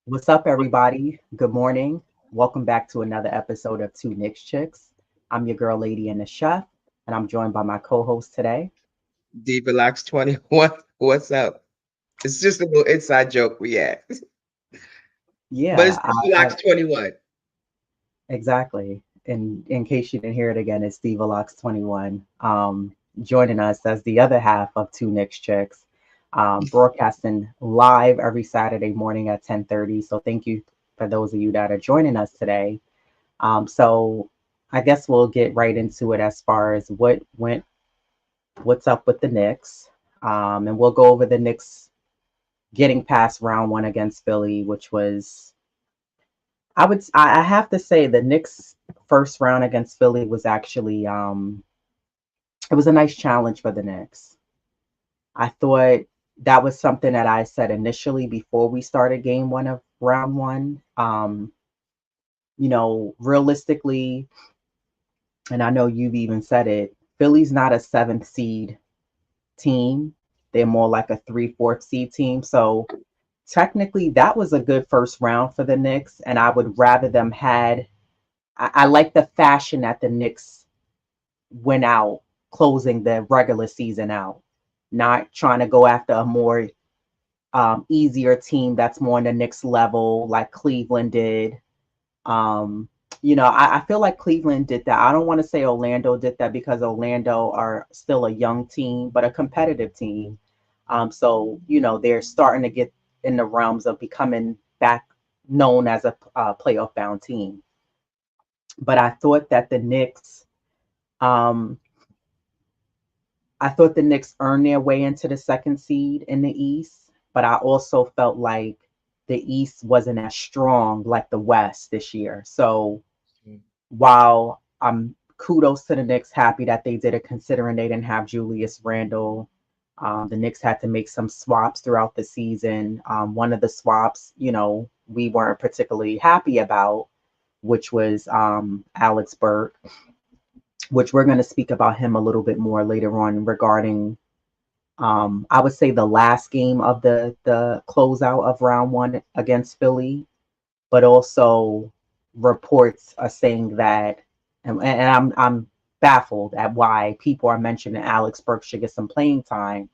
What's up, everybody? Good morning. Welcome back to another episode of Two Knicks Chicks. I'm your girl, Lady, and the Chef, and I'm joined by my co-host today. Relax 21. What's up? It's just a little inside joke we had. But Yeah, it's Relax 21. exactly. And in case you didn't hear it again, it's Divalox21 joining us as the other half of Two Knicks Chicks, broadcasting live every Saturday morning at 10:30. So thank you for those of you that are joining us today. So I guess we'll get right into it as far as what's up with the Knicks. And we'll go over the Knicks getting past round one against Philly, which was I have to say the Knicks first round against Philly was actually it was a nice challenge for the Knicks. I thought that was something that I said initially before we started game one of round one. Realistically, and I know you've even said it, Philly's not a seventh seed team. They're more like a three, fourth seed team. So technically that was a good first round for the Knicks, and I would rather them had. I like the fashion that the Knicks went out closing the regular season out, not trying to go after a more easier team that's more on the Knicks level like Cleveland did. Um, I feel like Cleveland did that. I don't want to say Orlando did that because Orlando are still a young team, but a competitive team. So they're starting to get in the realms of becoming back known as a playoff bound team. But um, I thought the Knicks earned their way into the second seed in the East, but I also felt like the East wasn't as strong like the West this year. So while I'm kudos to the Knicks, happy that they did it considering they didn't have Julius Randle. The Knicks had to make some swaps throughout the season. One of the swaps, we weren't particularly happy about, which was Alex Burke, which we're going to speak about him a little bit more later on regarding, I would say, the last game of the closeout of round one against Philly, but also reports are saying that, and I'm baffled at why people are mentioning Alex Burke should get some playing time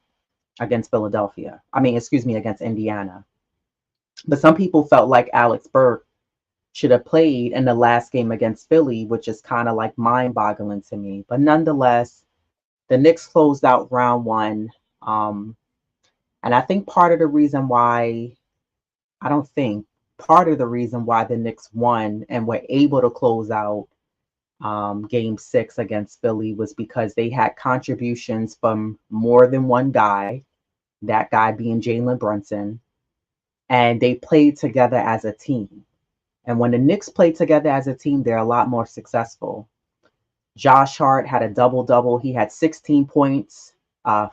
against Philadelphia. I mean, excuse me, against Indiana. But some people felt like Alex Burke should have played in the last game against Philly, which is kind of like mind boggling to me. But nonetheless, the Knicks closed out round one. Um, and I think I don't think, part of the reason why the Knicks won and were able to close out game six against Philly was because they had contributions from more than one guy, that guy being Jalen Brunson, and they played together as a team. And when the Knicks play together as a team, they're a lot more successful. Josh Hart had a double double. He had 16 points,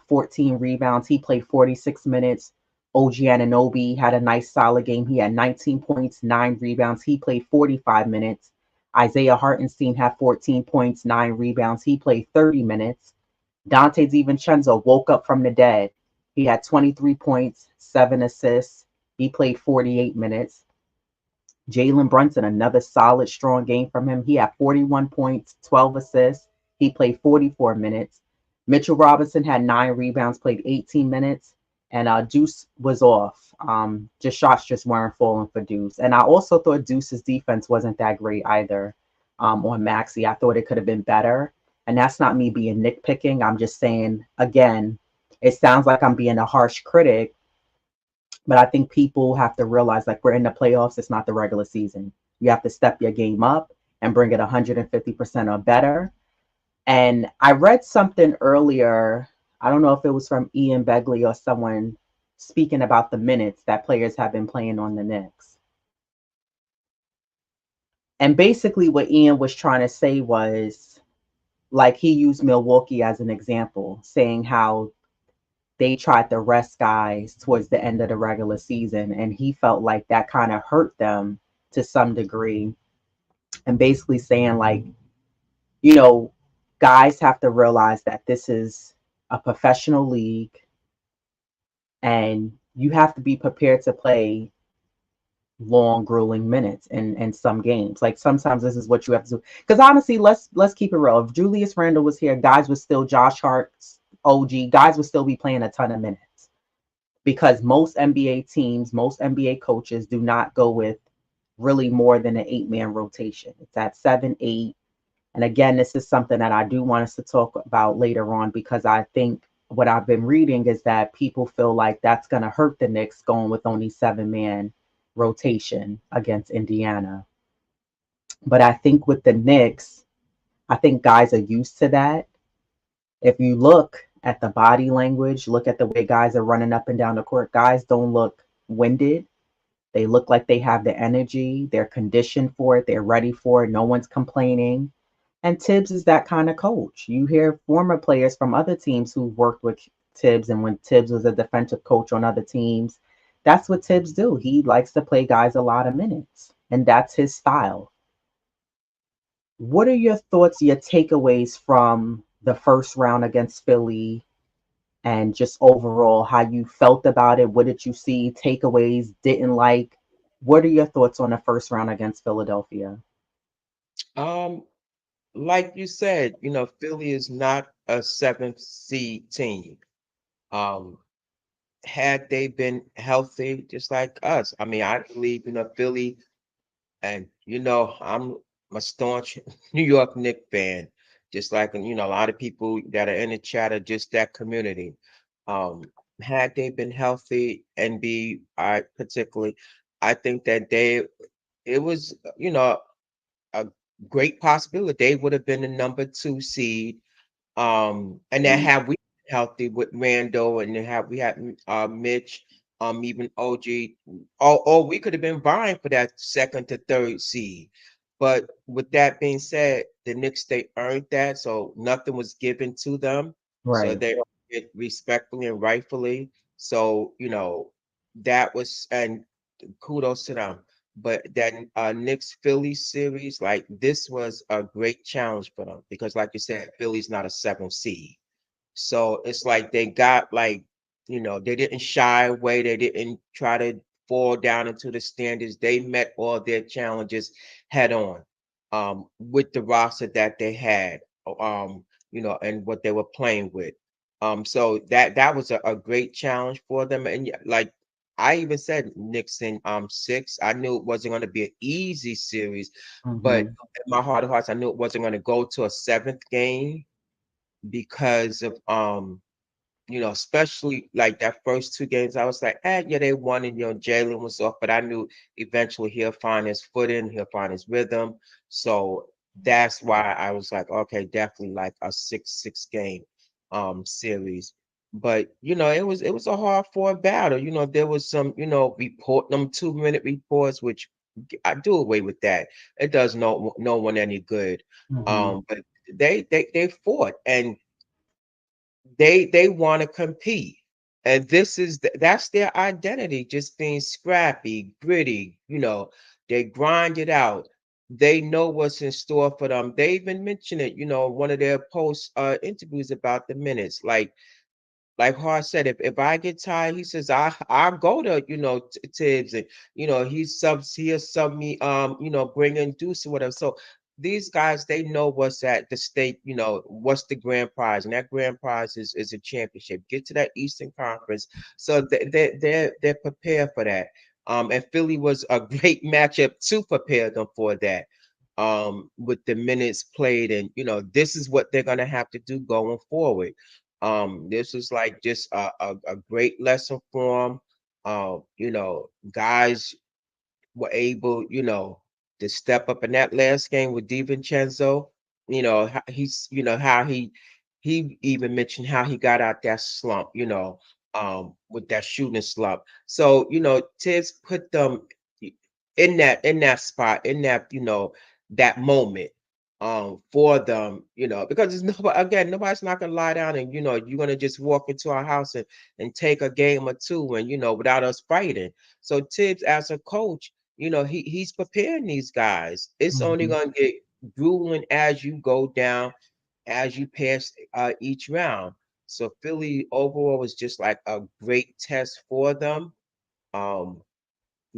14 rebounds. He played 46 minutes. OG Ananobi had a nice solid game. He had 19 points, 9 rebounds. He played 45 minutes. Isaiah Hartenstein had 14 points, 9 rebounds. He played 30 minutes. Dante DiVincenzo woke up from the dead. He had 23 points, 7 assists. He played 48 minutes. Jalen Brunson, another solid, strong game from him. He had 41 points, 12 assists. He played 44 minutes. Mitchell Robinson had 9 rebounds, played 18 minutes, and Deuce was off. Just shots just weren't falling for Deuce. And I also thought Deuce's defense wasn't that great either on Maxi. I thought it could have been better. And that's not me being nitpicking. I'm just saying, again, it sounds like I'm being a harsh critic, but I think people have to realize like we're in the playoffs, it's not the regular season. You have to step your game up and bring it 150% or better. And I read something earlier. I don't know if it was from Ian Begley or someone speaking about the minutes that players have been playing on the Knicks. And basically, what Ian was trying to say was like he used Milwaukee as an example, saying how they tried to rest guys towards the end of the regular season, and he felt like that kind of hurt them to some degree. And basically saying, like, you know, guys have to realize that this is a professional league and you have to be prepared to play long, grueling minutes in some games. Like sometimes this is what you have to do. Because honestly, let's keep it real. If Julius Randle was here, guys would still Josh Hart's OG, guys would still be playing a ton of minutes. Because most NBA teams, most NBA coaches do not go with really more than an 8 man rotation. It's at 7, 8. And again, this is something that I do want us to talk about later on because I think what I've been reading is that people feel like that's going to hurt the Knicks going with only 7 man rotation against Indiana. But I think with the Knicks, I think guys are used to that. If you look at the body language, look at the way guys are running up and down the court, guys don't look winded. They look like they have the energy. They're conditioned for it. They're ready for it. No one's complaining. And Tibbs is that kind of coach. You hear former players from other teams who worked with Tibbs, and when Tibbs was a defensive coach on other teams, that's what Tibbs do. He likes to play guys a lot of minutes, and that's his style. What are your thoughts, your takeaways from the first round against Philly, and just overall how you felt about it? What did you see? Takeaways, didn't like? What are your thoughts on the first round against Philadelphia? Um, like you said, Philly is not a seventh seed team. Um, had they been healthy, just like us, I mean, I believe, Philly, and I'm a staunch New York Knicks fan, just like a lot of people that are in the chat are just that community. Um, had they been healthy and I particularly, I think that it was, a great possibility they would have been the number 2 seed. And then have we been healthy with Rando, and then have we had Mitch, even OG, or we could have been vying for that second to third seed. But with that being said, the Knicks, they earned that, so nothing was given to them. So Right. they earned it respectfully and rightfully. So that was, and kudos to them. But that Knicks Philly series, like this was a great challenge for them because, like you said, Philly's not a 7th seed. So it's like they got like, they didn't shy away. They didn't try to fall down into the standards. They met all their challenges head on, with the roster that they had, and what they were playing with. So that was a great challenge for them. And like I even said, Knicks in 6. I knew it wasn't going to be an easy series, but Mm-hmm. in my heart of hearts, I knew it wasn't going to go to a seventh game because of especially like that first 2 games, I was like, yeah, they won, and Jalen was off, but I knew eventually he'll find his footing, he'll find his rhythm. So that's why I was like, okay, definitely like a 6-6 game series. But it was a hard fought battle. There was some, report them 2-minute reports, which I do away with that. It does no one any good. Mm-hmm. But they fought, and they want to compete, and that's their identity, just being scrappy, gritty. They grind it out. They know what's in store for them. They even mention it, one of their post interviews about the minutes, like Hart said, if I get tired, he says I go to Tibbs, and he'll sub me, bring in Deuce or whatever. So these guys, they know what's at the stake, what's the grand prize, and that grand prize is a championship. Get to that Eastern Conference, so they're prepared for that. And Philly was a great matchup to prepare them for that. With the minutes played, and this is what they're gonna have to do going forward. This is like just a great lesson for them. Guys were able, to step up in that last game with DiVincenzo. How he even mentioned how he got out that slump, with that shooting slump. So, Tibbs put them in that spot, in that moment, for them, because it's nobody, again, nobody's not gonna lie down, and you're gonna just walk into our house and take a game or two, and without us fighting. So Tibbs, as a coach, he's preparing these guys. It's only Mm-hmm. gonna get grueling as you go down, as you pass each round. So Philly overall was just like a great test for them. Um,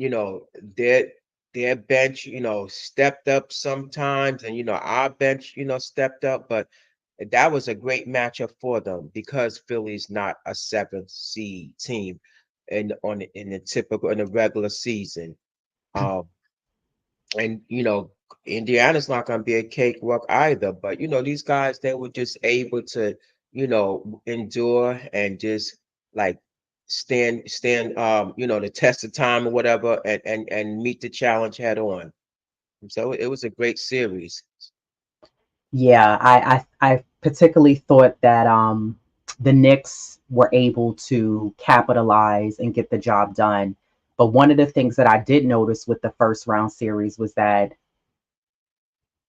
you know, their their bench, stepped up sometimes, and our bench, stepped up, but that was a great matchup for them because Philly's not a seventh seed team in the typical in the regular season. Um, and Indiana's not going to be a cakewalk either. But these guys, they were just able to endure and just like stand the test of time or whatever, and meet the challenge head on. So it was a great series. Yeah, I particularly thought that the Knicks were able to capitalize and get the job done. But one of the things that I did notice with the first round series was that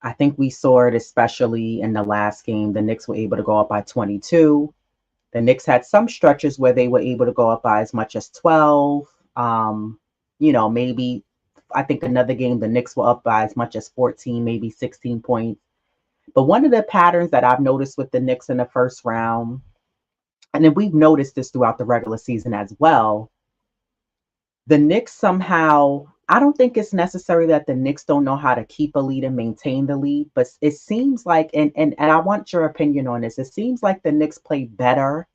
I think we saw it especially in the last game. The Knicks were able to go up by 22. The Knicks had some stretches where they were able to go up by as much as 12. Maybe I think another game the Knicks were up by as much as 14, maybe 16 points. But one of the patterns that I've noticed with the Knicks in the first round, and then we've noticed this throughout the regular season as well, the Knicks somehow, I don't think it's necessary that the Knicks don't know how to keep a lead and maintain the lead, but it seems like, and I want your opinion on this, it seems like the Knicks play better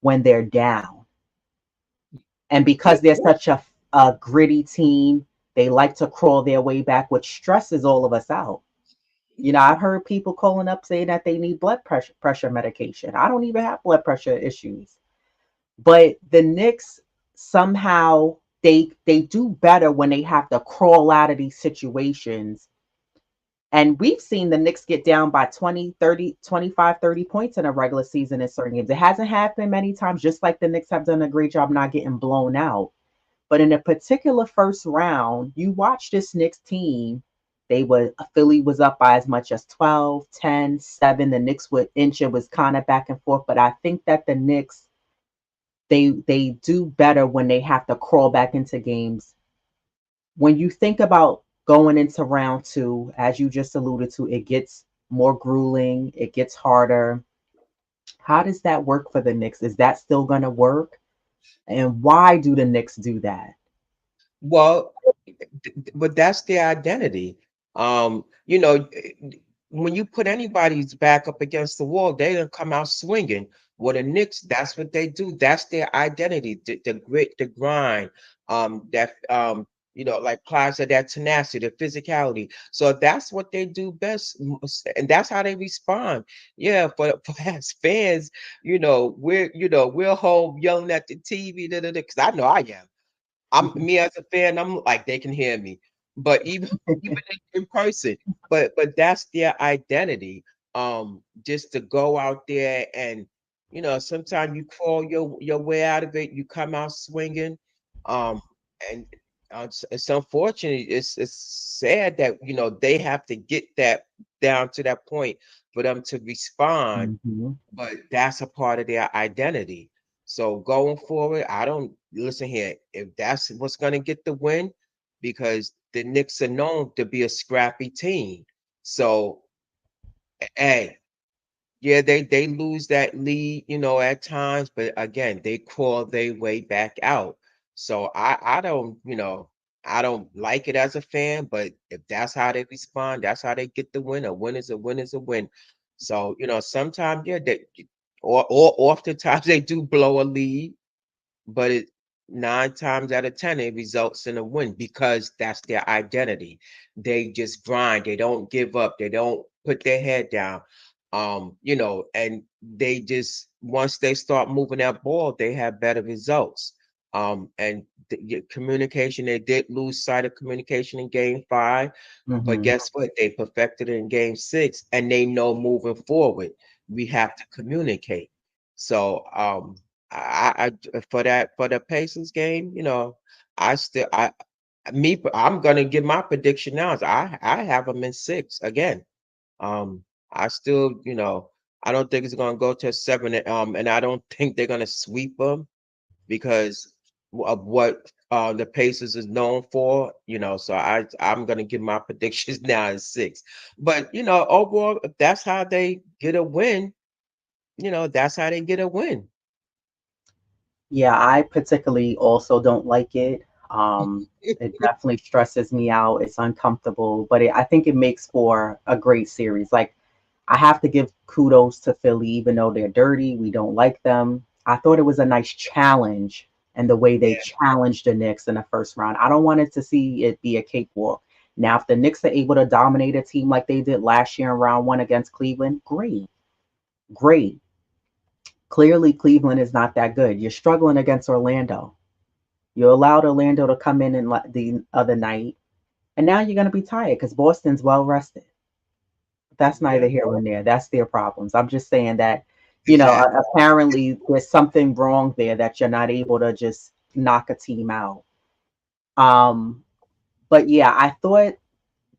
when they're down. And Yeah. because they're such a gritty team, they like to crawl their way back, which stresses all of us out. I've heard people calling up saying that they need blood pressure medication. I don't even have blood pressure issues. But the Knicks somehow they do better when they have to crawl out of these situations. And we've seen the Knicks get down by 20, 30, 25, 30 points in a regular season in certain games. It hasn't happened many times, just like the Knicks have done a great job not getting blown out. But in a particular first round, you watch this Knicks team. Philly was up by as much as 12, 10, 7. The Knicks would inch. It was kind of back and forth. But I think that the Knicks they do better when they have to crawl back into games. When you think about going into round two, as you just alluded to, it gets more grueling, it gets harder. How does that work for the Knicks? Is that still going to work? And why do the Knicks do that? Well, but that's their identity. When you put anybody's back up against the wall, they don't come out swinging. Well, the Knicks, that's what they do. That's their identity, the grit, the grind, that like Clive said, that tenacity, the physicality. So that's what they do best, and that's how they respond. Yeah, for as fans, we're home yelling at the TV, because I know I am. I'm me as a fan, I'm like they can hear me. But even even in person, but that's their identity. Just to go out there and sometimes you crawl your way out of it, you come out swinging. Um, and it's unfortunate. It's sad that they have to get that down to that point for them to respond, Mhm. but that's a part of their identity. So going forward, I don't listen here. If that's what's going to get the win, because the Knicks are known to be a scrappy team. So, hey, yeah, they lose that lead, at times, but again, they crawl their way back out. So I don't like it as a fan, but if that's how they respond, that's how they get the win. A win is a win is a win. So, sometimes, yeah, or oftentimes they do blow a lead, but it 9 times out of 10 it results in a win because that's their identity. They just grind, they don't give up, they don't put their head down. And they just once they start moving that ball, they have better results. And communication, they did lose sight of communication in game 5, but Mhm. guess what? They perfected it in game 6, and they know moving forward we have to communicate. So for the Pacers game, I still I'm gonna give my prediction now. Is I have them in 6 again. I still, I don't think it's gonna go to 7. And I don't think they're gonna sweep them because of what the Pacers is known for. So I'm gonna give my predictions now in 6. But overall, if that's how they get a win, that's how they get a win. Yeah, I particularly also don't like it. Um, it definitely stresses me out. It's uncomfortable, but I think it makes for a great series. Like, I have to give kudos to Philly, even though they're dirty. We don't like them. I thought it was a nice challenge and the way they Yeah. challenged the Knicks in the first round. I don't want it to see it be a cakewalk. Now, if the Knicks are able to dominate a team like they did last year in round one against Cleveland, great, great. Clearly, Cleveland is not that good. You're struggling against Orlando. You allowed Orlando to come in the other night, and now you're going to be tired because Boston's well rested. That's neither Yeah. here nor there. That's their problems. I'm just saying that, Exactly. apparently there's something wrong there that you're not able to just knock a team out. Um, but yeah, I thought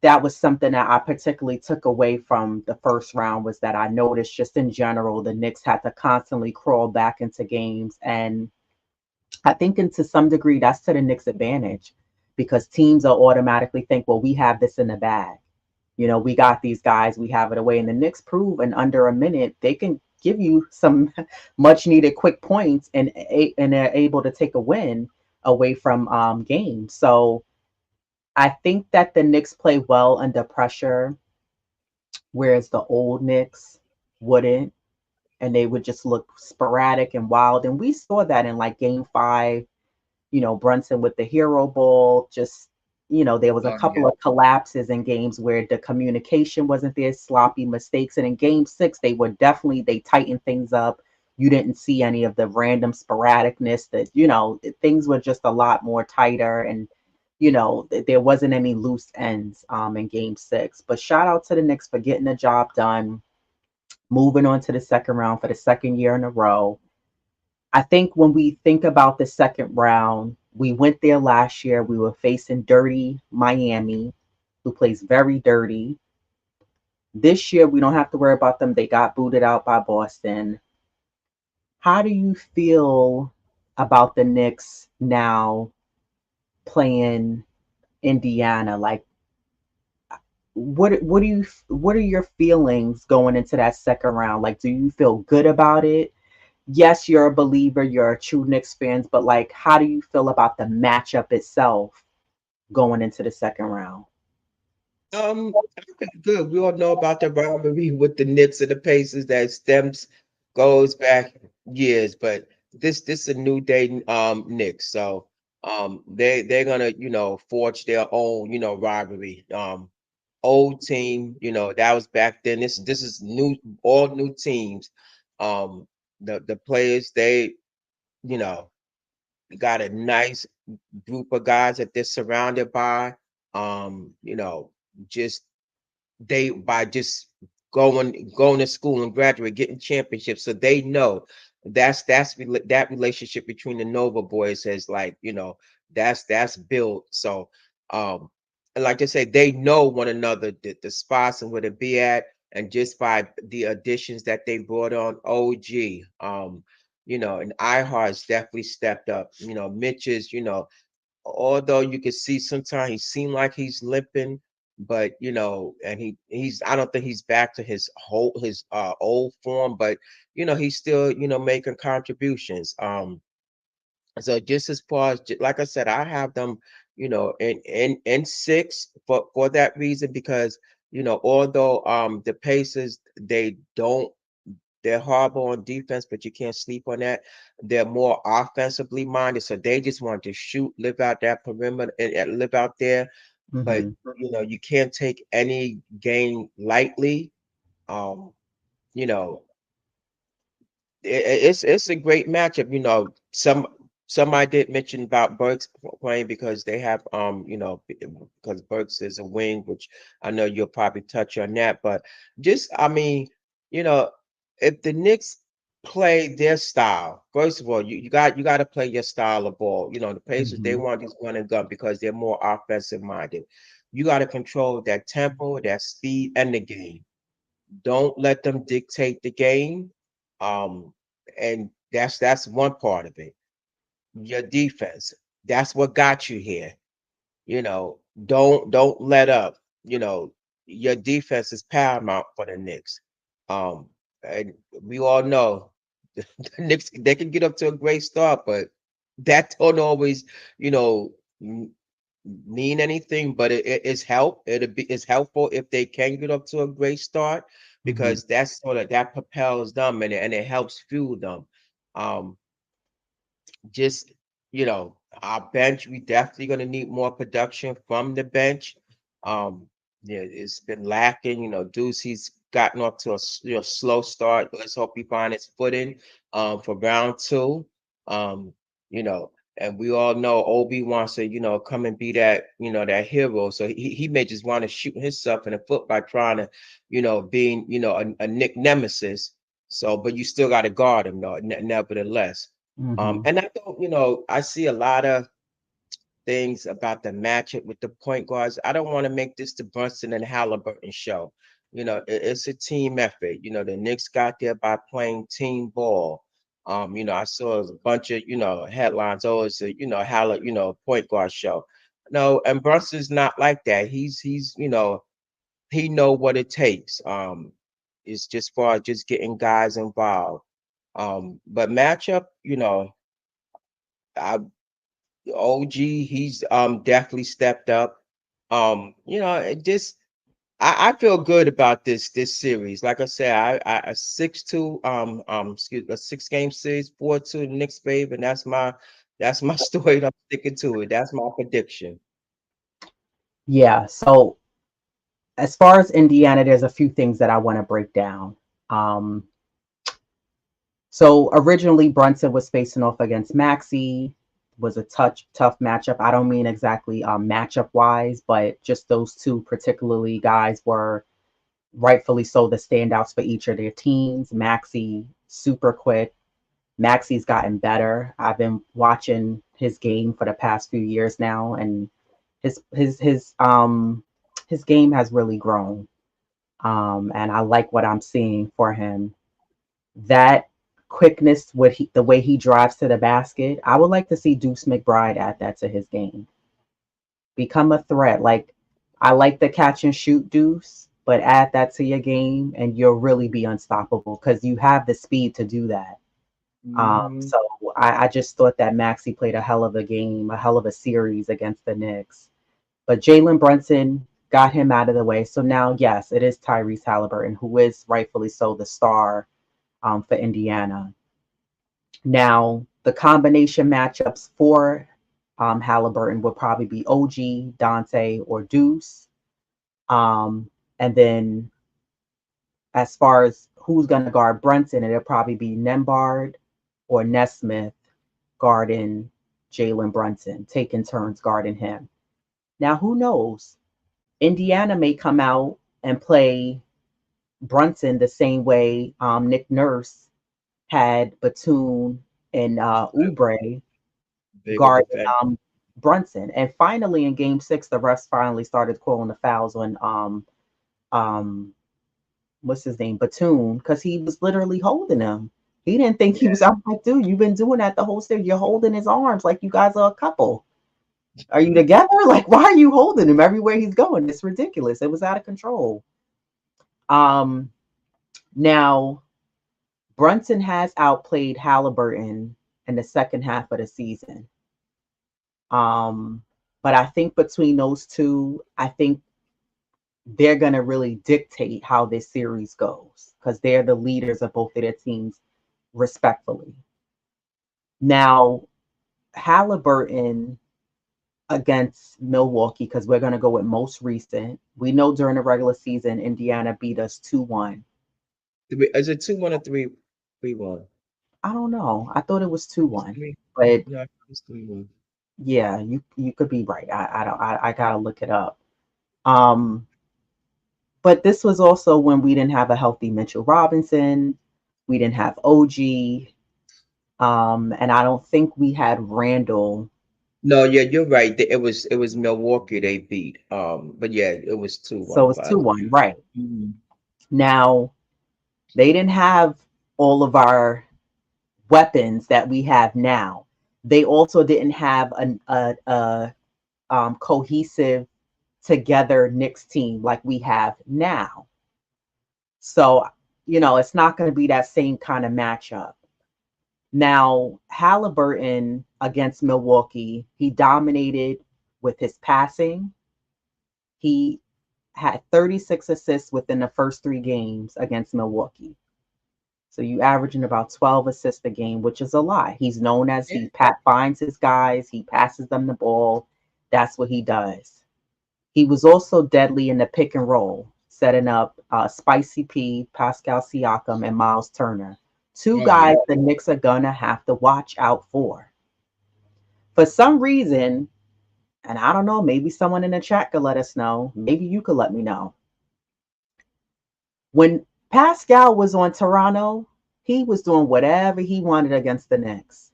that was something that I particularly took away from the first round was that I noticed just in general the Knicks had to constantly crawl back into games, and I think to some degree that's to the Knicks' advantage because teams will automatically think, well, we have this in the bag. We got these guys, we have it away. And the Knicks prove in under a minute they can give you some much needed quick points, and they're able to take a win away from games. So I think that the Knicks play well under pressure, whereas the old Knicks wouldn't, and they would just look sporadic and wild. And we saw that in like game 5, Brunson with the hero ball, just, there was a Oh yeah. couple of collapses in games where the communication wasn't there, sloppy mistakes. And in game 6, they tightened things up. You didn't see any of the random sporadicness that, things were just a lot more tighter. And, there wasn't any loose ends in game 6. But shout out to the Knicks for getting the job done, moving on to the second round for the second year in a row. I think when we think about the second round, we went there last year. We were facing dirty Miami, who plays very dirty. This year, we don't have to worry about them. They got booted out by Boston. How do you feel about the Knicks now playing Indiana? Like, what are your feelings going into that second round? Like, do you feel good about it? Yes, you're a believer, you're a true Knicks fan, but like, how do you feel about the matchup itself going into the second round? Okay, good. We all know about the rivalry with the Knicks and the Pacers that stems goes back years, but this is a new day Knicks. So they're gonna, forge their own, rivalry. Old team, that was back then. This is new, all new teams. The players, they, you know, got a nice group of guys that they're surrounded by. Just they by just going to school and graduate, getting championships, so they know that relationship between the Nova boys has, like, that's built. So um and like I say, they know one another, the spots and where to be at, and just by the additions that they brought on, OG, and iHeart's definitely stepped up. Mitch is, although you can see sometimes he seemed like he's limping, but and he's I don't think he's back to his old form, but he's still making contributions. So just as far as like I said, I have them, in 6 for that reason, because although the Pacers, they're horrible on defense, but you can't sleep on that. They're more offensively minded, so they just want to shoot, live out that perimeter, and live out there. But Hmm. you can't take any game lightly. Um, you know, it's a great matchup. Somebody did mention about Burks playing because they have because Burks is a wing, which I know you'll probably touch on that. But just, I mean, you know, if the Knicks play their style, first of all, you got to play your style of ball. The Pacers, they Hmm. want this run and gun because they're more offensive minded. You got to control that tempo, that speed, and the game. Don't let them dictate the game. Um, and that's one part of it. Your defense. That's what got you here. Don't let up. Your defense is paramount for the Knicks. Um, and we all know the Knicks, they can get up to a great start, but that don't always, you know, m- mean anything, but it's help. It's helpful if they can get up to a great start Mhm. because that's sort of that propels them and it helps fuel them. Um, just our bench, we definitely going to need more production from the bench. um yeah, it's been lacking. Deuce, he's gotten off to a slow start. Let's hope he find his footing for round two. um you know and we all know Obi wants to come and be that that hero, so he may just want to shoot himself in the foot by trying to being a Nick nemesis. So but you still got to guard him though, nevertheless. Mhm. And I don't, I see a lot of things about the matchup with the point guards. I don't want to make this the Brunson and Halliburton show. It's a team effort. The Knicks got there by playing team ball. I saw a bunch of, headlines. Oh, it's a, point guard show. No, and Brunson's not like that. He's, he know what it takes. It's just far as just getting guys involved. But matchup, I OG, he's definitely stepped up. It just I feel good about this series. Like I said, I a 6-2 excuse a 6 game series, 4-2 Knicks favor, and that's my story. And I'm sticking to it. That's my prediction. Yeah. So as far as Indiana, there's a few things that I want to break down. Um, so originally Brunson was facing off against Maxi, was a tough matchup. I don't mean exactly matchup wise, but just those two particularly guys were rightfully so the standouts for each of their teams. Maxi super quick. Maxi's gotten better. I've been watching his game for the past few years now, and his game has really grown. And I like what I'm seeing for him. That quickness, the way he drives to the basket, I would like to see Deuce McBride add that to his game. Become a threat. Like I like the catch and shoot Deuce, but add that to your game, and you'll really be unstoppable because you have the speed to do that. Mhm. So I just thought that Maxi played a hell of a game, a hell of a series against the Knicks. But Jalen Brunson got him out of the way. So now, yes, it is Tyrese Halliburton, who is rightfully so the star for Indiana. Now, the combination matchups for Halliburton would probably be OG, Dante, or Deuce. And then as far as who's going to guard Brunson, it'll probably be Nembard or Nesmith guarding Jalen Brunson, taking turns guarding him. Now, who knows? Indiana may come out and play Brunson the same way Nick Nurse had Batum and Oubre Bigger guarding defense. Brunson. And finally, in Game 6, the refs finally started calling the fouls on um, what's his name, Batum, because he was literally holding him. He didn't think he was. I'm like, dude, you've been doing that the whole series. You're holding his arms like you guys are a couple. Are you together? Like, why are you holding him everywhere he's going? It's ridiculous. It was out of control. Um, Now Brunson has outplayed Halliburton in the second half of the season. Um, but I think between those two, I think they're going to really dictate how this series goes because they're the leaders of both of their teams, respectfully. Now, Halliburton against Milwaukee, because we're going to go with most recent. We know during the regular season, Indiana beat us 2-1. Is it 2-1 or 3-1? I don't know. I thought it was It's 2-1, three. but Yeah, it's 3-1. yeah, you could be right. I don't. I gotta look it up. Um, but this was also when we didn't have a healthy Mitchell Robinson. We didn't have OG. And I don't think we had Randall. No, yeah, you're right. It was Milwaukee they beat. But yeah, it was two So one it's last. 2-1, right? Mhm. Now they didn't have all of our weapons that we have now. They also didn't have a cohesive together Knicks team like we have now. So, it's not going to be that same kind of matchup. Now, Halliburton against Milwaukee, he dominated. with his passing. He had 36 assists within the first 3 games against Milwaukee. So you averaging about 12 assists a game, which is a lot. He's known as Yeah. finds his guys, he passes them the ball. That's what he does. He was also deadly in the pick and roll, setting up Spicy P, Pascal Siakam, and Miles Turner. Two Oh yeah. guys the Knicks are gonna have to watch out for. For some reason, and I don't know, maybe someone in the chat could let us know. Maybe you could let me know. When Pascal was on Toronto, he was doing whatever he wanted against the Knicks.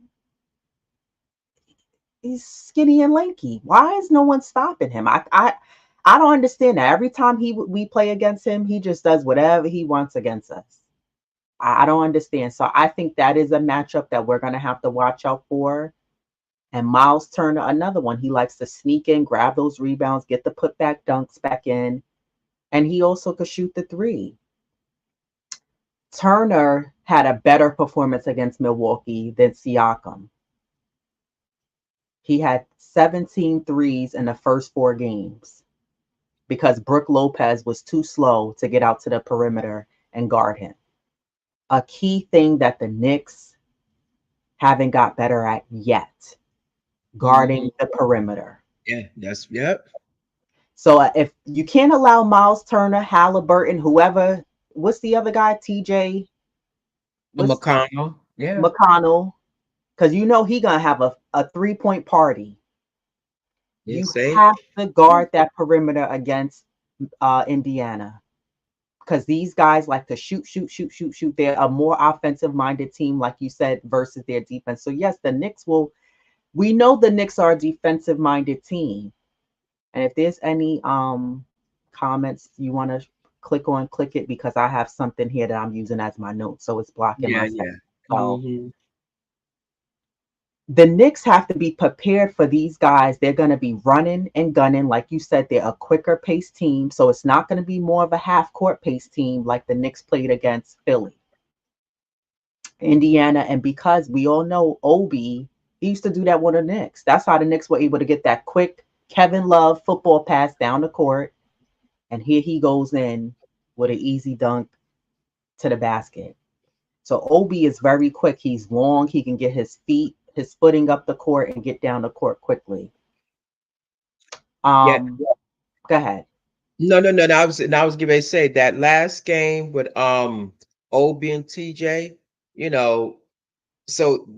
He's skinny and lanky. Why is no one stopping him? I don't understand that. Every time we play against him, he just does whatever he wants against us. I don't understand. So I think that is a matchup that we're gonna have to watch out for. And Miles Turner, another one. He likes to sneak in, grab those rebounds, get the putback dunks back in, and he also could shoot the three. Turner had a better performance against Milwaukee than Siakam. He had 17 threes in the first 4 games because Brook Lopez was too slow to get out to the perimeter and guard him. A key thing that the Knicks haven't got better at yet, Hmm. guarding the perimeter. Yeah. That's yep. So if you can't allow Miles Turner, Halliburton, whoever, what's the other guy? TJ, A what's McConnell. Yeah. McConnell? Because you know he gonna have a 3-point party. Yeah. You Same. have to guard that perimeter against Indiana because these guys like to shoot, shoot, shoot, shoot, shoot. They're a more offensive minded team, like you said, versus their defense. So yes, the Knicks will. We know the Knicks are a defensive minded team, and if there's any comments you want to click on, click it because I have something here that I'm using as my notes, so it's blocking my Yeah. second. Yeah. So Hmm. the Knicks have to be prepared for these guys. They're going to be running and gunning. Like you said, they're a quicker pace team. So it's not going to be more of a half court pace team like the Knicks played against Philly, Indiana. And because we all know Obi, he used to do that with the Knicks. That's how the Knicks were able to get that quick Kevin Love football pass down the court. And here he goes in with an easy dunk to the basket. So Obi is very quick. He's long. He can get his footing up the court and get down the court quickly. Yeah. Um, Go ahead. No, no, no, no. I was getting ready to say that last game with Obi and TJ, you know, so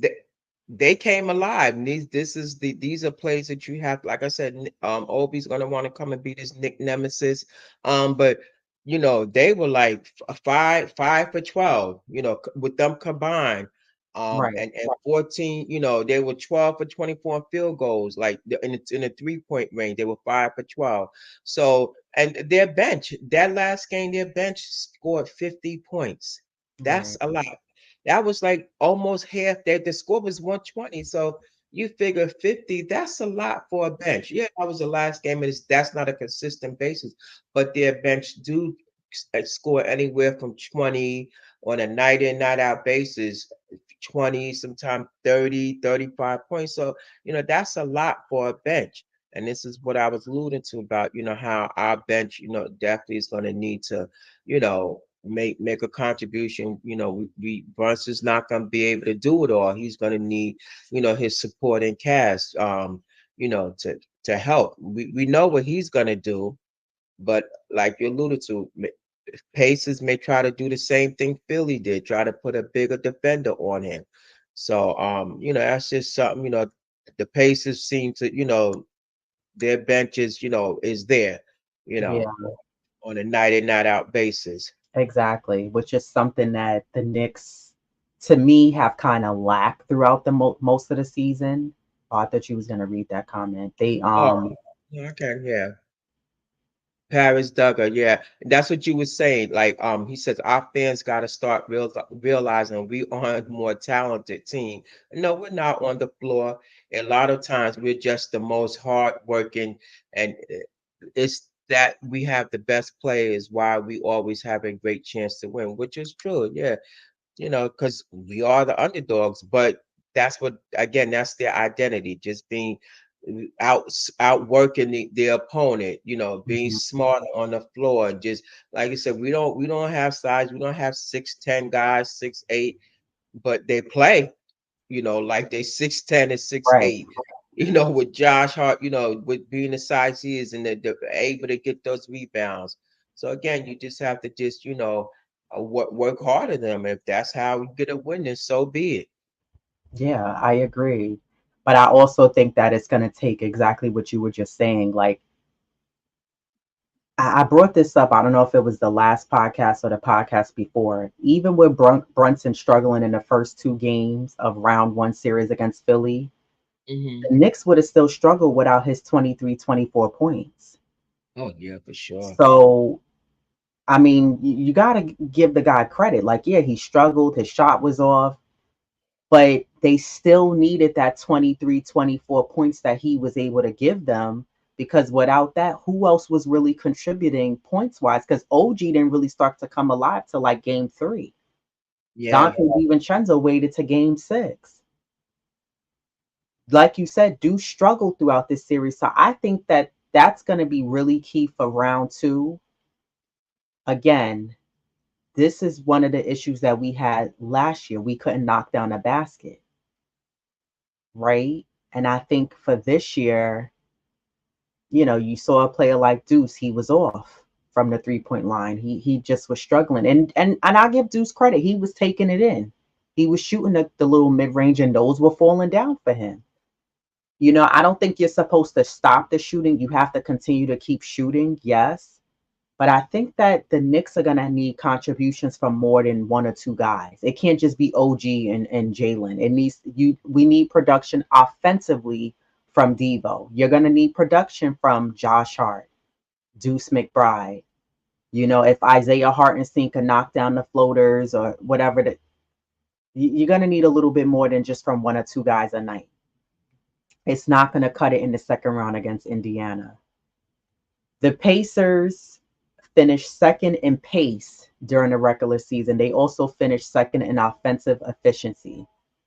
they came alive. And these are plays that you have, like I said, Obi's gonna want to come and beat his Nick nemesis. But they were like five for 12, with them combined. Right. And 14, they were 12 for 24 in field goals, like in the 3-point range, they were 5 for 12. So, and their bench, that last game, their bench scored 50 points. That's Right. a lot. That was like almost half. The score was 120. So you figure 50, that's a lot for a bench. Yeah, that was the last game. That's not a consistent basis, but their bench do score anywhere from 20 on a night in, night out basis, 20, sometimes 30, 35 points. So, that's a lot for a bench. And this is what I was alluding to about, how our bench, definitely is going to need to, make a contribution. Brunson's not going to be able to do it all. He's going to need, his supporting cast, to help. We know what he's going to do, but like you alluded to, Pacers may try to do the same thing Philly did, try to put a bigger defender on him. So, that's just something, the Pacers seem to, their benches, is there, you Yeah, know, on a night in, night out basis. exactly. Which is something that the Knicks, to me, have kind of lacked throughout the most of the season. Oh, I thought you was gonna read that comment. They Oh, okay, yeah. Paris Duggar, yeah, that's what you were saying. Like, he says our fans got to start realizing we are a more talented team. No, we're not on the floor. A lot of times, we're just the most hardworking, and it's that we have the best players. Why we always have a great chance to win, which is true. Yeah, because we are the underdogs. But that's what, again, that's their identity, just being. outworking the opponent, being Mhm. smart on the floor. Just like I said, we don't have size, we don't have 6'10" guys, 6'8", but they play, like they 6'10" and six Right. eight. With Josh Hart, with being the size he is, and they're able to get those rebounds. So again, you just have to just, work harder than them. If that's how we get a win, then so be it. Yeah, I agree. But I also think that it's going to take exactly what you were just saying. Like, I brought this up. I don't know if it was the last podcast or the podcast before. Even with Brunson struggling in the first two games of round one series against Philly, Hmm. the Knicks would have still struggled without his 23, 24 points. Oh yeah, for sure. So, I mean, you got to give the guy credit. Like, yeah, he struggled, his shot was off, but they still needed that 23, 24 points that he was able to give them, because without that, who else was really contributing points wise? Because OG didn't really start to come alive till like game three. Yeah. Dante DiVincenzo waited to game six. Like you said, do struggle throughout this series. So I think that that's going to be really key for round two. Again, this is one of the issues that we had last year. We couldn't knock down a basket, right? And I think for this year, you saw a player like Deuce, he was off from the 3-point line. He just was struggling. And I give Deuce credit. He was taking it in. He was shooting the little mid-range, and those were falling down for him. I don't think you're supposed to stop the shooting. You have to continue to keep shooting, yes. But I think that the Knicks are gonna need contributions from more than one or two guys. It can't just be OG and Jalen. It needs you. We need production offensively from Devo. You're gonna need production from Josh Hart, Deuce McBride. If Isaiah Hartenstein can knock down the floaters or whatever, you're gonna need a little bit more than just from one or two guys a night. It's not gonna cut it in the second round against Indiana. The Pacers finished second in pace during the regular season. They also finished second in offensive efficiency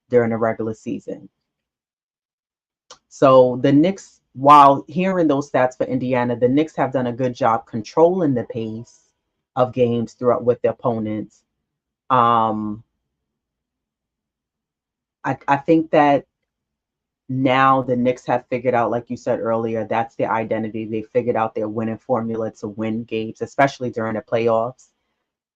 during the regular season. So the Knicks, while hearing those stats for Indiana, the Knicks have done a good job controlling the pace of games throughout with their opponents. Um, I think that now the Knicks have figured out, like you said earlier, that's their identity. They figured out their winning formula to win games, especially during the playoffs.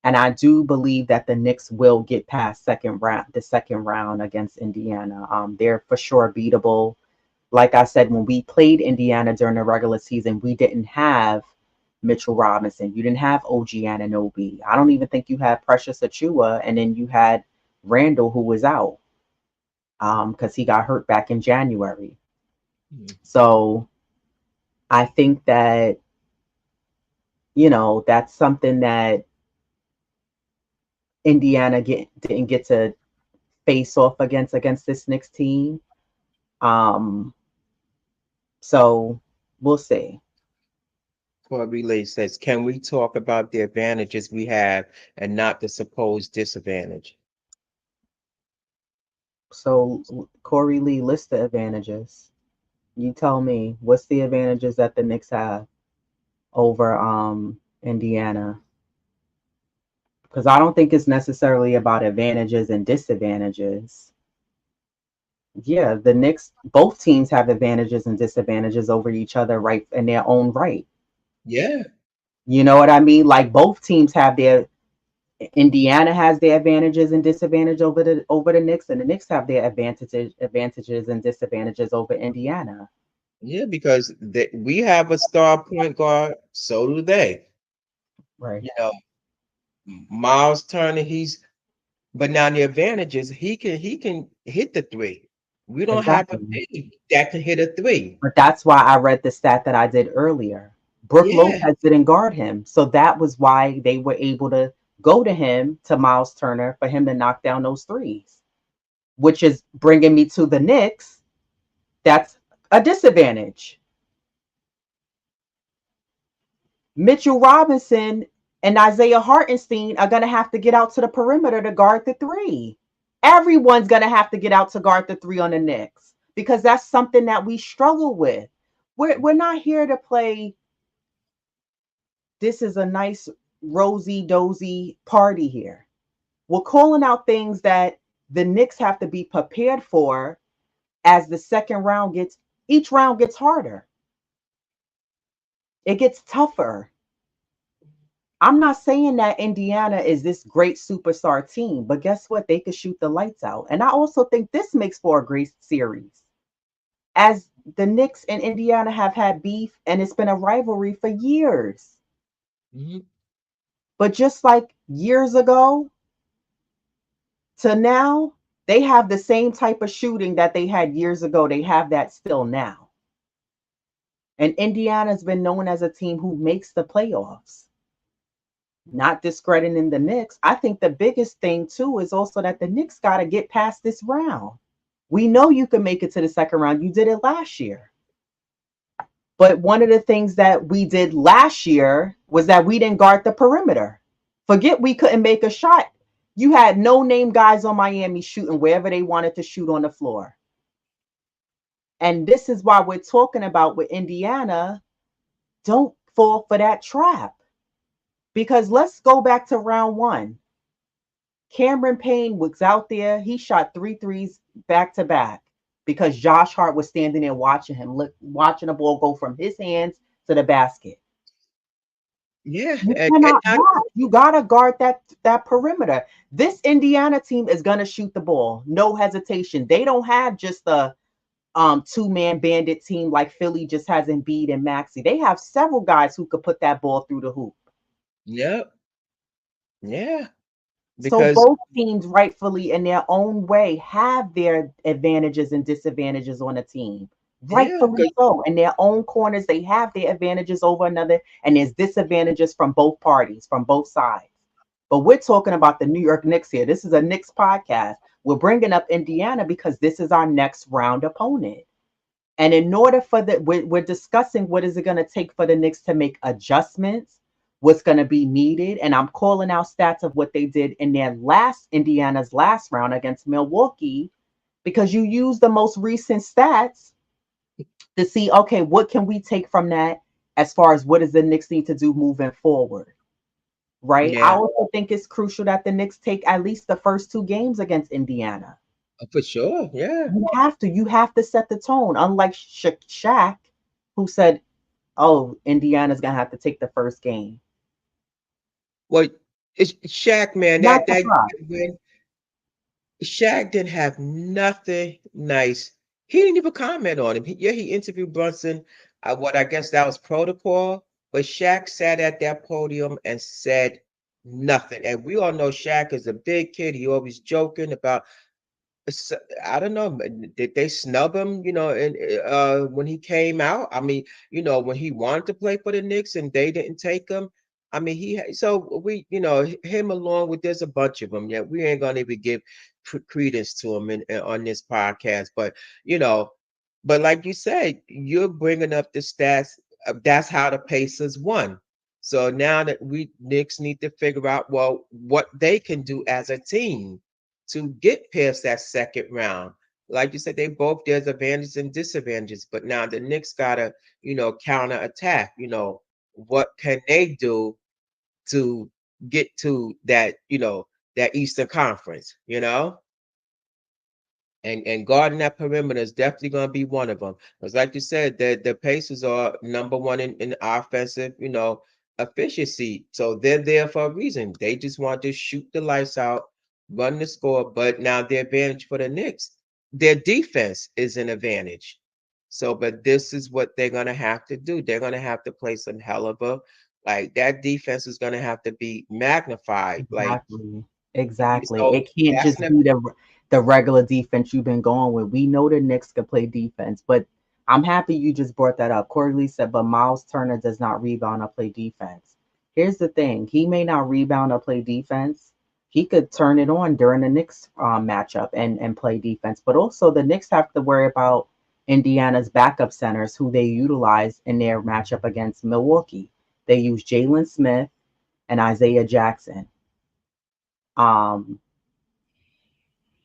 And I do believe that the Knicks will get past the second round against Indiana. They're for sure beatable. Like I said, when we played Indiana during the regular season, we didn't have Mitchell Robinson. You didn't have OG Anunoby. I don't even think you had Precious Achua, and then you had Randall, who was out because he got hurt back in January. Mhm. So I think that that's something that Indiana didn't get to face off against this Knicks team. Um, so we'll see. Corey Lee says, can we talk about the advantages we have and not the supposed disadvantage? So Corey Lee, list the advantages. You tell me, what's the advantages that the Knicks have over Indiana? Because I don't think it's necessarily about advantages and disadvantages. Yeah, the Knicks, both teams have advantages and disadvantages over each other, right, in their own right. Yeah, You know what I mean? Like both teams have their Indiana has their advantages and disadvantages over the Knicks, and the Knicks have their advantages and disadvantages over Indiana. yeah, because we have a star point guard, so do they. Right. You know, Miles Turner, but now the advantage is he can hit the three. We don't have a Exactly. big that can hit a three. But that's why I read the stat that I did earlier. Brooke Yeah, Lopez didn't guard him. So that was why they were able to go to him, to Miles Turner, for him to knock down those threes, which is bringing me to the Knicks. That's a disadvantage. Mitchell Robinson and Isaiah Hartenstein are going to have to get out to the perimeter to guard the three. Everyone's going to have to get out to guard the three on the Knicks because that's something that we struggle with. We're not here to play this is a nice rosy dozy party here. We're calling out things that the Knicks have to be prepared for as the second round gets, each round gets harder. It gets tougher. I'm not saying that Indiana is this great superstar team, but guess what? They could shoot the lights out. And I also think this makes for a great series. As the Knicks and Indiana have had beef and it's been a rivalry for years. Mhm. But just like years ago to now, they have the same type of shooting that they had years ago. They have that still now. And Indiana's been known as a team who makes the playoffs. Not discrediting the Knicks. I think the biggest thing too is also that the Knicks got to get past this round. We know you can make it to the second round. You did it last year. But one of the things that we did last year was that we didn't guard the perimeter. Forget we couldn't make a shot. You had no name guys on Miami shooting wherever they wanted to shoot on the floor. And this is why we're talking about with Indiana, don't fall for that trap. Because let's go back to round one. Cameron Payne was out there. He shot three threes back to back because Josh Hart was standing there watching him, watching the ball go from his hands to the basket. Yeah, You and cannot not block. You gotta guard that perimeter. This Indiana team is gonna shoot the ball, no hesitation. They don't have just a two-man bandit team like Philly just has Embiid and Maxey. They have several guys who could put that ball through the hoop. yep, yeah, So because both teams rightfully in their own way have their advantages and disadvantages on a team. yeah, Rightfully so. In their own corners, they have their advantages over another, and there's disadvantages from both parties, from both sides. But we're talking about the New York Knicks here. This is a Knicks podcast. We're bringing up Indiana because this is our next round opponent. And in order for we're discussing what is it going to take for the Knicks to make adjustments, what's going to be needed. And I'm calling out stats of what they did in their Indiana's last round against Milwaukee, because you use the most recent stats to see, okay, what can we take from that as far as what does the Knicks need to do moving forward? Right. I yeah, also think it's crucial that the Knicks take at least the first two games against Indiana. for sure, yeah. You have to set the tone. Unlike Shaq, who said, "Oh, Indiana's gonna have to take the first game." Well, it's Shaq, man. Not That surprised. when Shaq didn't have nothing nice. He didn't even comment on him. Yeah, he interviewed Brunson. What I guess that was protocol, but Shaq sat at that podium and said nothing. And we all know Shaq is a big kid. He always joking about I don't know. Did they snub him? And when he came out, I mean, when he wanted to play for the Knicks and they didn't take him. I mean, so we, him along with there's a bunch of them. Yeah, we ain't gonna even give credence to him on this podcast, but you know, but like you said, you're bringing up the stats. That's how the Pacers won. So now that we Knicks need to figure out well what they can do as a team to get past that second round. Like you said, they both there's advantages and disadvantages, but now the Knicks gotta, counter attack. What can they do to get to that Eastern Conference. And guarding that perimeter is definitely going to be one of them. Because, like you said, the Pacers are number one in offensive, efficiency. So they're there for a reason. They just want to shoot the lights out, run the score. But now the advantage for the Knicks, their defense is an advantage. So, but this is what they're going to have to do. They're going to have to play some hell of a like that defense is going to have to be magnified. Like Exactly. Exactly. so, It can't that's just an be the regular defense you've been going with. We know the Knicks can play defense, but I'm happy you just brought that up. Corey Lee said, but Miles Turner does not rebound or play defense. Here's the thing: he may not rebound or play defense. He could turn it on during the Knicks matchup and play defense. But also, the Knicks have to worry about Indiana's backup centers, who they utilize in their matchup against Milwaukee. They use Jalen Smith and Isaiah Jackson um,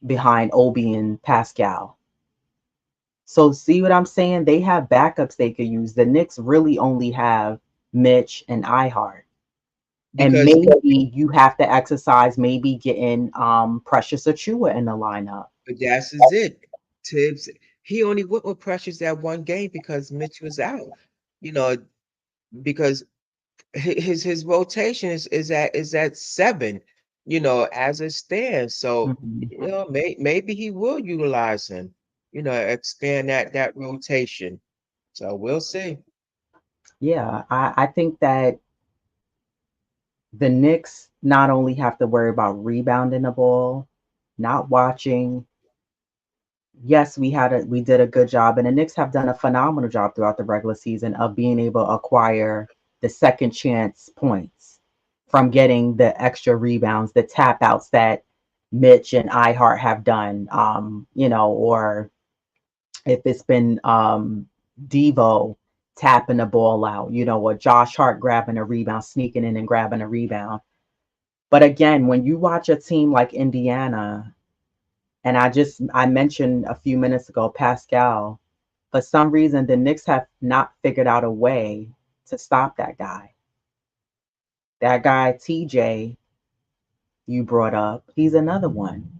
behind Obi and Pascal. So see what I'm saying? They have backups they could use. The Knicks really only have Mitch and iHeart. And because maybe you have to exercise maybe getting Precious Achua in the lineup. that's is it. Tibbs, he only went with Precious that one game because Mitch was out. You know, because his rotation is at 7, as it stands. So, Mhm. maybe he will utilize him, expand that rotation. So we'll see. Yeah, I think that the Knicks not only have to worry about rebounding the ball, not watching. Yes, we did a good job, and the Knicks have done a phenomenal job throughout the regular season of being able to acquire the second chance points from getting the extra rebounds, the tap outs that Mitch and iHeart have done. Or if it's been Devo tapping the ball out, or Josh Hart grabbing a rebound, sneaking in and grabbing a rebound. But again, when you watch a team like Indiana, and I mentioned a few minutes ago Pascal, for some reason the Knicks have not figured out a way to stop that guy. That guy TJ you brought up, he's another one.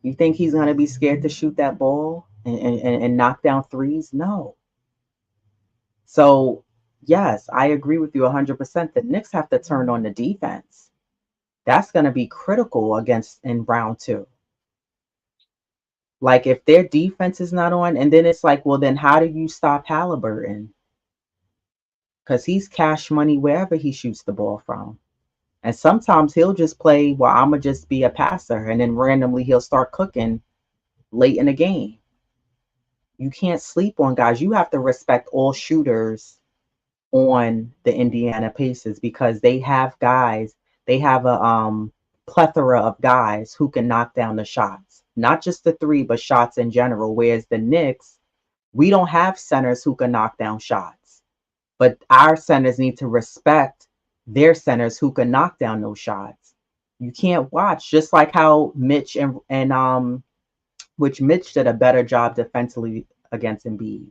You think he's gonna be scared to shoot that ball and knock down threes? No. So yes, I agree with you 100%. The Knicks have to turn on the defense. That's gonna be critical against in round two. Like if their defense is not on, and then it's like, well, then how do you stop Halliburton? Because he's cash money wherever he shoots the ball from. And sometimes he'll just play, well, I'm going to just be a passer. And then randomly he'll start cooking late in the game. You can't sleep on guys. You have to respect all shooters on the Indiana Pacers because they have guys, they have a plethora of guys who can knock down the shots, not just the three, but shots in general. Whereas the Knicks, we don't have centers who can knock down shots, but our centers need to respect their centers who can knock down those shots. You can't watch just like how Mitch and which Mitch did a better job defensively against Embiid.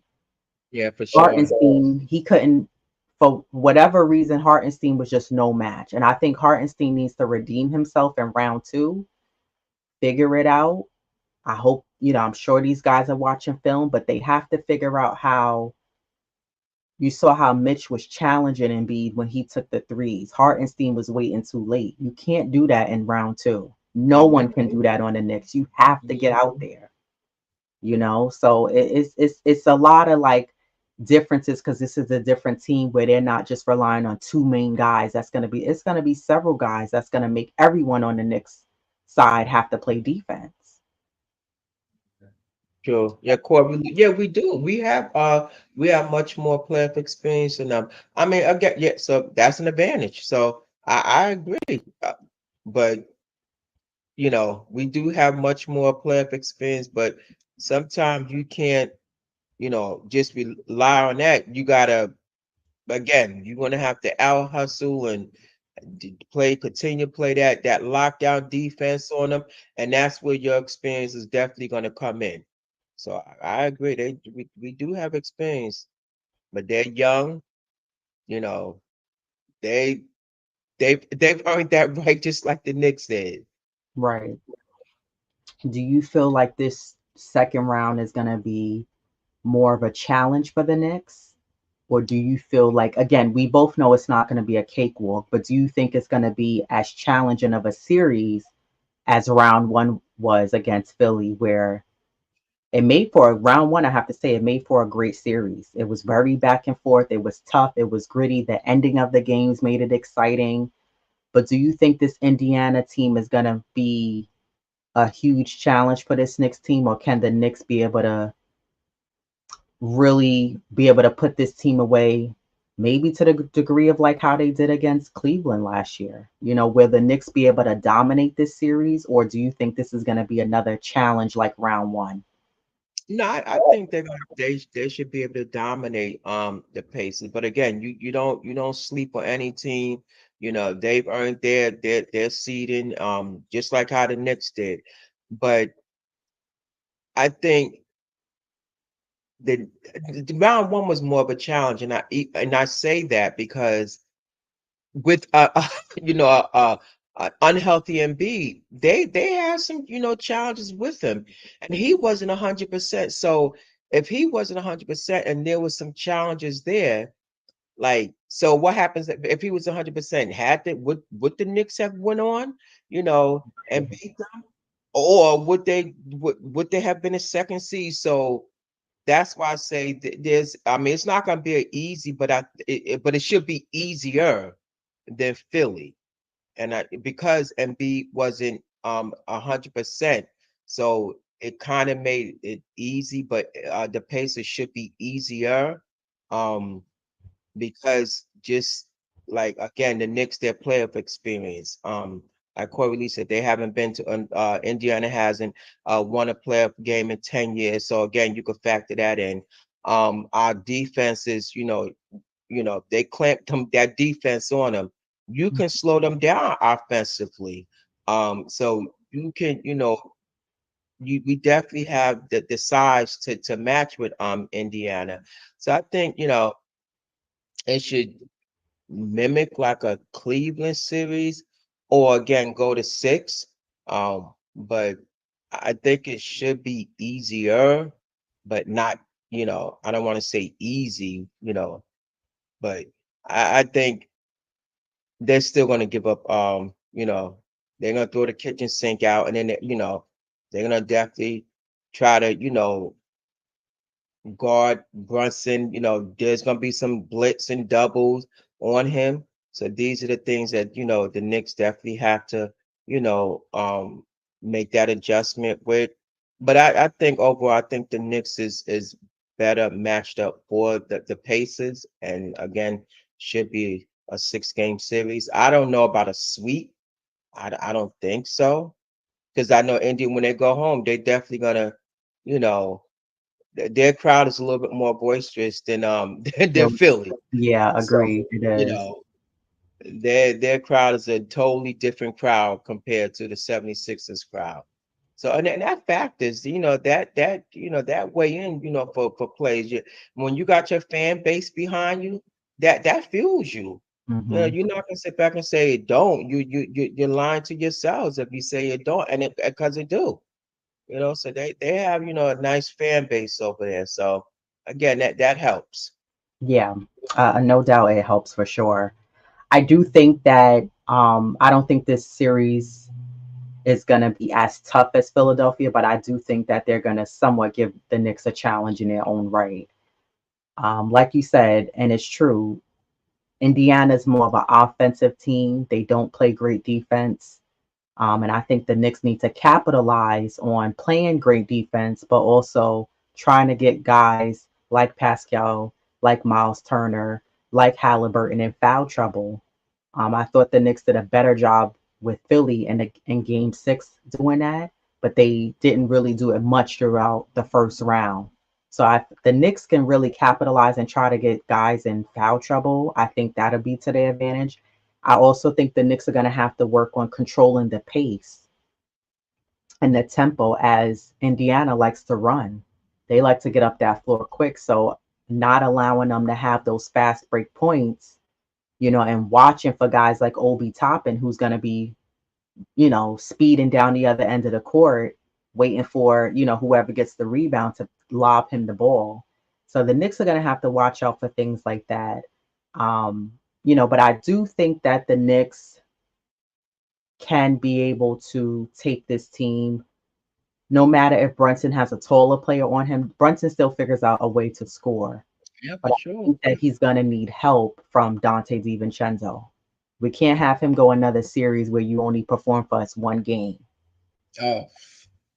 Yeah, for sure. Hartenstein, he couldn't, for whatever reason, Hartenstein was just no match. And I think Hartenstein needs to redeem himself in round two, figure it out. I hope, I'm sure these guys are watching film, but they have to figure out how. You saw how Mitch was challenging Embiid when he took the threes. Hartenstein was waiting too late. You can't do that in round two. No one can do that on the Knicks. You have to get out there. So it's a lot of like differences because this is a different team where they're not just relying on two main guys. It's gonna be several guys that's gonna make everyone on the Knicks side have to play defense. True. Yeah, Corey. Yeah, we do. We have much more playoff experience than them. I mean, again, yeah. So that's an advantage. So I agree. But we do have much more playoff experience. But sometimes you can't, just rely on that. You gotta, again, you're gonna have to out hustle and continue to play that lockdown defense on them, and that's where your experience is definitely gonna come in. So I agree. We do have experience, but they're young. You know, they they've earned that right, just like the Knicks did. Right. Do you feel like this second round is gonna be more of a challenge for the Knicks? Or do you feel like, again, we both know it's not going to be a cakewalk, but do you think it's going to be as challenging of a series as round one was against Philly, where it made for round one? I have to say, it made for a great series. It was very back and forth. It was tough. It was gritty. The ending of the games made it exciting. But do you think this Indiana team is going to be a huge challenge for this Knicks team, or can the Knicks be able to really be able to put this team away, maybe to the degree of like how they did against Cleveland last year? Will the Knicks be able to dominate this series, or do you think this is going to be another challenge like round one? No, I think they should be able to dominate the Pacers. But again, you don't sleep on any team. They've earned their seeding just like how the Knicks did. But I think. the, the round one was more of a challenge, and I say that because with you know unhealthy MB, they had some challenges with him, and he wasn't 100%. So if he wasn't 100% and there was some challenges there, like, so what happens if he was 100%? Had the would the Knicks have went on, and beat them, or would they have been a second seed? So that's why I say there's. I mean, it's not going to be an easy, but it should be easier than Philly, and because Embiid wasn't 100%, so it kind of made it easy. But the Pacers should be easier, um, because just like again, the Knicks, their playoff experience. Like Corey Lee said, they haven't been to Indiana hasn't won a playoff game in 10 years. So again, you could factor that in. Our defenses, they clamped them that defense on them. You can slow them down offensively. So you can, we definitely have the size to match with Indiana. So I think, it should mimic like a Cleveland series or again go to six. But I think it should be easier, but not, I don't want to say easy, but I think they're still going to give up. They're going to throw the kitchen sink out, and then they're going to definitely try to guard Brunson. There's going to be some blitz and doubles on him. So these are the things that the Knicks definitely have to make that adjustment with. But I think overall, I think the Knicks is better matched up for the Pacers, and again, should be a 6-game series. I don't know about a sweep. I don't think so, because I know Indy when they go home, they definitely gonna, you know, their crowd is a little bit more boisterous than than Yeah, Philly. yeah, So agreed. It you is. know, their crowd is a totally different crowd compared to the 76ers crowd. So and that factors, that way in, for plays. When you got your fan base behind you, that fuels you. Hmm. You're not gonna sit back and say it don't. You're lying to yourselves if you say it don't, and it because it do. So they have a nice fan base over there. So again, that helps. Yeah, no doubt it helps for sure. I do think that I don't think this series is going to be as tough as Philadelphia, but I do think that they're going to somewhat give the Knicks a challenge in their own right. Like you said, and it's true, Indiana's more of an offensive team. They don't play great defense. And I think the Knicks need to capitalize on playing great defense, but also trying to get guys like Pascal, like Miles Turner, like Halliburton in foul trouble. I thought the Knicks did a better job with Philly in Game Six doing that, but they didn't really do it much throughout the first round. So the Knicks can really capitalize and try to get guys in foul trouble. I think that'll be to their advantage. I also think the Knicks are going to have to work on controlling the pace and the tempo as Indiana likes to run. They like to get up that floor quick. So not allowing them to have those fast break points, and watching for guys like Obi Toppin, who's going to be, speeding down the other end of the court, waiting for, whoever gets the rebound to lob him the ball. So the Knicks are going to have to watch out for things like that. But I do think that the Knicks can be able to take this team. No matter if Brunson has a taller player on him, Brunson still figures out a way to score. Yeah, But for I sure. think that he's going to need help from Dante DiVincenzo. We can't have him go another series where you only perform for us one game. Oh,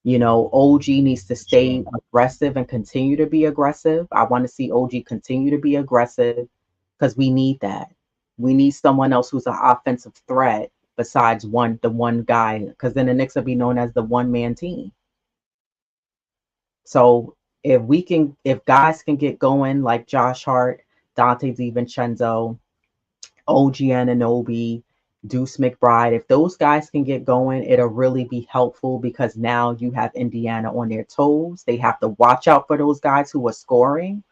OG needs to sure. stay aggressive and continue to be aggressive. I want to see OG continue to be aggressive because we need that. We need someone else who's an offensive threat besides the one guy, because then the Knicks will be known as the one man team. So if guys can get going like Josh Hart, Dante DiVincenzo, OG Ananobi, Deuce McBride. If those guys can get going, it'll really be helpful because now you have Indiana on their toes. They have to watch out for those guys who are scoring.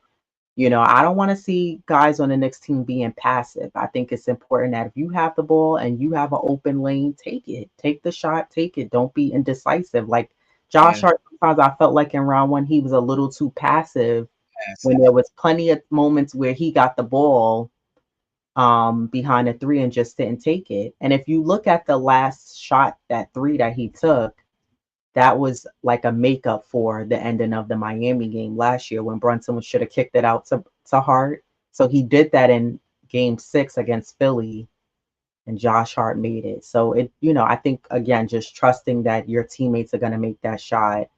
I don't want to see guys on the next team being passive. I think it's important that if you have the ball and you have an open lane, take it. Take the shot, take it. Don't be indecisive. Like Josh Yeah, Hart, sometimes I felt like in round one, he was a little too passive when passive. there was plenty of moments where he got the ball behind a three and just didn't take it. And if you look at the last shot, that three that he took, that was like a makeup for the ending of the Miami game last year when Brunson should have kicked it out to Hart. So he did that in game six against Philly, and Josh Hart made it. So I think again, just trusting that your teammates are going to make that shot.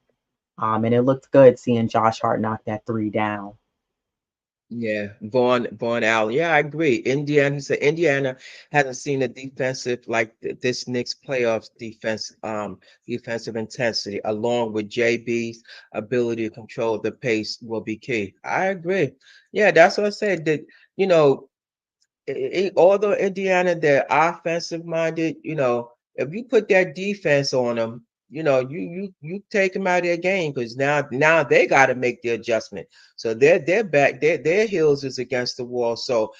And it looked good seeing Josh Hart knock that three down. Yeah, Vaughn Allen. Yeah, I agree. Indiana, he said Indiana hasn't seen a defensive like this Knicks playoffs defensive intensity, along with JB's ability to control the pace will be key. I agree. Yeah, that's what I said. That you know, although Indiana, they're offensive minded, if you put that defense on them, you take them out of their game because now they got to make the adjustment. So they're back, their heels is against the wall. So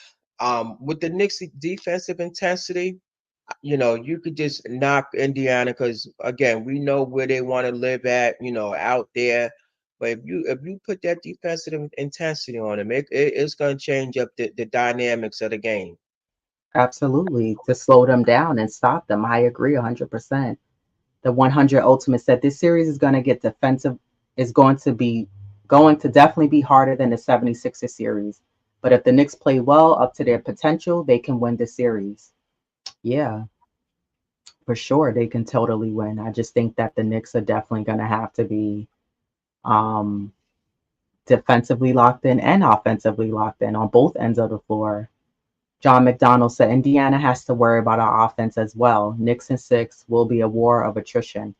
with the Knicks defensive intensity, you could just knock Indiana because again, we know where they want to live at, out there. But if you put that defensive intensity on them, it's going to change up the dynamics of the game. Absolutely, to slow them down and stop them. I agree 100%. The 100 Ultimate said this series is going to get defensive, is going to definitely be harder than the 76er series. But if the Knicks play well up to their potential, they can win the series. Yeah, for sure, they can totally win. I just think that the Knicks are definitely going to have to be um, defensively locked in and offensively locked in on both ends of the floor. John McDonald said Indiana has to worry about our offense as well. Knicks and six will be a war of attrition.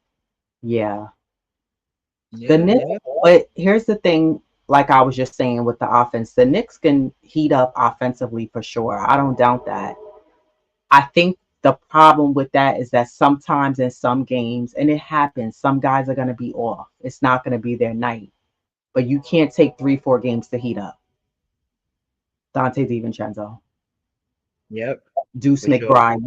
Yeah, the Yeah, Knicks, yeah, but here's the thing, like I was just saying with the offense, the Knicks can heat up offensively for sure. I don't doubt that. I think the problem with that is that sometimes in some games, and it happens, some guys are going to be off. It's not going to be their night. But you can't take 3, 4 games to heat up. Dante DiVincenzo, yep, Deuce for sure. McBride.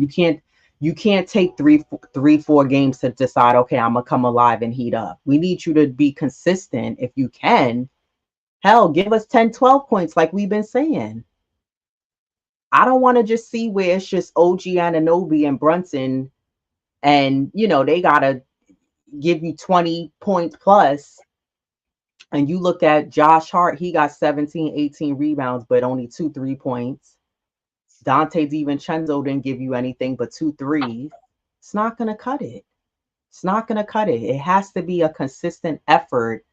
You can't take 3, 4 games to decide, okay, I'm gonna come alive and heat up. We need you to be consistent if you can. Hell, give us 10, 12 points like we've been saying. I don't want to just see where it's just OG Ananobi and Brunson and they gotta give you 20 points plus. And you look at Josh Hart, he got 17, 18 rebounds, but only 2 3 points. Dante DiVincenzo didn't give you anything but 2 threes. It's not gonna cut it. It's not gonna cut it. It has to be a consistent effort.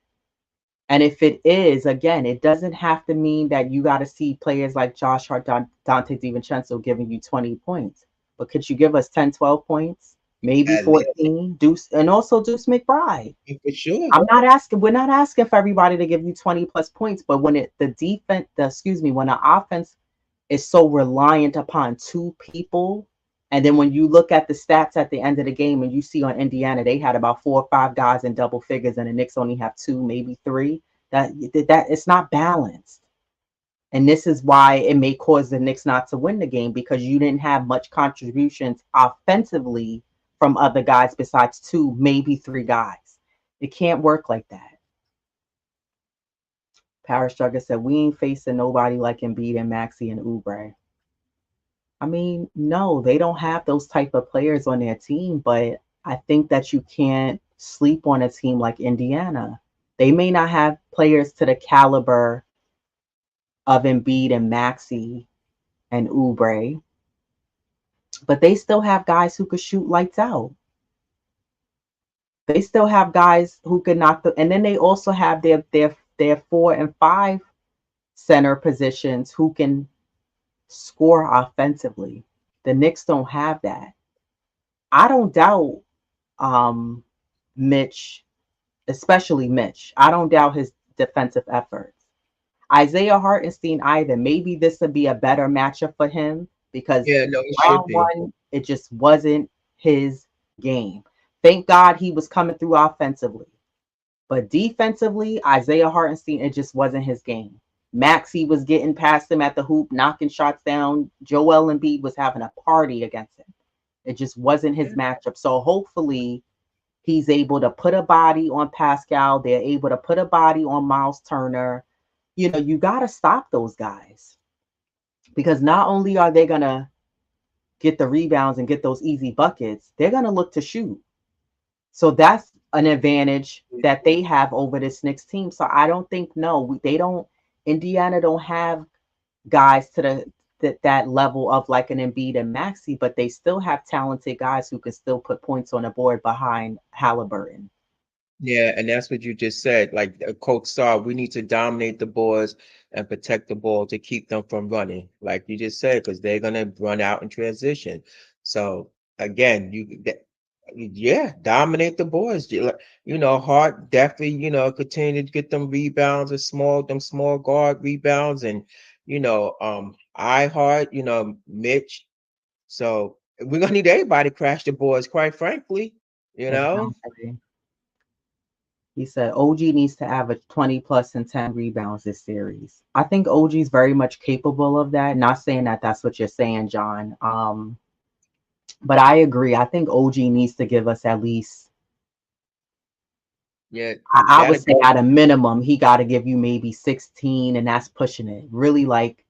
And if it is, again, it doesn't have to mean that you got to see players like Josh Hart, Dante DiVincenzo giving you 20 points. But could you give us 10, 12 points? Maybe At least 14? Deuce, and also Deuce McBride. for sure. We're not asking for everybody to give you 20 plus points, but when when the offense is so reliant upon two people, and then when you look at the stats at the end of the game and you see on Indiana, they had about 4 or 5 guys in double figures, and the Knicks only have two, maybe three. That it's not balanced. And this is why it may cause the Knicks not to win the game because you didn't have much contributions offensively from other guys besides two, maybe three guys. It can't work like that. Paris Jugger said, we ain't facing nobody like Embiid and Maxi and Oubre. I mean, no, they don't have those type of players on their team, but I think that you can't sleep on a team like Indiana. They may not have players to the caliber of Embiid and Maxi and Oubre, but they still have guys who could shoot lights out. They still have guys who could knock and then they also have their 4 and 5 center positions who can score offensively. The Knicks don't have that. I don't doubt um, Mitch, especially Mitch. I don't doubt his defensive efforts. Isaiah Hartenstein either. Maybe this would be a better matchup for him because Yeah, no, it should round be. one It just wasn't his game. Thank God he was coming through offensively. But defensively, Isaiah Hartenstein, it just wasn't his game. Maxey was getting past him at the hoop, knocking shots down. Joel Embiid was having a party against him. It just wasn't his matchup. So hopefully he's able to put a body on Pascal. They're able to put a body on Miles Turner. You know, you got to stop those guys because not only are they going to get the rebounds and get those easy buckets, they're going to look to shoot. So that's an advantage that they have over this Knicks team. So I don't think no, they don't. Indiana don't have guys to that level of like an Embiid and Maxey, but they still have talented guys who can still put points on the board behind Halliburton. Yeah, and that's what you just said. Like Coach Saw, we need to dominate the boards and protect the ball to keep them from running, like you just said, because they're gonna run out in transition. So again, yeah, dominate the boards. Hart definitely, continue to get them rebounds, them small guard rebounds, and I Hart, Mitch. So we're gonna need everybody to crash the boards, quite frankly, you know. Exactly. He said OG needs to average 20 plus and 10 rebounds this series. I think OG is very much capable of that. Not saying that that's what you're saying, John. But I agree. I think OG needs to give us at least, Yeah, I would that'll say at a minimum, he got to give you maybe 16, and that's pushing it. Really, like,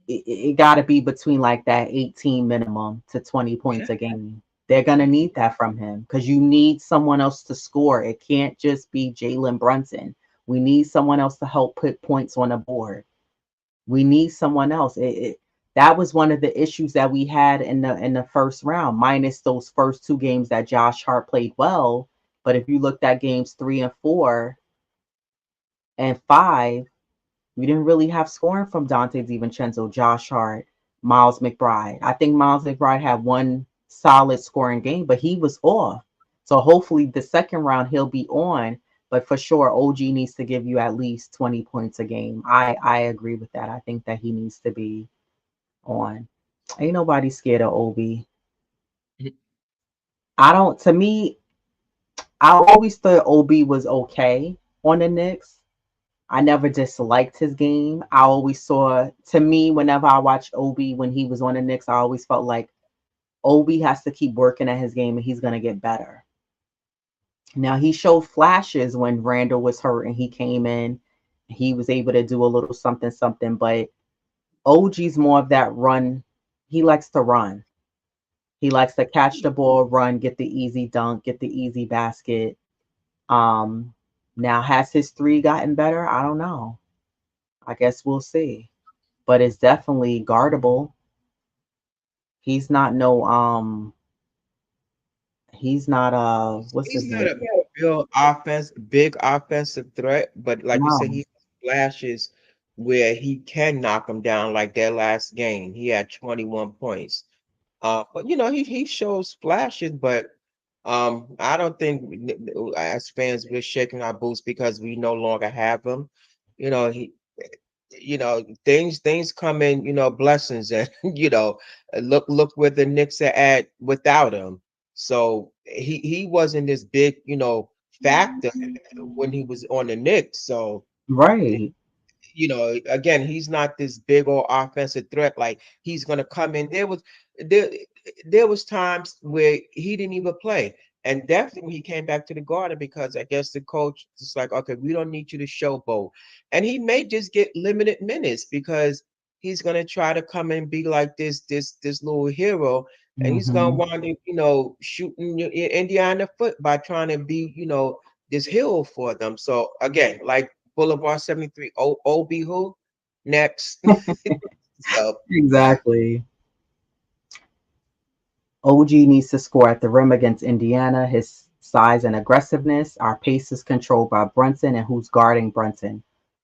it got to be between like that 18 minimum to 20 yeah. points a game. They're going to need that from him because you need someone else to score. It can't just be Jalen Brunson. We need someone else to help put points on the board. We need someone else. That was one of the issues that we had in the first round, minus those first two games that Josh Hart played well. But if you looked at games 3 and 4 and 5, we didn't really have scoring from Dante DiVincenzo, Josh Hart, Miles McBride. I think Miles McBride had one solid scoring game, but he was off. So hopefully the second round he'll be on. But for sure, OG needs to give you at least 20 points a game. I agree with that. I think that he needs to be on. Ain't nobody scared of Obi. I don't. To me, I always thought Obi was okay on the Knicks. I never disliked his game. I always saw, to me, whenever I watched Obi when he was on the Knicks, I always felt like Obi has to keep working at his game and he's going to get better. Now, he showed flashes when Randall was hurt and he came in. He was able to do a little something, something, but OG's more of that run. He likes to run. He likes to catch the ball, run, get the easy dunk, get the easy basket. Um, Now, has his three gotten better? I don't know. I guess we'll see. But it's definitely guardable. He's not no he's not what's his He's not name? a big offensive threat, but like you said, No. he flashes where he can knock him down. Like that last game, he had 21 points. But he shows flashes, but I don't think as fans we're shaking our boots because we no longer have him. You know, he things come in, blessings, and look where the Knicks are at without him. So he wasn't this big, factor when he was on the Knicks. So Right. again, he's not this big old offensive threat. Like he's gonna come in. There there was times where he didn't even play. And definitely when he came back to the Garden, because I guess the coach is like, okay, we don't need you to showboat. And he may just get limited minutes because he's gonna try to come and be like this little hero, and he's gonna Hmm. want to, shooting Indiana foot by trying to be, this hero for them. So again, like Boulevard 73. OB who? Next. So Exactly. OG needs to score at the rim against Indiana. His size and aggressiveness. Our pace is controlled by Brunson and who's guarding Brunson.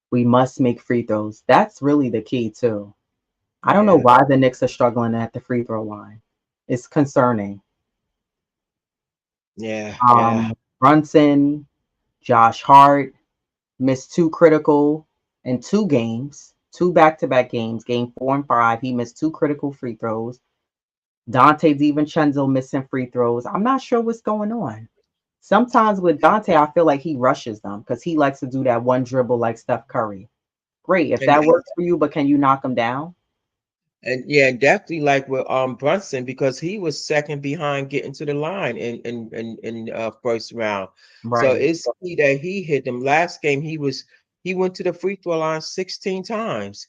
We must make free throws. That's really the key too. I don't know yeah, why the Knicks are struggling at the free throw line. It's concerning. yeah. Brunson, Josh Hart missed two critical in two games, two back-to-back games, game 4 and 5. He missed two critical free throws. Dante DiVincenzo missing free throws. I'm not sure what's going on. Sometimes with Dante, I feel like he rushes them because he likes to do that one dribble like Steph Curry. Great. If And that works for you, but can you knock him down? And yeah, definitely like with Brunson because he was second behind getting to the line in first round. So Right. it's key that he hit them. Last game he went to the free throw line 16 times.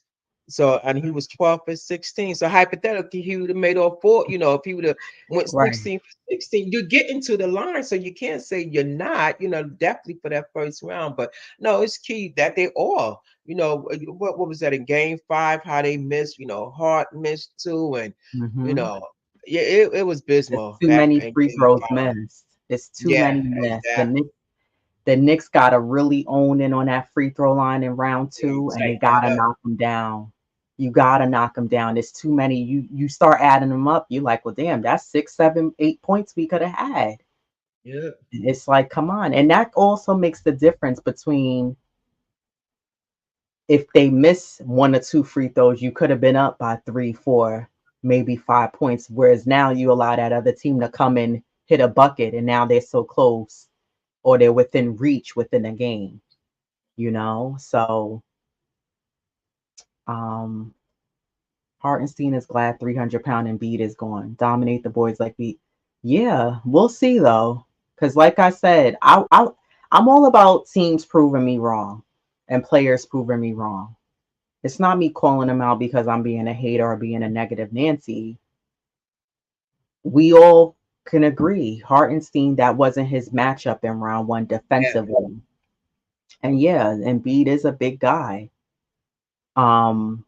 So and he was 12 for 16. So hypothetically, he would have made all four, if he would have went Right. 16 for 16, you get into the line. So you can't say you're not, definitely for that first round. But no, it's key that they all what was that in game five? How they missed, Hart missed too, and you Hmm. know, yeah, it was It's Bismarck too at many in free game throws five. missed. It's too Yeah, many missed. exactly. The Knicks got to really own in on that free throw line in round Yeah, two, and they tighten got that to up. knock them down. You got to knock them down. It's too many. You start adding them up. You're like, well, damn, that's 6, 7, 8 points we could have had. Yeah, It's like, come on. And that also makes the difference between if they miss one or two free throws, you could have been up by 3, 4, maybe 5 points. Whereas now you allow that other team to come and hit a bucket, and now they're so close or they're within reach within a game, you know? So, um, Hartenstein is glad 300-pound Embiid is gone. Dominate the boys like we, yeah, we'll see though. Because, like I said, I'm all about teams proving me wrong and players proving me wrong. It's not me calling them out because I'm being a hater or being a negative Nancy. We all can agree Hartenstein, that wasn't his matchup in round one yeah. defensively. And yeah, Embiid is a big guy. Um,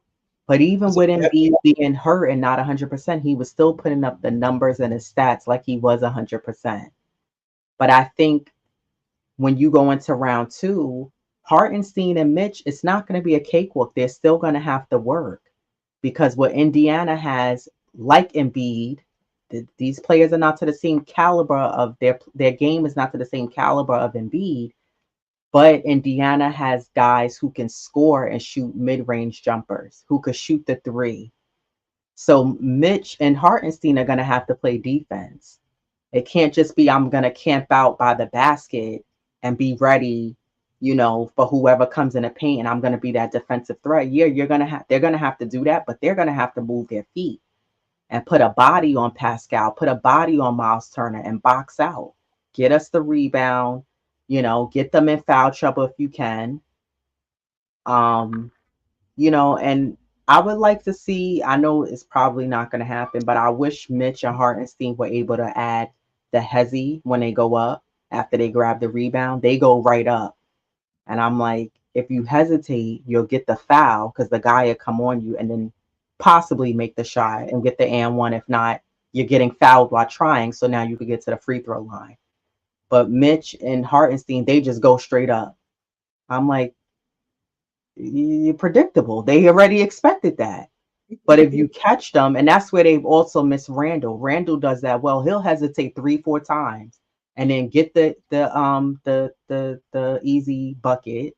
but even So with definitely, Embiid being hurt and not 100%, he was still putting up the numbers and his stats like he was 100%. But I think when you go into round two, Hartenstein and Mitch, it's not going to be a cakewalk. They're still going to have to work because what Indiana has, like Embiid, these players are not to the same caliber of their game is not to the same caliber of Embiid, but Indiana has guys who can score and shoot mid-range jumpers, who could shoot the three. So Mitch and Hartenstein are going to have to play defense. It can't just be I'm going to camp out by the basket and be ready, for whoever comes in the paint and I'm going to be that defensive threat. Yeah, they're going to have to do that, but they're going to have to move their feet and put a body on Pascal, put a body on Miles Turner and box out. Get us the rebound, get them in foul trouble if you can. Um, and I would like to see, I know it's probably not going to happen, but I wish Mitch and Hartenstein were able to add the hezzy when they go up after they grab the rebound. They go right up. And I'm like, if you hesitate, you'll get the foul because the guy will come on you and then possibly make the shot and get the and one. If not, you're getting fouled while trying. So now you could get to the free throw line. But Mitch and Hartenstein, they just go straight up. I'm like, predictable. They already expected that. But if you catch them, and that's where they've also missed Randall. Randall does that well. He'll hesitate 3, 4 times and then get the easy bucket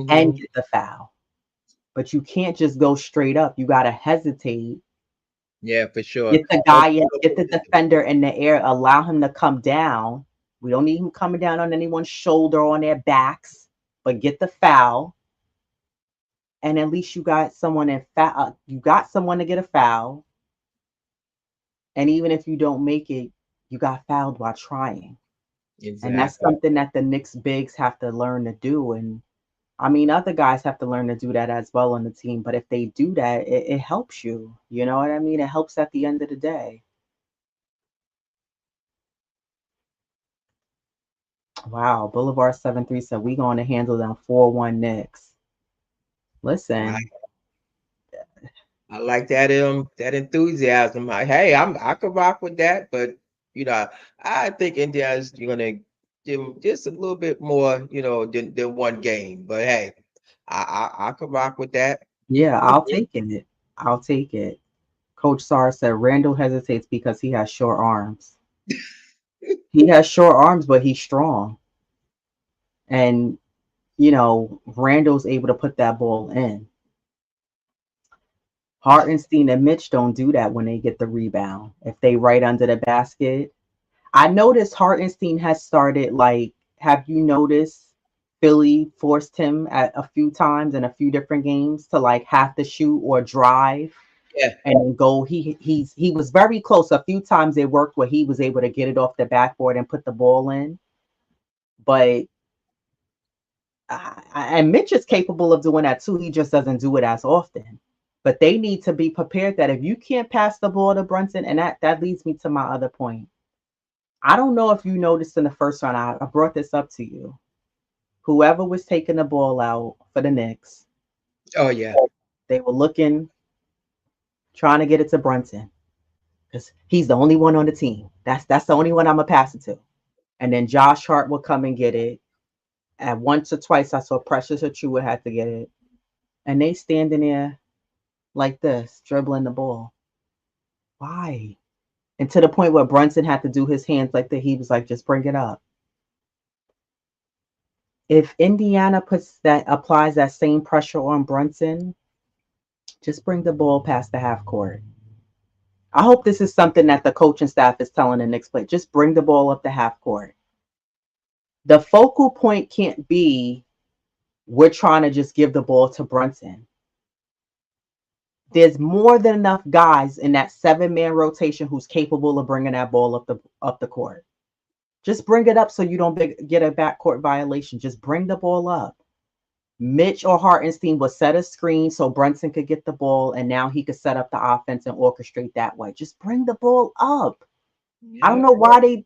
and hmm get the foul. But you can't just go straight up. You gotta hesitate. yeah, for sure. Get the But guy in, get the defender in the air, allow him to come down. We don't need him coming down on anyone's shoulder or on their backs, but get the foul. And at least you got someone to get a foul. And even if you don't make it, you got fouled while trying. And that's exactly. something that the Knicks bigs have to learn to do. And I mean, other guys have to learn to do that as well on the team. But if they do that, it helps you. You know what I mean? It helps at the end of the day. Wow. Boulevard 7-3 said we going to handle them 4-1 Knicks. Wow. Listen, I like that enthusiasm. I could rock with that, but you know, I think Indiana's gonna give 'em just a little bit more, than one game. But hey, I could rock with that. yeah, I'll take it. I'll take it. Coach Sarr said Randall hesitates because he has short arms. He has short arms, but he's strong. And Randall's able to put that ball in. Hartenstein and Mitch don't do that when they get the rebound. If they right under the basket, I noticed Hartenstein has started like. Have you noticed Philly forced him at a few times in a few different games to like have to shoot or drive Yeah. and then go. He was very close. A few times it worked where he was able to get it off the backboard and put the ball in. But and Mitch is capable of doing that too. He just doesn't do it as often. But they need to be prepared that if you can't pass the ball to Brunson, and that leads me to my other point. I don't know if you noticed in the first round, I brought this up to you. Whoever was taking the ball out for the Knicks, Oh yeah. they were looking, trying to get it to Brunson because he's the only one on the team. That's the only one I'm gonna pass it to. And then Josh Hart will come and get it. And once or twice, I saw Precious Achua had to get it, and they standing there like this, dribbling the ball. Why? And to the point where Brunson had to do his hands like that. He was like, just bring it up. If Indiana applies that same pressure on Brunson, just bring the ball past the half court. I hope this is something that the coaching staff is telling the Knicks play. Just bring the ball up the half court. The focal point can't be we're trying to just give the ball to Brunson. There's more than enough guys in that 7-man rotation who's capable of bringing that ball up the court. Just bring it up so you don't get a backcourt violation. Just bring the ball up. Mitch or Hartenstein will set a screen so Brunson could get the ball, and now he could set up the offense and orchestrate that way. Just bring the ball up. I don't Yeah. know why they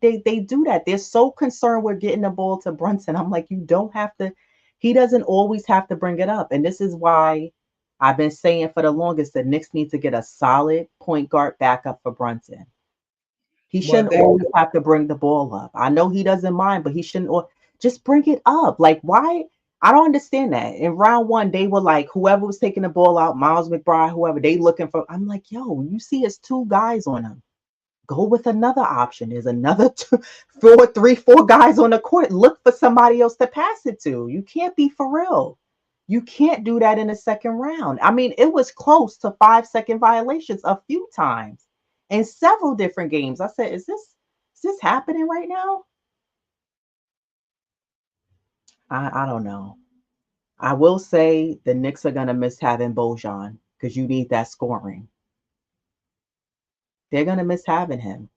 do that. They're so concerned with getting the ball to Brunson. I'm like, you don't have to. He doesn't always have to bring it up, and this is why I've been saying for the longest the Knicks need to get a solid point guard backup for Brunson. He Well, shouldn't always have to bring the ball up. I know he doesn't mind, but he shouldn't. Or just bring it up. Like why? I don't understand that. In round one, they were like whoever was taking the ball out, Miles McBride, whoever they looking for. I'm like, yo, you see, it's two guys on him. Go with another option. There's another four guys on the court. Look for somebody else to pass it to. You can't be for real. You can't do that in the second round. I mean, it was close to 5-second violations a few times in several different games. I said, is this happening right now? I don't know. I will say the Knicks are gonna miss having Bojan because you need that scoring. They're gonna miss having him.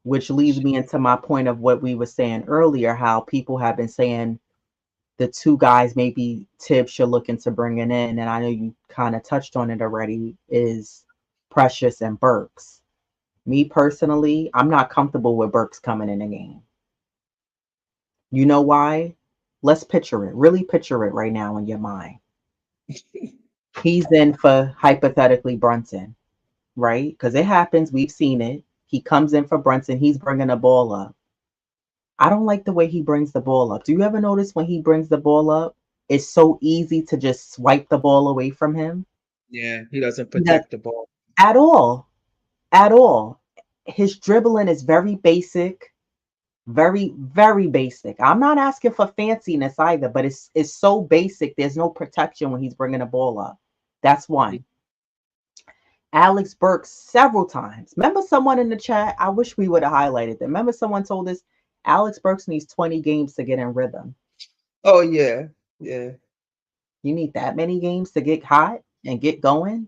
Which leads me into my point of what we were saying earlier, how people have been saying the two guys maybe Tibbs you're looking to bring in, and I know you kind of touched on it already, is Precious and Burks. Me personally, I'm not comfortable with Burks coming in the game. You know why? Let's picture it. Really picture it right now in your mind. He's in for hypothetically Brunson, right? Because it happens. We've seen it. He comes in for Brunson. He's bringing the ball up. I don't like the way he brings the ball up. Do you ever notice when he brings the ball up, it's so easy to just swipe the ball away from him? yeah, he doesn't He does protect the ball. at all, at all. His dribbling is very basic, very, very basic. I'm not asking for fanciness either, but it's so basic. There's no protection when he's bringing the ball up. That's one. Alex Burks several times. Remember someone in the chat? I wish we would have highlighted them. Remember someone told us Alex Burks needs 20 games to get in rhythm. Oh yeah, yeah. You need that many games to get hot and get going?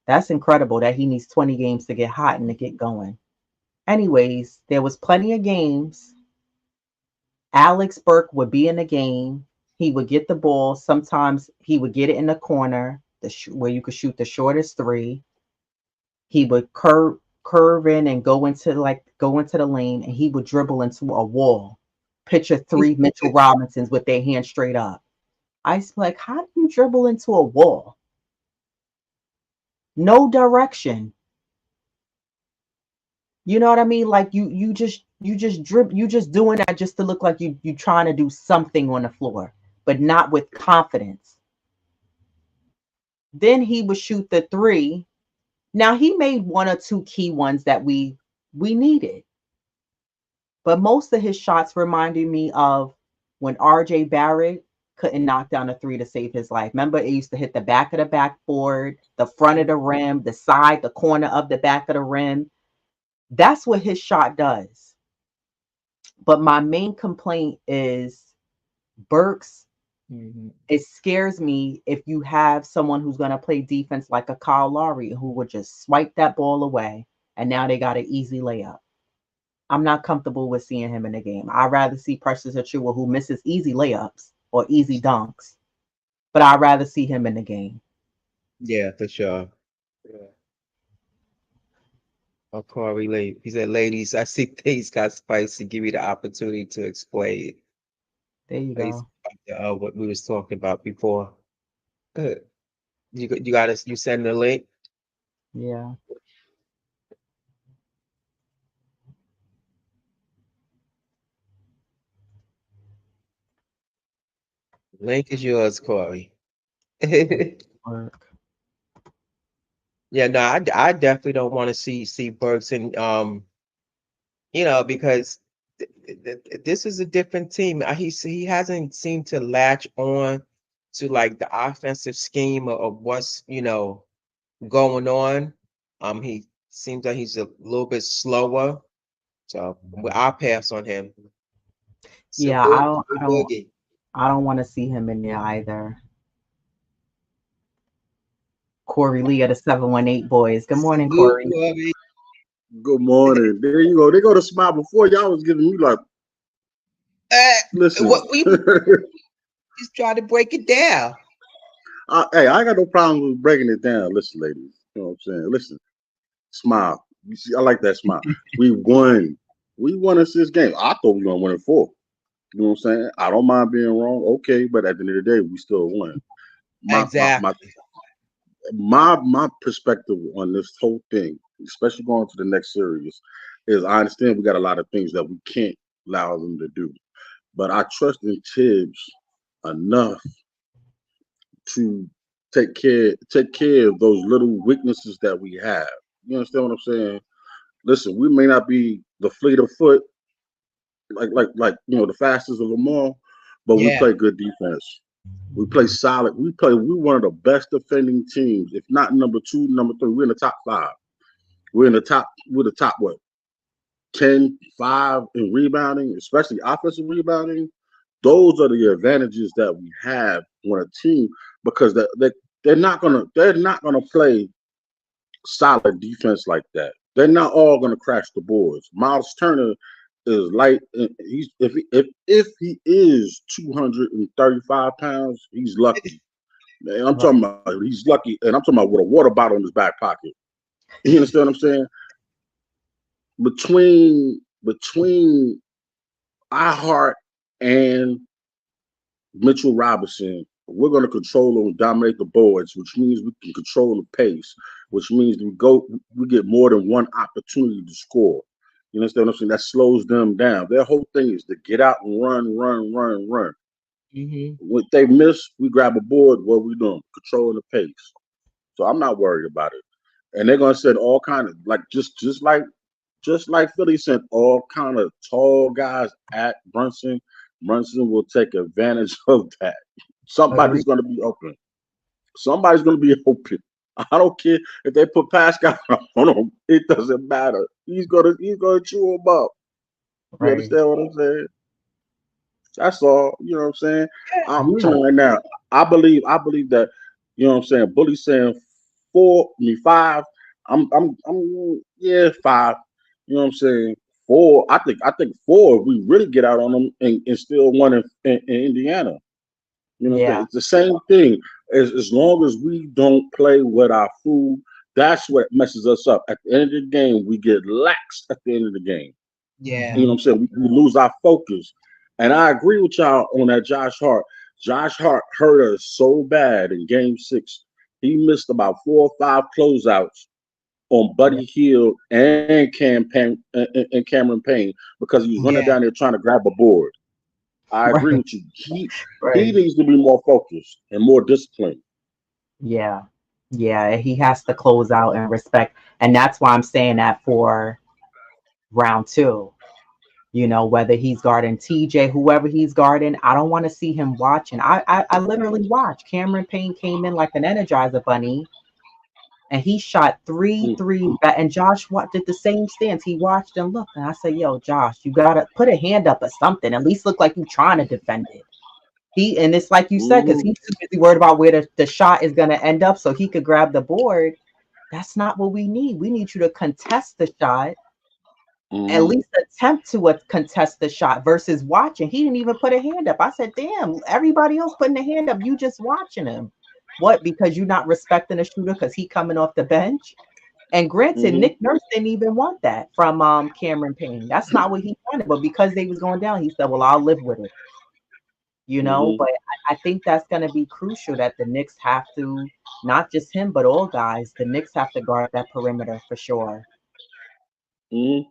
That's incredible that he needs 20 games to get hot and to get going. Anyways, there was plenty of games. Alex Burke would be in the game. He would get the ball. Sometimes he would get it in the corner, where you could shoot the shortest three. He would curve in and go into the lane, and he would dribble into a wall. Picture three Mitchell Robinsons with their hands straight up. I was like, how do you dribble into a wall? No direction. You know what I mean? Like you just doing that just to look like you trying to do something on the floor, but not with confidence. Then he would shoot the three. Now he made one or two key ones that we needed, but most of his shots reminded me of when RJ Barrett couldn't knock down a three to save his life. Remember, it used to hit the back of the backboard, the front of the rim, the side, the corner of the back of the rim. That's what his shot does. But my main complaint is Burks. Mhm. It scares me if you have someone who's going to play defense like a Kyle Lowry who would just swipe that ball away and now they got an easy layup. I'm not comfortable with seeing him in the game. I'd rather see Precious Achiuwa who misses easy layups or easy dunks, but I'd rather see him in the game. Yeah, for sure. Yeah. Oh, Corey Lee. He said, ladies, I see things got spicy. Give me the opportunity to explain. There you He's go. what we was talking about before. Good. You got us. You send the link. Yeah. Link is yours, Corey. Work. Yeah, no, I definitely don't want to see Burks and because this is a different team. He hasn't seemed to latch on to like the offensive scheme of what's going on. He seems like he's a little bit slower, so I'll pass on him. Yeah, Salute, Boogie. I don't want to see him in there either. Corey Lee of the 718 boys. Good morning, Salute, Corey. Corey. Good morning. There you go. They go to smile before y'all was giving me like, listen. What we just try to break it down. Hey, I got no problem with breaking it down. Listen, ladies. You know what I'm saying? Listen, smile. You see, I like that smile. We won. We won us this game. I thought we were gonna win it four. You know what I'm saying? I don't mind being wrong. Okay, but at the end of the day, we still won. My my my Exactly. my perspective on this whole thing, especially going to the next series, is I understand we got a lot of things that we can't allow them to do. But I trust in Tibbs enough to take care of those little weaknesses that we have. You understand what I'm saying? Listen, we may not be the fleet of foot, like the fastest of them all, but we Yeah. play good defense. We play solid. We one of the best defending teams, if not number two, number three. We're in the top five. We're the top what 10, 5 in rebounding, especially offensive rebounding. Those are the advantages that we have on a team because they're not gonna play solid defense like that. They're not all gonna crash the boards. Miles Turner is light. He's if he is 235 pounds, he's lucky. Man, I'm Right. talking about he's lucky, and I'm talking about with a water bottle in his back pocket. You understand what I'm saying? Between iHeart and Mitchell Robinson, we're going to control and dominate the boards, which means we can control the pace, which means we get more than one opportunity to score. You understand what I'm saying? That slows them down. Their whole thing is to get out and run, run, run, run. Hmm. When they miss, we grab a board. What we doing? Controlling the pace. So I'm not worried about it. And they're gonna send all kind of like just like Philly sent all kind of tall guys at Brunson. Brunson will take advantage of that. Agree. Somebody's going to be open. Somebody's going to be open. I don't care if they put Pascal on him. It doesn't matter. He's gonna chew him up. You Right. understand what I'm saying? That's all. You know what I'm saying? I'm Yeah. telling you right now. I believe that. You know what I'm saying? Bully's saying four, me five. I'm yeah 5. You know what I'm saying? Four. I think four. If we really get out on them and still won in Indiana. You know what I'm saying? Yeah. It's the same thing. As long as we don't play with our food, that's what messes us up. At the end of the game, we get lax at the end of the game. You Yeah. know Hmm. what I'm saying? We lose our focus. And I agree with y'all on that Josh Hart. Josh Hart hurt us so bad in game 6. He missed about 4 or 5 closeouts on Yeah. Buddy Hield and Cameron Payne because he was running down Yeah. there trying to grab a board. I agree Right. with you. He Right. needs to be more focused and more disciplined. Yeah. Yeah. He has to close out and respect. And that's why I'm saying that for round two. Whether he's guarding TJ, whoever he's guarding, I don't want to see him watching. I literally watched. Cameron Payne came in like an Energizer bunny and he shot three Mm, three and Josh did the same stance. He watched and looked, and I said, "Yo, Josh, you gotta put a hand up or something. At least look like you trying to defend it." And it's like you said, because mhm, he's too busy worried about where the shot is gonna end up, so he could grab the board. That's not what we need. We need you to contest the shot, at mhm, least attempt to contest the shot versus watching. He didn't even put a hand up. I said, "Damn, everybody else putting a hand up. You just watching him. What? Because you're not respecting a shooter because he coming off the bench." And granted, mhm, Nick Nurse didn't even want that from Cameron Payne. That's not what he wanted. But because they was going down, he said, "Well, I'll live with it." mhm, But I think that's going to be crucial that the Knicks have to, not just him, but all guys. The Knicks have to guard that perimeter for sure. mhm,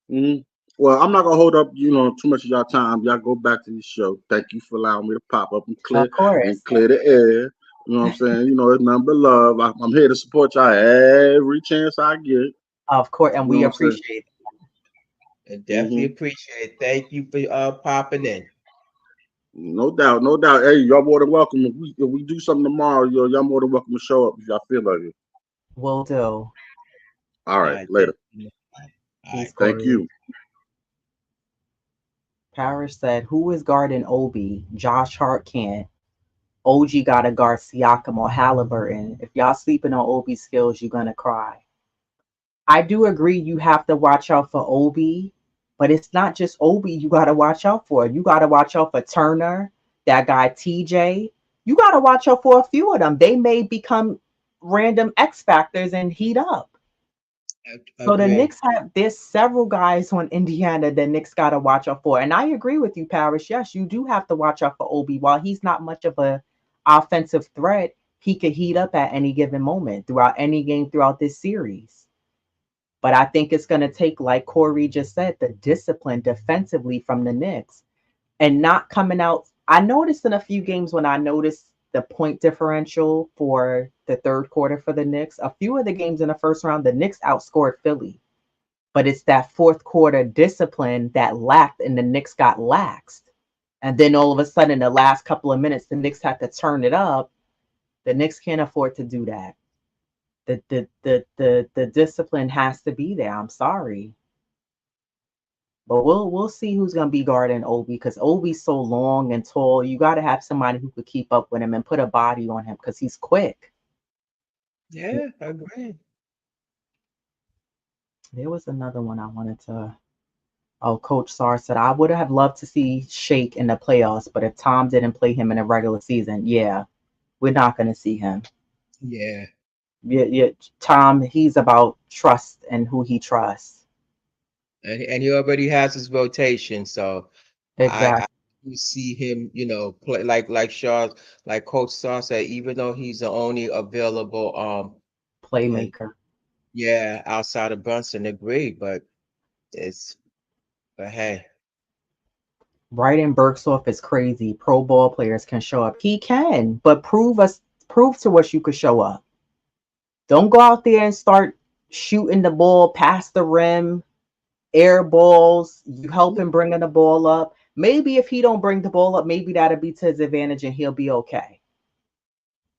mhm. Well, I'm not gonna hold up, too much of y'all time. Y'all go back to the show. Thank you for allowing me to pop up Of and course, clear the air. You know what I'm saying? It's nothing but love. I'm here to support y'all every chance I get. You of course, and know we what I'm saying? appreciate And definitely Hmm. appreciate it. Thank you for popping in. No doubt, no doubt. Hey, y'all more than welcome. If we do something tomorrow, y'all more than welcome to show up if y'all feel like it. it. Will do. All All right, right, later. all right. Peace, Thank Corey. you. Parrish said, "Who is guarding Obi? Josh Hart can't. OG got to guard Siakam or Halliburton. If y'all sleeping on Obi's skills, you're gonna cry." I do agree you have to watch out for Obi, but it's not just Obi you got to watch out for. You got to watch out for Turner, that guy TJ. You got to watch out for a few of them. They may become random X factors and heat up. So the Agree. Knicks there's several guys on Indiana the Knicks got to watch out for. And I agree with you, Parrish. Yes, you do have to watch out for Obi. While he's not much of a offensive threat, he could heat up at any given moment throughout any game throughout this series. But I think it's going to take, like Corey just said, the discipline defensively from the Knicks and not coming out. I noticed in a few games when I noticed the point differential for the third quarter for the Knicks, a few of the games in the first round, the Knicks outscored Philly. But it's that fourth quarter discipline that lacked, and the Knicks got laxed. And then all of a sudden, in the last couple of minutes, the Knicks had to turn it up. The Knicks can't afford to do that. The discipline has to be there. I'm sorry. But we'll see who's gonna be guarding Obi because Obi's so long and tall. You got to have somebody who could keep up with him and put a body on him because he's quick. Yeah, agree. There was another one I wanted to. Oh, Coach Sar said I would have loved to see Shake in the playoffs, but if Tom didn't play him in a regular season, yeah, we're not gonna see him. Yeah. Yeah, yeah. Tom, he's about trust and who he trusts. And he already has his rotation, so I Exact do see him, play like Shaw, like Coach Shaw said, even though he's the only available and playmaker. yeah, outside of Brunson, agree, but it's but hey, Writing Burks off is crazy. Pro ball players can show up. He can, but prove to us you could show up. Don't go out there and start shooting the ball past the rim, air balls. You help him bringing the ball up. Maybe if he don't bring the ball up, maybe that'll be to his advantage and he'll be okay.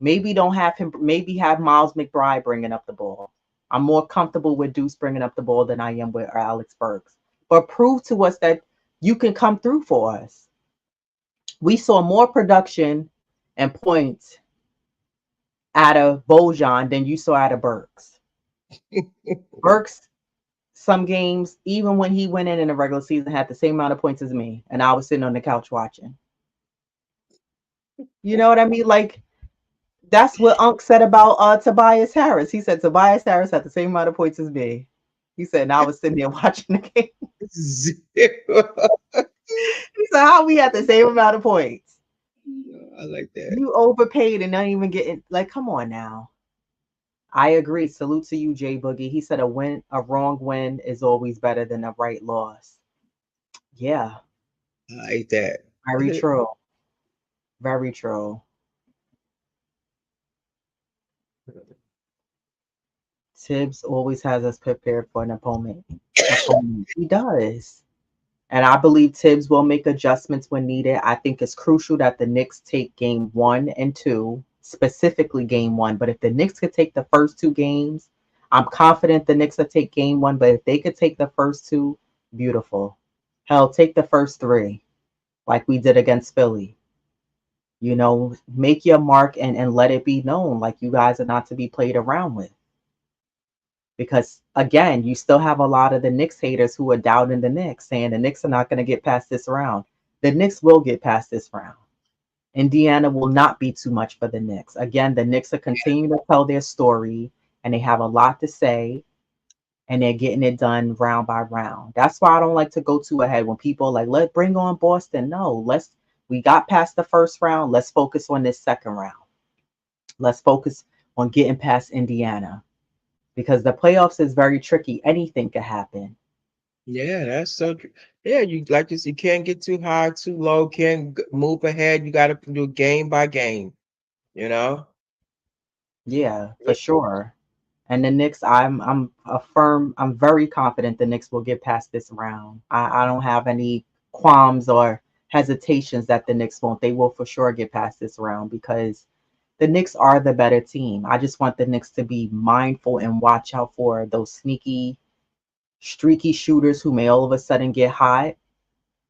Maybe don't have him. Maybe have Miles McBride bringing up the ball. I'm more comfortable with Deuce bringing up the ball than I am with Alex Burks. But prove to us that you can come through for us. We saw more production and points out of Bojan than you saw out of Burks. Burks, some games, even when he went in the regular season, had the same amount of points as me, and I was sitting on the couch watching. You know what I mean? Like that's what Unc said about Tobias Harris. He said Tobias Harris had the same amount of points as me. He said, and I was sitting there watching the game. zero. He said, how we had the same amount of points? I like that. You overpaid and not even getting like, come on now. I agree. Salute to you, Jay Boogie. He said a wrong win is always better than a right loss. Yeah, I like that. very true. Very true. Tibbs always has us prepared for an opponent. He does. And I believe Tibbs will make adjustments when needed. I think it's crucial that the Knicks take game 1 and 2, specifically game 1. But if the Knicks could take the first 2 games, I'm confident the Knicks will take game 1. But if they could take the first 2, beautiful. Hell, take the first 3 like we did against Philly. Make your mark and let it be known like you guys are not to be played around with. Because again, you still have a lot of the Knicks haters who are doubting the Knicks, saying the Knicks are not going to get past this round. The Knicks will get past this round. Indiana will not be too much for the Knicks. Again, the Knicks are continuing to tell their story, and they have a lot to say, and they're getting it done round by round. That's why I don't like to go too ahead when people are like, let's bring on Boston. No, we got past the first round. Let's focus on this second round. Let's focus on getting past Indiana because the playoffs is very tricky. Anything could happen. Yeah, that's so true. Yeah, you like this. You can't get too high, too low. Can't move ahead. You got to do game by game. You know. Yeah, for sure. And the Knicks, I'm very confident the Knicks will get past this round. I don't have any qualms or hesitations that the Knicks won't. They will for sure get past this round because the Knicks are the better team. I just want the Knicks to be mindful and watch out for those sneaky, streaky shooters who may all of a sudden get hot.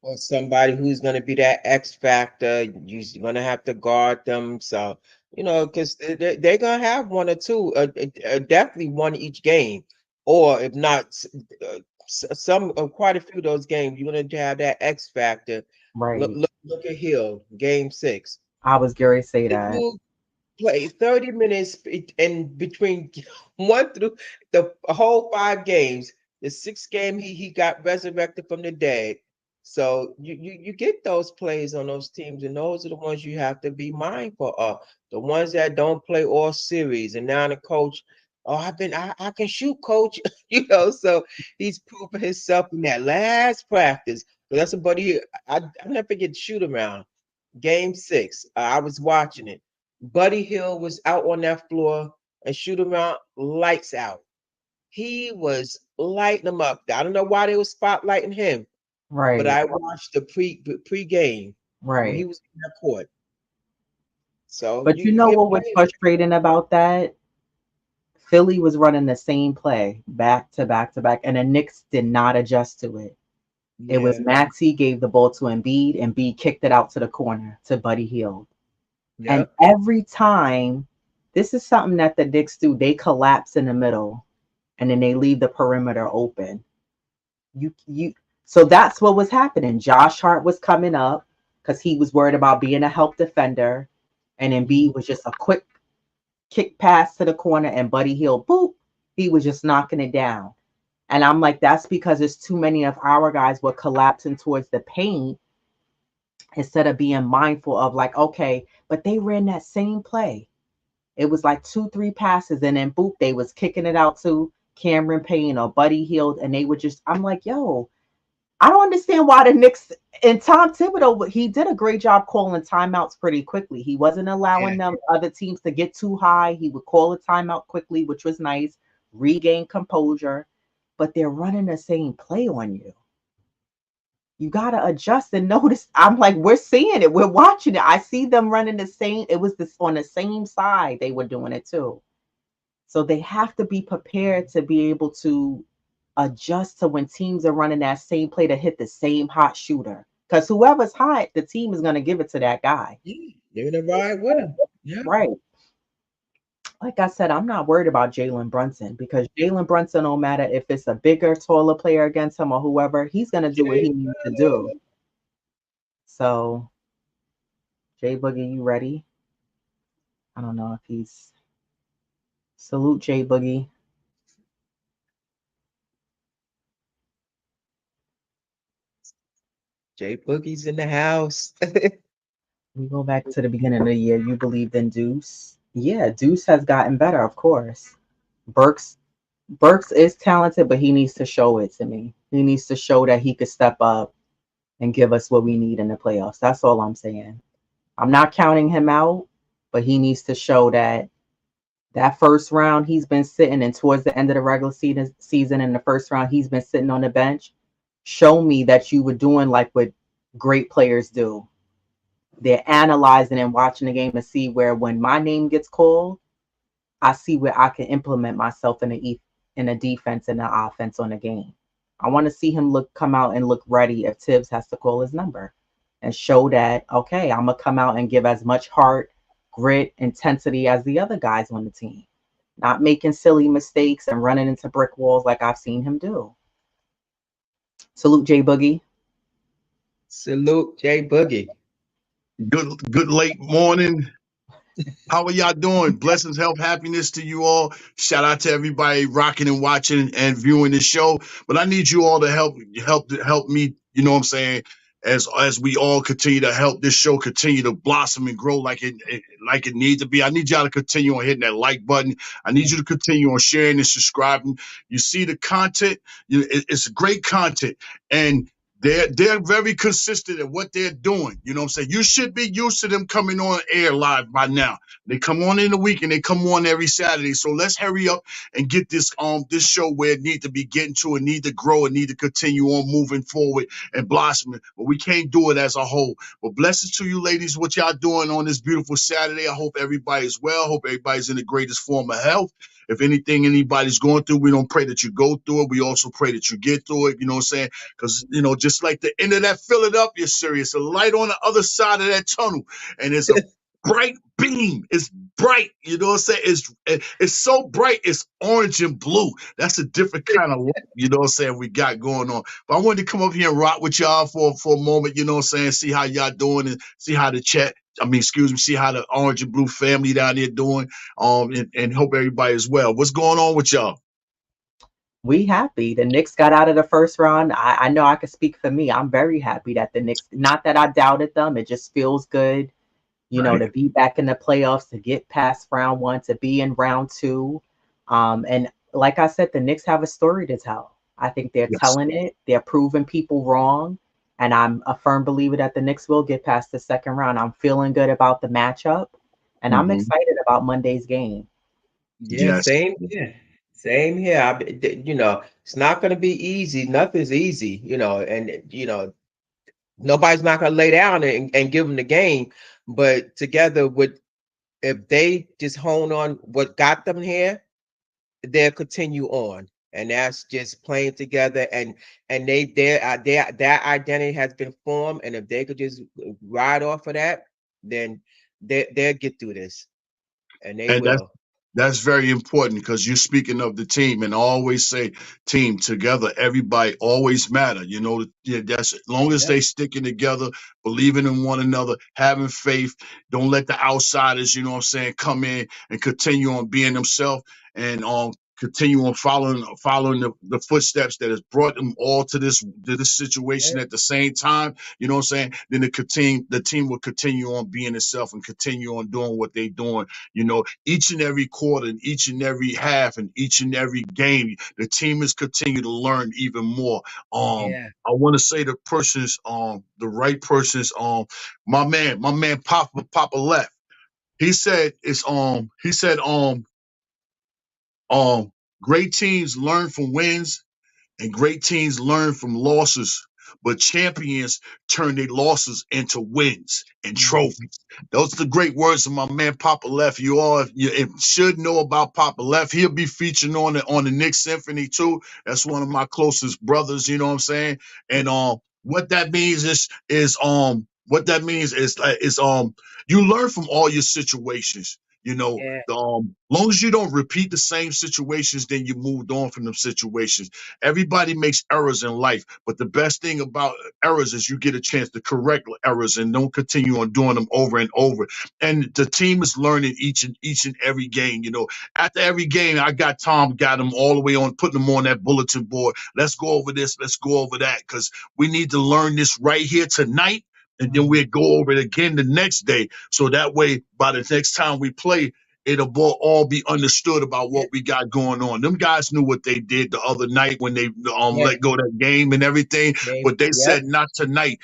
Or somebody who's going to be that X factor. You're going to have to guard them. So, because they're going to have one or two, definitely one each game. Or if not, some quite a few of those games, you're going to have that X factor. Look, Right. look, look at Hill, game 6. I was going to say The that. dude played 30 minutes in between one through the whole 5 games. The sixth game he got resurrected from the dead. So you get those plays on those teams, and those are the ones you have to be mindful of. The ones that don't play all series, and now the coach, oh, I can shoot, coach, So he's proving himself in that last practice. But that's a buddy. I never forget shoot around. Game 6. I was watching it. Buddy Hill was out on that floor and shoot around, lights out. He was lighting them up. I don't know why they were spotlighting him, but Right. I watched the pre-game when he Right. was in that court. So But you you you know get what was players. frustrating about that? Philly was running the same play back to back to back, and the Knicks did not adjust to it. It was Yeah, Maxey gave the ball to Embiid, and Embiid kicked it out to the corner to Buddy Hield. yeah. And every time, this is something that the Knicks do. They collapse in the middle, and then they leave the perimeter open. You. So that's what was happening. Josh Hart was coming up because he was worried about being a help defender, and Embiid was just a quick kick pass to the corner, and Buddy Hield, boop, he was just knocking it down. And I'm like, that's because there's too many of our guys were collapsing towards the paint instead of being mindful of like, okay, but they ran that same play. It was like 2, 3 passes, and then boop, they was kicking it out to Cameron Payne or Buddy Hield, and they would just, I'm like, yo, I don't understand why the Knicks and Tom Thibodeau, he did a great job calling timeouts pretty quickly. He wasn't Yeah. allowing them other teams to get too high. He would call a timeout quickly, which was nice, regain composure, but they're running the same play on you. You gotta adjust and notice. I'm like, we're seeing it, we're watching it. I see them running the same. It was this on the same side. They were doing it too. So they have to be prepared to be able to adjust to when teams are running that same play to hit the same hot shooter. Because whoever's hot, the team is going to give it to that guy. Yeah, they're gonna ride with him. Yeah. Right. Like I said, I'm not worried about Jalen Brunson because Jalen Brunson, no matter if it's a bigger, taller player against him or whoever, he's going to do what he needs to do. So, Jay Boogie, you ready? I don't know if he's. Salute Jay Boogie. Jay Boogie's in the house. We go back to the beginning of the year. You believed in Deuce. Yeah, Deuce has gotten better, of course. Burks Burks is talented, but he needs to show it to me. He needs to show that he could step up and give us what we need in the playoffs. That's all I'm saying. I'm not counting him out, but he needs to show that that first round he's been sitting, and towards the end of the regular season in the first round he's been sitting on the bench. Show me that you were doing like what great players do. They're analyzing and watching the game to see where when my name gets called, I see where I can implement myself in a defense and an offense on the game. I want to see him come out and look ready if Tibbs has to call his number and show that, okay, I'm gonna come out and give as much heart, grit, intensity as the other guys on the team. Not making silly mistakes and running into brick walls like I've seen him do. Salute J Boogie. Salute Jay Boogie. Good late morning. How are y'all doing? Blessings, health, happiness to you all. Shout out to everybody rocking and watching and viewing this show. But I need you all to help me. You know what I'm saying? As we all continue to help this show continue to blossom and grow like it needs to be. I need y'all to continue on hitting that like button. I need you to continue on sharing and subscribing. You see the content. It's great content, and they're very consistent in what they're doing. You know what I'm saying? You should be used to them coming on air live by now. They come on in the week and they come on every Saturday. So let's hurry up and get this show where it need to be getting to and need to grow and need to continue on moving forward and blossoming. But we can't do it as a whole. But blessings to you ladies, what y'all doing on this beautiful Saturday. I hope everybody's well. Hope everybody's in the greatest form of health. If anything anybody's going through, we don't pray that you go through it. We also pray that you get through it. You know what I'm saying? Because, just like the end of that Philadelphia series, a light on the other side of that tunnel. And there's a bright beam. It's bright. You know what I'm saying? It's so bright. It's orange and blue. That's a different kind of light, you know what I'm saying, we got going on. But I wanted to come up here and rock with y'all for a moment, you know what I'm saying, see how y'all doing and see how the see how the orange and blue family down there doing. And hope everybody is well. What's going on with y'all? We happy. The Knicks got out of the first round. I know I can speak for me. I'm very happy that the Knicks, not that I doubted them, it just feels good, Right. to be back in the playoffs, to get past round one, to be in round two. And like I said, the Knicks have a story to tell. I think they're Yes. telling it. They're proving people wrong. And I'm a firm believer that the Knicks will get past the second round. I'm feeling good about the matchup. And I'm Hmm. excited about Monday's game. Yeah, Yes. same here. Same here. It's not going to be easy. Nothing's easy, and nobody's not going to lay down and give them the game. But together with, if they just hone on what got them here, they'll continue on. And that's just playing together, and their identity has been formed. And if they could just ride off of that, then they'll get through this, and they And that's will. That's very important because you're speaking of the team, and I always say team together. Everybody always matter. Yeah, that's as long as Yeah, they sticking together, believing in one another, having faith. Don't let the outsiders, you know what I'm saying, come in and continue on being themselves and continue on following the footsteps that has brought them all to this situation yeah, at the same time. You know what I'm saying? Then the team will continue on being itself and continue on doing what they're doing, each and every quarter and each and every half and each and every game, the team is continue to learn even more. yeah. I want to say the right person's my man Papa left. He said great teams learn from wins and great teams learn from losses, but champions turn their losses into wins and Mhm. trophies. Those are the great words of my man Papa Left. You all should know about Papa Left. He'll be featuring on the Knicks Symphony too. That's one of my closest brothers. You know what I'm saying? And what that means is you learn from all your situations. Yeah, Long as you don't repeat the same situations, then you moved on from them situations. Everybody makes errors in life, but the best thing about errors is you get a chance to correct errors and don't continue on doing them over and over. And the team is learning each and every game. After every game, I got them all the way on, putting them on that bulletin board. Let's go over this, let's go over that, because we need to learn this right here tonight. And then Mhm. we'll go over it again the next day. So that way, by the next time we play, it'll all be understood about what we got going on. Them guys knew what they did the other night when they Yeah, let go of that game and everything, but they yep. said not tonight.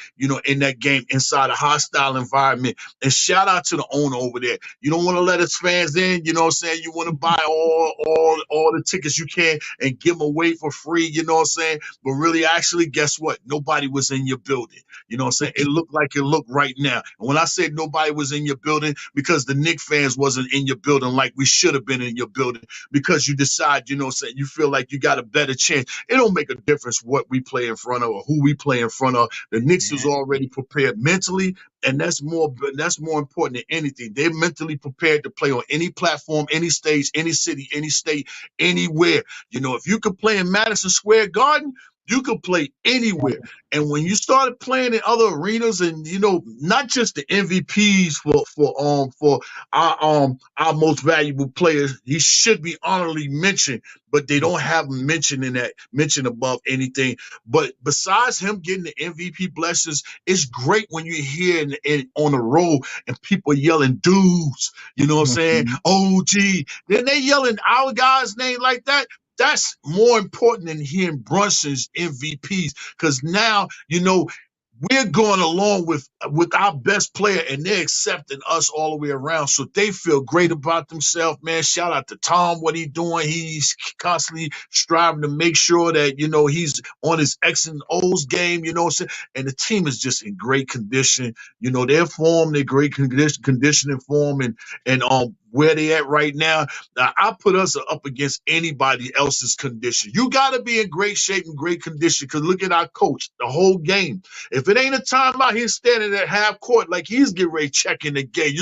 In that game inside a hostile environment. And shout out to the owner over there. You don't want to let his fans in. You know what I'm saying? You want to buy all the tickets you can and give them away for free. You know what I'm saying? But really, actually, guess what? Nobody was in your building. You know what I'm saying? It looked like it looked right now. And when I said nobody was in your building, because the Knicks fans wasn't in your building like we should have been in your building, because you decide, you know what I'm saying, you feel like you got a better chance. It don't make a difference what we play in front of or who we play in front of. The Knicks was already prepared mentally, and that's more important than anything. They're mentally prepared to play on any platform, any stage, any city, any state, anywhere. If you could play in Madison Square Garden, you could play anywhere. And when you started playing in other arenas, and not just the MVPs for our most valuable players, he should be honorably mentioned, but they don't have him mentioned above anything. But besides him getting the MVP blessings, it's great when you hear on the road and people yelling dudes, you know what I'm saying? Mhm. OG. Then they yelling our guy's name like that. That's more important than hearing Brunson's MVPs, because now we're going along with our best player, and they're accepting us all the way around, so they feel great about themselves, man. Shout out to Tom, what he doing. He's constantly striving to make sure that he's on his X and O's game, you know what I'm saying? And the team is just in great condition. Their form, their great conditioning form, and where they at right now. I put us up against anybody else's condition. You got to be in great shape and great condition, because look at our coach the whole game. If it ain't a timeout, he's standing at half court like he's getting ready checking the game.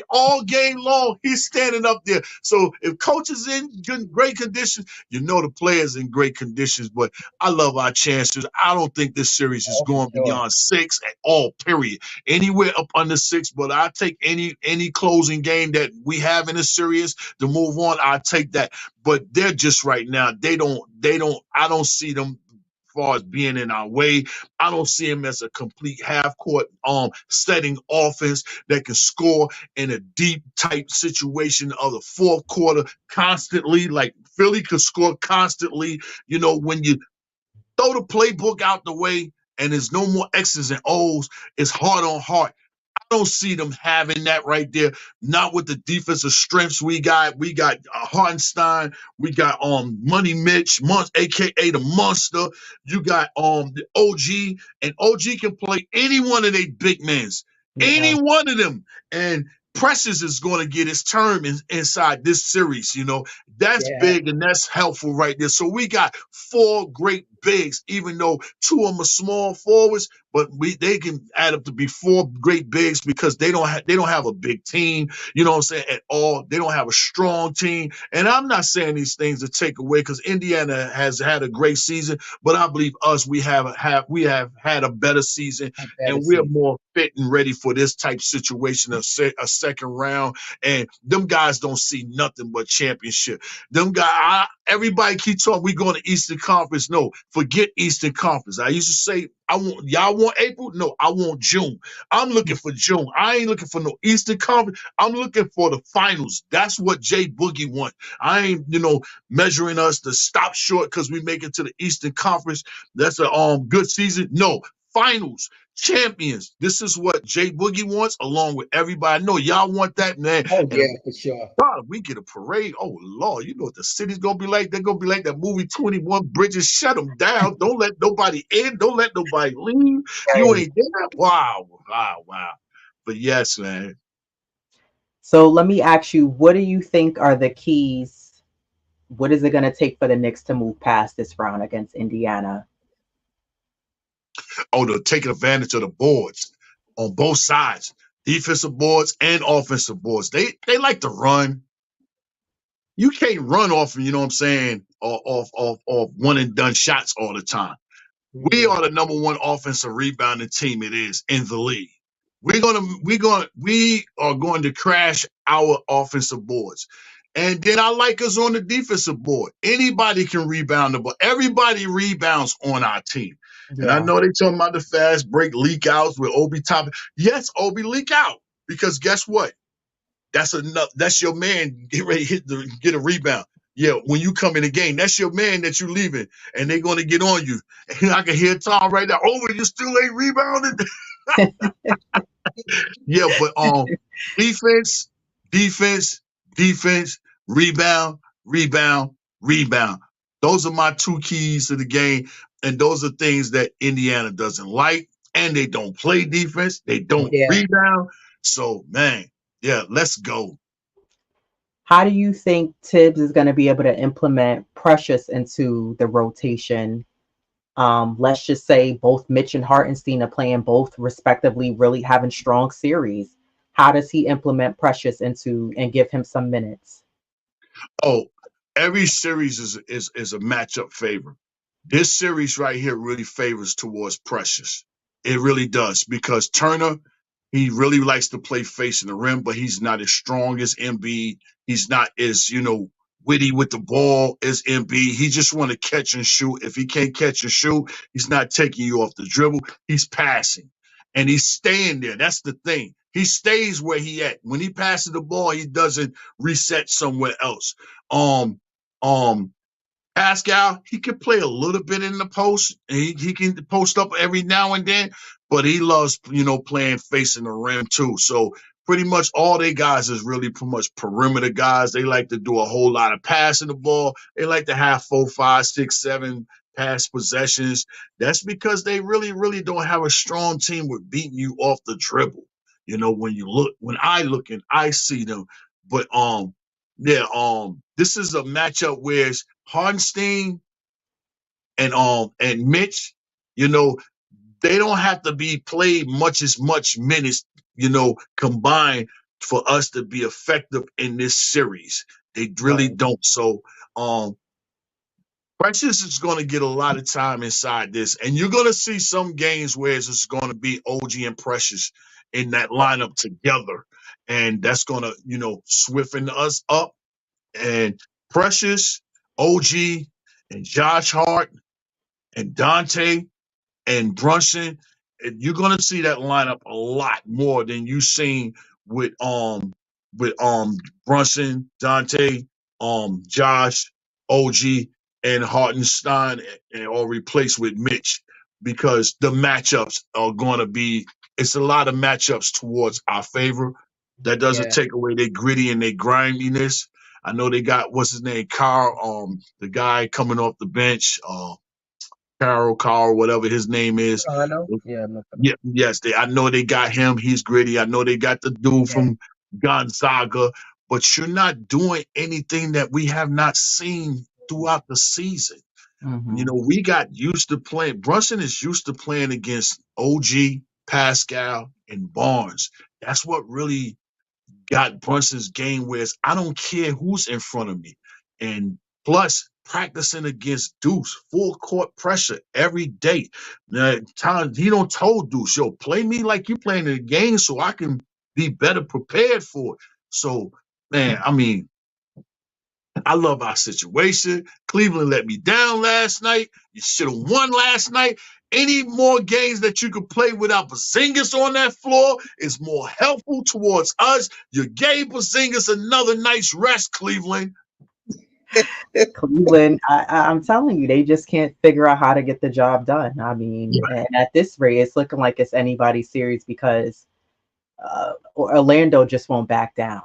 All game long, he's standing up there. So if coach is in great condition, the players in great conditions. But I love our chances. I don't think this series is Oh, for going sure. beyond 6 at all, period. Anywhere up under 6, but I take any closing game that we have in a series to move on. I take that. But they're just right now. I don't see them far as being in our way. I don't see him as a complete half court setting offense that can score in a deep type situation of the fourth quarter constantly, like Philly could score constantly. When you throw the playbook out the way and there's no more X's and O's, it's heart on heart. I don't see them having that right there. Not with the defensive strengths we got. We got Hartenstein. We got Money Mitch, aka the Monster. You got the OG, and OG can play any one of their big men, any Yeah. one of them. And Precious is going to get his term inside this series. That's Yeah, big and that's helpful right there. So we got 4 great bigs, even though 2 of them are small forwards, but they can add up to be 4 great bigs, because they don't have a big team, you know what I'm saying, at all. They don't have a strong team. And I'm not saying these things to take away, because Indiana has had a great season, but I believe we have had a better season, a better and we're season. more fit and ready for this type situation, a second round. And them guys don't see nothing but championship. Them guys, everybody keep talking, we going to Eastern Conference. No, forget Eastern Conference. I used to say, y'all want April? No, I want June. I'm looking for June. I ain't looking for no Eastern Conference. I'm looking for the finals. That's what Jay Boogie want. I ain't, measuring us to stop short because we make it to the Eastern Conference. That's a good season. No, finals, champions. This is what Jay Boogie wants, along with everybody. I know y'all want that, man. Oh And yeah, for sure. God, we get a parade. Oh Lord, you know what the city's gonna be like? They're gonna be like that movie 21 Bridges. Shut them down. Don't let nobody in. Don't let nobody leave. You Hey, ain't there. Wow, wow, wow. But yes, man. So let me ask you, what do you think are the keys? What is it going to take for the Knicks to move past this round against Indiana? Oh, they're taking advantage of the boards on both sides, defensive boards and offensive boards. They like to run. You can't run off, you know what I'm saying, off one and done shots all the time. We mm, are the number 1 offensive rebounding team it is in the league. We are going to crash our offensive boards. And then I like us on the defensive board. Anybody can rebound the ball. Everybody rebounds on our team. And I Yeah. know they talking about the fast break leak outs with Obi top. Yes, Obi leak out. Because guess what? That's enough. That's your man. Get ready, get a rebound. Yeah, when you come in the game, that's your man that you leaving, and they're gonna get on you. And I can hear Tom right now. Oh, you still ain't rebounded. Yeah, but defense, defense, defense, rebound, rebound, rebound. Those are my two keys to the game, and those are things that Indiana doesn't like, and they don't play defense, they don't Yeah. rebound. So, man, yeah, let's go. How do you think Tibbs is going to be able to implement Precious into the rotation? Let's just say both Mitch and Hartenstein are playing both respectively, really having strong series. How does he implement Precious into and give him some minutes? Oh, every series is a matchup favor. This series right here really favors towards Precious. It really does because Turner, he really likes to play facing the rim, but he's not as strong as Embiid. He's not as witty with the ball as Embiid. He just want to catch and shoot. If he can't catch and shoot, he's not taking you off the dribble. He's passing, and he's staying there. That's the thing. He stays where he at. When he passes the ball, he doesn't reset somewhere else. Um, um, Pascal, he can play a little bit in the post. He can post up every now and then, but he loves, playing facing the rim too. So pretty much all they guys is really pretty much perimeter guys. They like to do a whole lot of passing the ball. They like to have 4, 5, 6, 7 pass possessions. That's because they really, really don't have a strong team with beating you off the dribble. When I look and I see them, but yeah, this is a matchup where it's Hardenstein and Mitch, you know, they don't have to be played much minutes, combined for us to be effective in this series. They really Right. don't. So Precious is going to get a lot of time inside this, and you're going to see some games where it's just going to be OG and Precious in that lineup together, and that's going to, swiffen us up. And Precious, OG, and Josh Hart, and Dante, and Brunson, and you're gonna see that lineup a lot more than you seen with Brunson, Dante, Josh, OG, and Hartenstein, and or replaced with Mitch, because the matchups are gonna be, it's a lot of matchups towards our favor. That doesn't Yeah. take away their gritty and their griminess. I know they got what's his name, Carl, the guy coming off the bench, Carl, whatever his name is. Oh, I know. Yeah, I'm looking. Yeah, yes, I know they got him. He's gritty. I know they got the dude Yeah. from Gonzaga, but you're not doing anything that we have not seen throughout the season. Hmm. We got used to playing. Brunson is used to playing against OG, Pascal, and Barnes. That's what really got Brunson's game, where I don't care who's in front of me. And plus, practicing against Deuce, full court pressure every day. Now, he don't told Deuce, yo, play me like you playing in the game so I can be better prepared for it. So, man, I mean, I love our situation. Cleveland let me down last night. You should have won last night. Any more games that you could play without Porzingis on that floor is more helpful towards us. You gave Porzingis another nice rest, Cleveland. Cleveland, I'm telling you, they just can't figure out how to get the job done. I mean, Yeah, and at this rate, it's looking like it's anybody's series because Orlando just won't back down.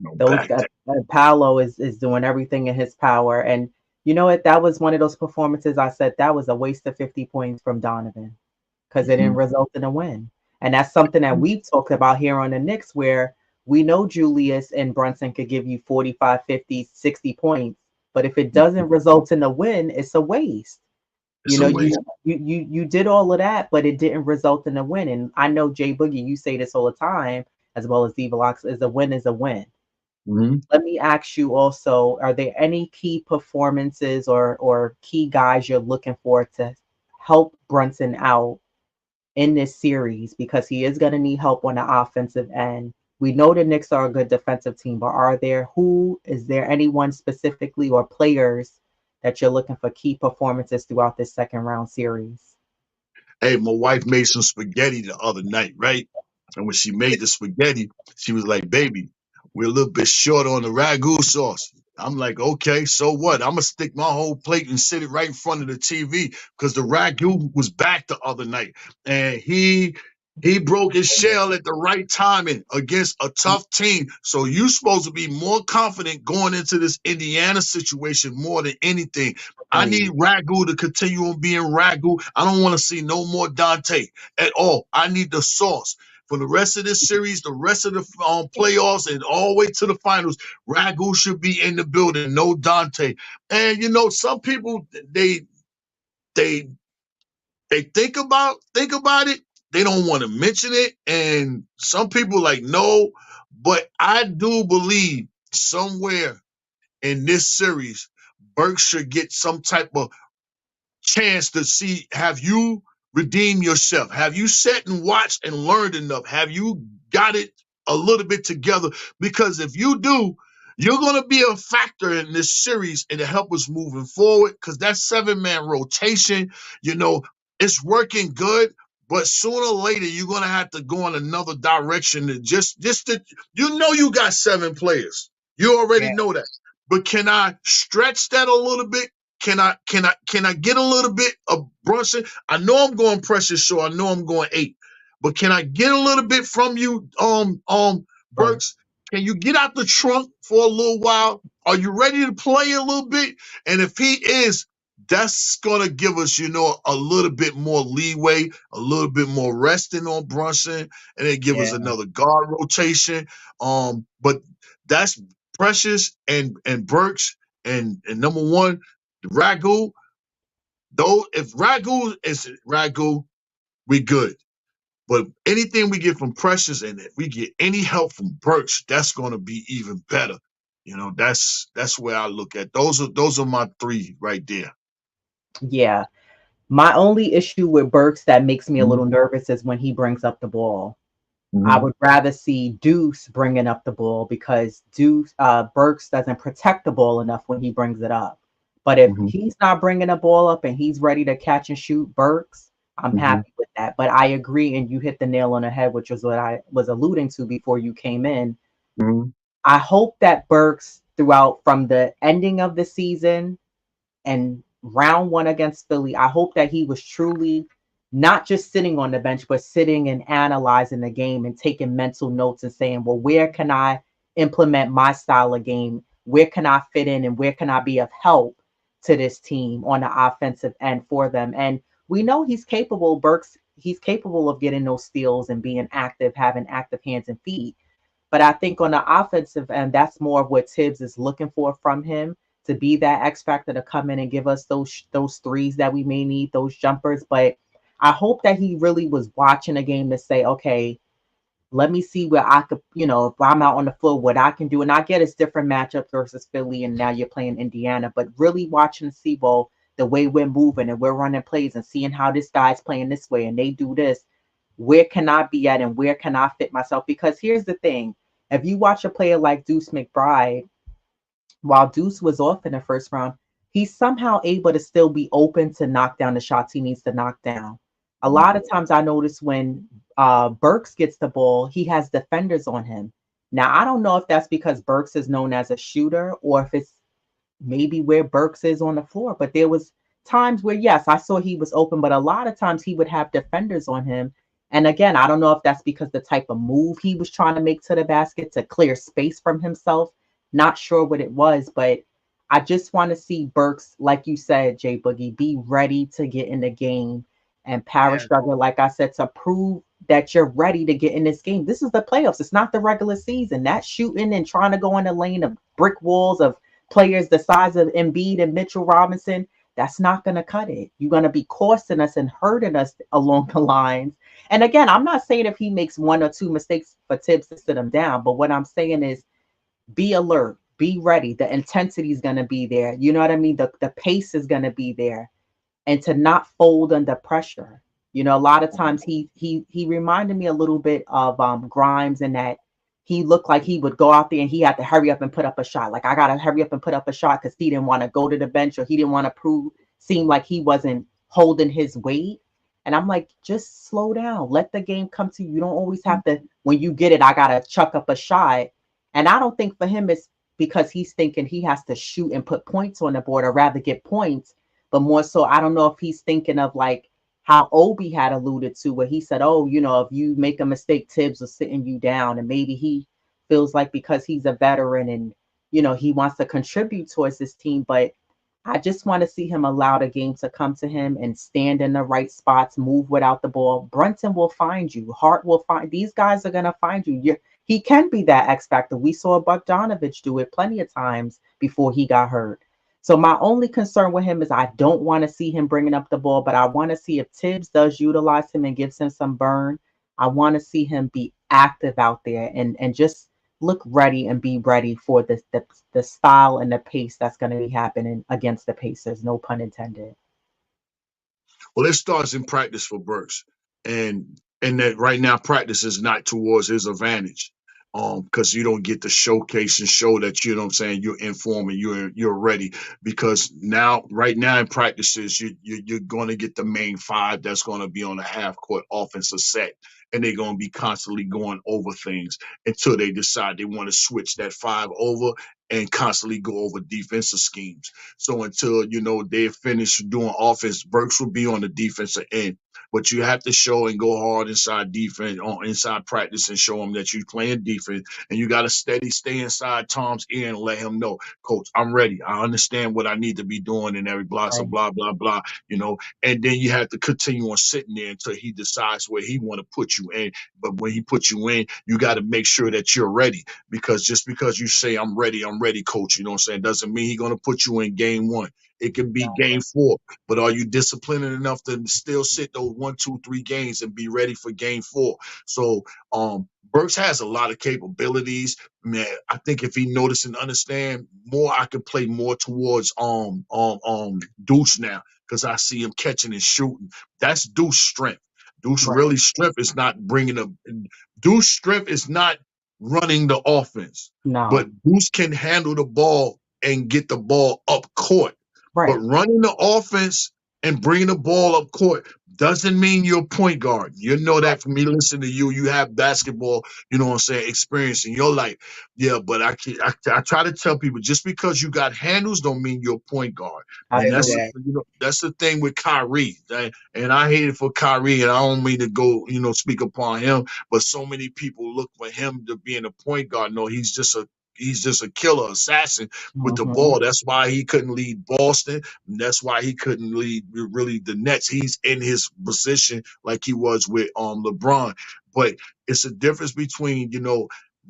no Those back guys, there. Paolo is doing everything in his power, and you know what? That was one of those performances I said that was a waste of 50 points from Donovan because it didn't Mhm. result in a win. And that's something that we've talked about here on the Knicks, where we know Julius and Brunson could give you 45, 50, 60 points, but if it doesn't result in a win, it's a waste. You It's a know, waste. you did all of that, but it didn't result in a win. And I know Jay Boogie, you say this all the time, as well as Diva is a win is a win. Mhm. Let me ask you also, are there any key performances or key guys you're looking for to help Brunson out in this series? Because he is going to need help on the offensive end. We know the Knicks are a good defensive team, but is there anyone specifically or players that you're looking for key performances throughout this second round series? Hey, my wife made some spaghetti the other night, right? And when she made the spaghetti, she was like, "Baby, we're a little bit short on the ragu sauce. I'm like, okay, so what? I'm gonna stick my whole plate and sit it right in front of the TV because the ragu was back the other night, and he broke his shell at the right timing against a tough team. So you supposed to be more confident going into this Indiana situation more than anything. I need Ragu to continue on being Ragu. I don't want to see no more Dante at all. I need the sauce for the rest of this series, the rest of the playoffs, and all the way to the finals. Ragu should be in the building, no Dante. And you know, some people they they think about it. They don't want to mention it, and some people like no. But I do believe somewhere in this series, Burke should get some type of chance to see, have you redeemed yourself? Have you sat and watched and learned enough? Have you got it a little bit together? Because if you do, you're going to be a factor in this series and to help us moving forward. Because that 7-man rotation, you know, it's working good. But sooner or later, you're gonna have to go in another direction. To just to, you know, you got 7 players. You already Yeah, know that. But can I stretch that a little bit? Can I get a little bit of Brunson? I know I'm going Precious Shaw. I know I'm going 8. But can I get a little bit from you, Burks? Can you get out the trunk for a little while? Are you ready to play a little bit? And if he is, that's gonna give us, you know, a little bit more leeway, a little bit more resting on Brunson, and then give us Yeah. another guard rotation. But that's Precious and Burks and number one, Ragu. Though if Ragu is Ragu, we good. But anything we get from Precious and if we get any help from Birch, that's gonna be even better. You know, that's where I look at. Those are my 3 right there. Yeah. My only issue with Burks that makes me a Mhm, little nervous is when he brings up the ball. I mhm, would rather see Deuce bringing up the ball because Burks doesn't protect the ball enough when he brings it up. But if mhm, he's not bringing the ball up and he's ready to catch and shoot Burks, I'm mhm, happy with that. But I agree, and you hit the nail on the head, which is what I was alluding to before you came in. mhm, I hope that Burks, throughout from the ending of the season and round one against Philly, I hope that he was truly not just sitting on the bench, but sitting and analyzing the game and taking mental notes and saying, well, where can I implement my style of game? Where can I fit in and where can I be of help to this team on the offensive end for them? And we know he's capable, Burks, he's capable of getting those steals and being active, having active hands and feet. But I think on the offensive end, that's more of what Tibbs is looking for from him to be that X factor to come in and give us those threes that we may need, those jumpers. But I hope that he really was watching a game to say, okay, let me see where I could, if I'm out on the floor, what I can do. And I get it's different matchups versus Philly, and now you're playing Indiana, but really watching to see, well, the way we're moving and we're running plays and seeing how this guy's playing this way and they do this, where can I be at and where can I fit myself? Because here's the thing, if you watch a player like Deuce McBride, while Deuce was off in the first round, he's somehow able to still be open to knock down the shots he needs to knock down. A lot of times I notice when Burks gets the ball, he has defenders on him. Now, I don't know if that's because Burks is known as a shooter or if it's maybe where Burks is on the floor, but there was times where, yes, I saw he was open, but a lot of times he would have defenders on him. And again, I don't know if that's because the type of move he was trying to make to the basket to clear space from himself. Not sure what it was, but I just want to see Burks, like you said, Jay Boogie, be ready to get in the game and power yeah, struggle, like I said, to prove that you're ready to get in this game. This is the playoffs. It's not the regular season. That shooting and trying to go in the lane of brick walls of players the size of Embiid and Mitchell Robinson, that's not going to cut it. You're going to be costing us and hurting us along the lines. And again, I'm not saying if he makes 1 or 2 mistakes for Tibbs to sit him down, but what I'm saying is be alert, be ready. The intensity is going to be there. You know what I mean? The pace is going to be there, and to not fold under pressure. A lot of times he reminded me a little bit of Grimes in that he looked like he would go out there and he had to hurry up and put up a shot. Like I gotta hurry up and put up a shot because he didn't want to go to the bench or he didn't want to seem like he wasn't holding his weight. And I'm like, just slow down. Let the game come to you. You don't always have to, when you get it, I gotta chuck up a shot. And I don't think for him it's because he's thinking he has to shoot and put points on the board or rather get points, but more so I don't know if he's thinking of like how Obi had alluded to, where he said, "Oh, if you make a mistake, Tibbs will sitting you down," and maybe he feels like because he's a veteran and he wants to contribute towards this team, but I just want to see him allow the game to come to him and stand in the right spots, move without the ball. Brunson will find you. Hart will find these guys are gonna find you. He can be that X factor. We saw Bogdanovich do it plenty of times before he got hurt. So my only concern with him is I don't want to see him bringing up the ball, but I want to see if Tibbs does utilize him and gives him some burn. I want to see him be active out there and just look ready and be ready for the style and the pace that's going to be happening against the Pacers. No pun intended. Well, it starts in practice for Burks, and that right now practice is not towards his advantage, because you don't get to showcase and show that you know what I'm saying you're in form and you're ready. Because now, right now in practices, you're going to get the main five that's going to be on the half court offensive set, and they're going to be constantly going over things until they decide they want to switch that five over and constantly go over defensive schemes. So until they finish doing offense, Burks will be on the defensive end. But you have to show and go hard inside defense, on inside practice, and show them that you're playing defense. And you got to steady stay inside Tom's ear and let him know, Coach, I'm ready. I understand what I need to be doing and every blah, so Right. blah, blah, blah. And then you have to continue on sitting there until he decides where he want to put you in. But when he puts you in, you got to make sure that you're ready, because just because you say I'm ready, coach, you know what I'm saying, doesn't mean he's gonna put you in game one. It can be game four, but are you disciplined enough to still sit those 1, 2, 3 games and be ready for game four? So Burks has a lot of capabilities. Man, I think if he notice and understand more, I could play more towards Deuce now, because I see him catching and shooting. That's Deuce strength. Deuce Right. really strength is not bringing a Deuce strength is not running the offense, but No. Deuce can handle the ball and get the ball up court. But Right. running the offense and bringing the ball up court doesn't mean you're a point guard. You know Right. that from me listening to you. You have basketball, you know what I'm saying, experience in your life. Yeah, but I try to tell people, just because you got handles don't mean you're a point guard. And that's Absolutely. Exactly. that's the thing with Kyrie. And I hate it for Kyrie, and I don't mean to go, speak upon him, but so many people look for him to being a point guard. No, he's just a killer assassin with the Hmm. ball. That's why he couldn't lead Boston. And that's why he couldn't lead really the Nets. He's in his position like he was with LeBron. But it's a difference between,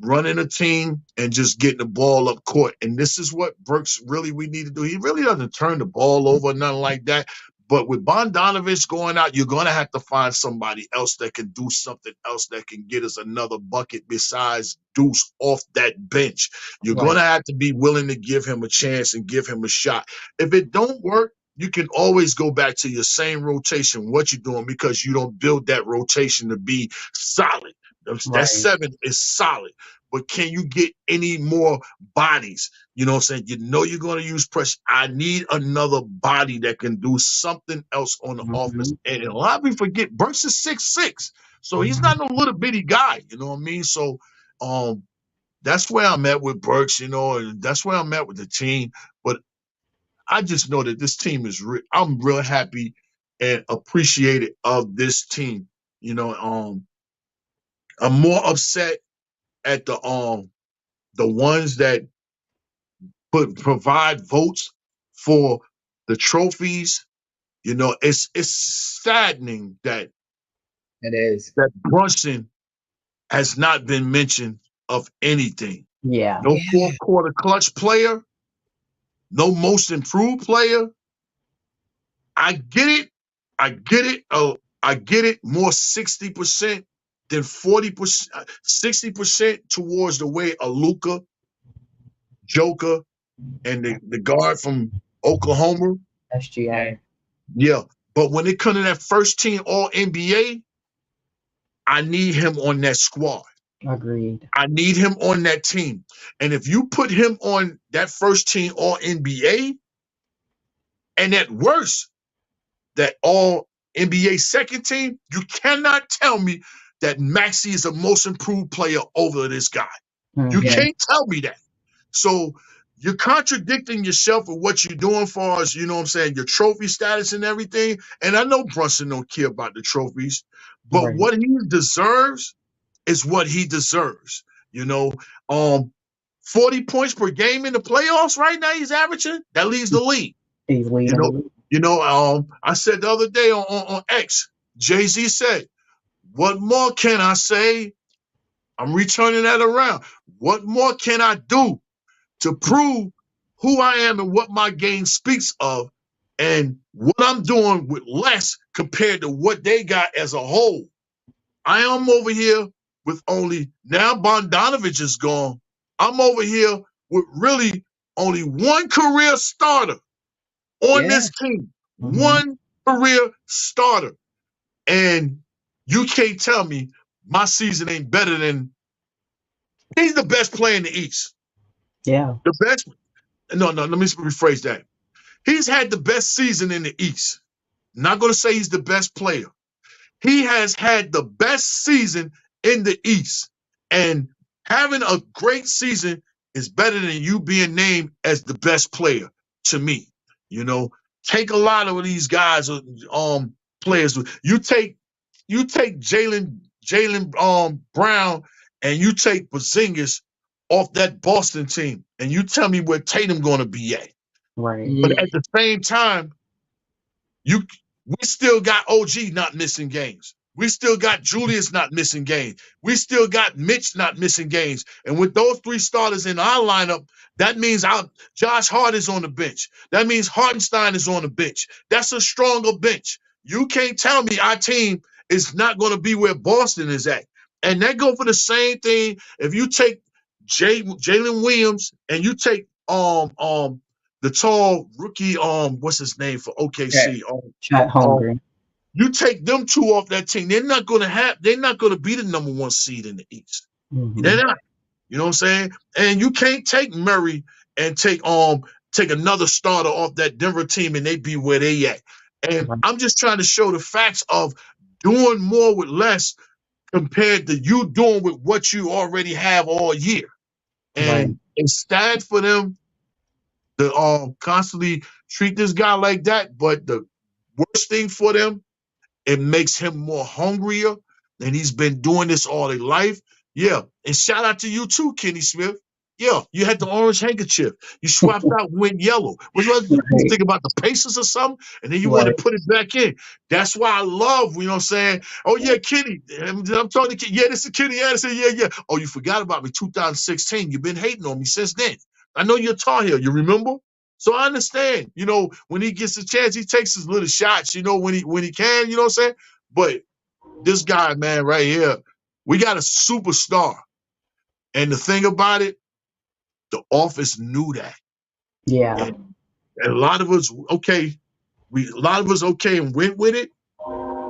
running a team and just getting the ball up court. And this is what Burks really we need to do. He really doesn't turn the ball over, nothing like that. But with Bogdanovich going out, you're going to have to find somebody else that can do something else that can get us another bucket besides Deuce off that bench. You're going Right. to have to be willing to give him a chance and give him a shot. If it don't work, you can always go back to your same rotation, what you're doing, because you don't build that rotation to be solid. That Right. seven is solid. But can you get any more bodies? You know what I'm saying? You know you're going to use pressure. I need another body that can do something else on the offense. Hmm. And a lot of people forget Burks is 6'6". So he's Hmm. not no little bitty guy. You know what I mean? So um that's where I'm at with Burks, and that's where I'm at with the team. But I just know that this team is I'm real happy and appreciated of this team. I'm more upset at the ones that provide votes for the trophies. It's saddening that It is. Brunson has not been mentioned of anything. Yeah. No Yeah. fourth quarter clutch player, no most improved player. I get it. I get it. Oh, I get it. More 60% than 40%, 60% towards the way a Luka, Joker, and the guard from Oklahoma. Yeah. SGA. Yeah. But when it comes to that first team All NBA, I need him on that squad. Agreed. I need him on that team. And if you put him on that first team All NBA, and at worst, that All NBA second team, you cannot tell me that Maxey is the most improved player over this guy. You Hmm. Yeah. can't tell me that. So you're contradicting yourself with what you're doing far as, you know what I'm saying, your trophy status and everything. And I know Brunson don't care about the trophies, but Right. what he deserves is what he deserves. You know, um, 40 points per game in the playoffs right now he's averaging. That leads the league. He's You leading the know, league. I said the other day on X, Jay-Z said, what more can I say? I'm returning that around. What more can I do to prove who I am and what my game speaks of and what I'm doing with less compared to what they got as a whole? I am over here with only, now Bogdanovich is gone. I'm over here with really only one career starter on Yeah. this team. Hmm. One career starter. And you can't tell me my season ain't better than, he's the best player in the East. Yeah. The best. No, no, let me rephrase that. He's had the best season in the East. Not going to say he's the best player. He has had the best season in the East. And having a great season is better than you being named as the best player to me. You know, take a lot of these guys, players. You take Jalen Brown and you take Porzingis off that Boston team, and you tell me where Tatum going to be at. Right. But Mm. at the same time, you we still got OG not missing games. We still got Julius not missing games. We still got Mitch not missing games. And with those three starters in our lineup, that means Josh Hart is on the bench. That means Hartenstein is on the bench. That's a stronger bench. You can't tell me our team is not going to be where Boston is at. And that go for the same thing. If you take Jalen Williams and you take the tall rookie, what's his name for Okay. OKC? Chat Um, hungry. you take them two off that team, they're not gonna be the number one seed in the East. Hmm. They're not. You know what I'm saying? And you can't take Murray and take another starter off that Denver team and they be where they at. And Right. I'm just trying to show the facts of doing more with less compared to you doing with what you already have all year. Right. And instead for them to constantly treat this guy like that, but the worst thing for them, it makes him more hungrier, and he's been doing this all his life. Yeah, and shout out to you too, Kenny Smith. Yeah, you had the orange handkerchief. You swapped out and went yellow. Which was you Right. think about the Pacers or something, and then you want to Right. put it back in. That's why I love, you know what I'm saying? Oh yeah, Kenny. I'm talking to Kenny. Yeah, this is Kenny Anderson. Yeah, yeah. Oh, you forgot about me, 2016. You've been hating on me since then. I know you're a Tar Heel. You remember? So I understand, when he gets a chance, he takes his little shots, when he can, you know what I'm saying? But this guy, man, right here, we got a superstar. And the thing about it, the office knew that. Yeah. And a lot of us, okay and went with it,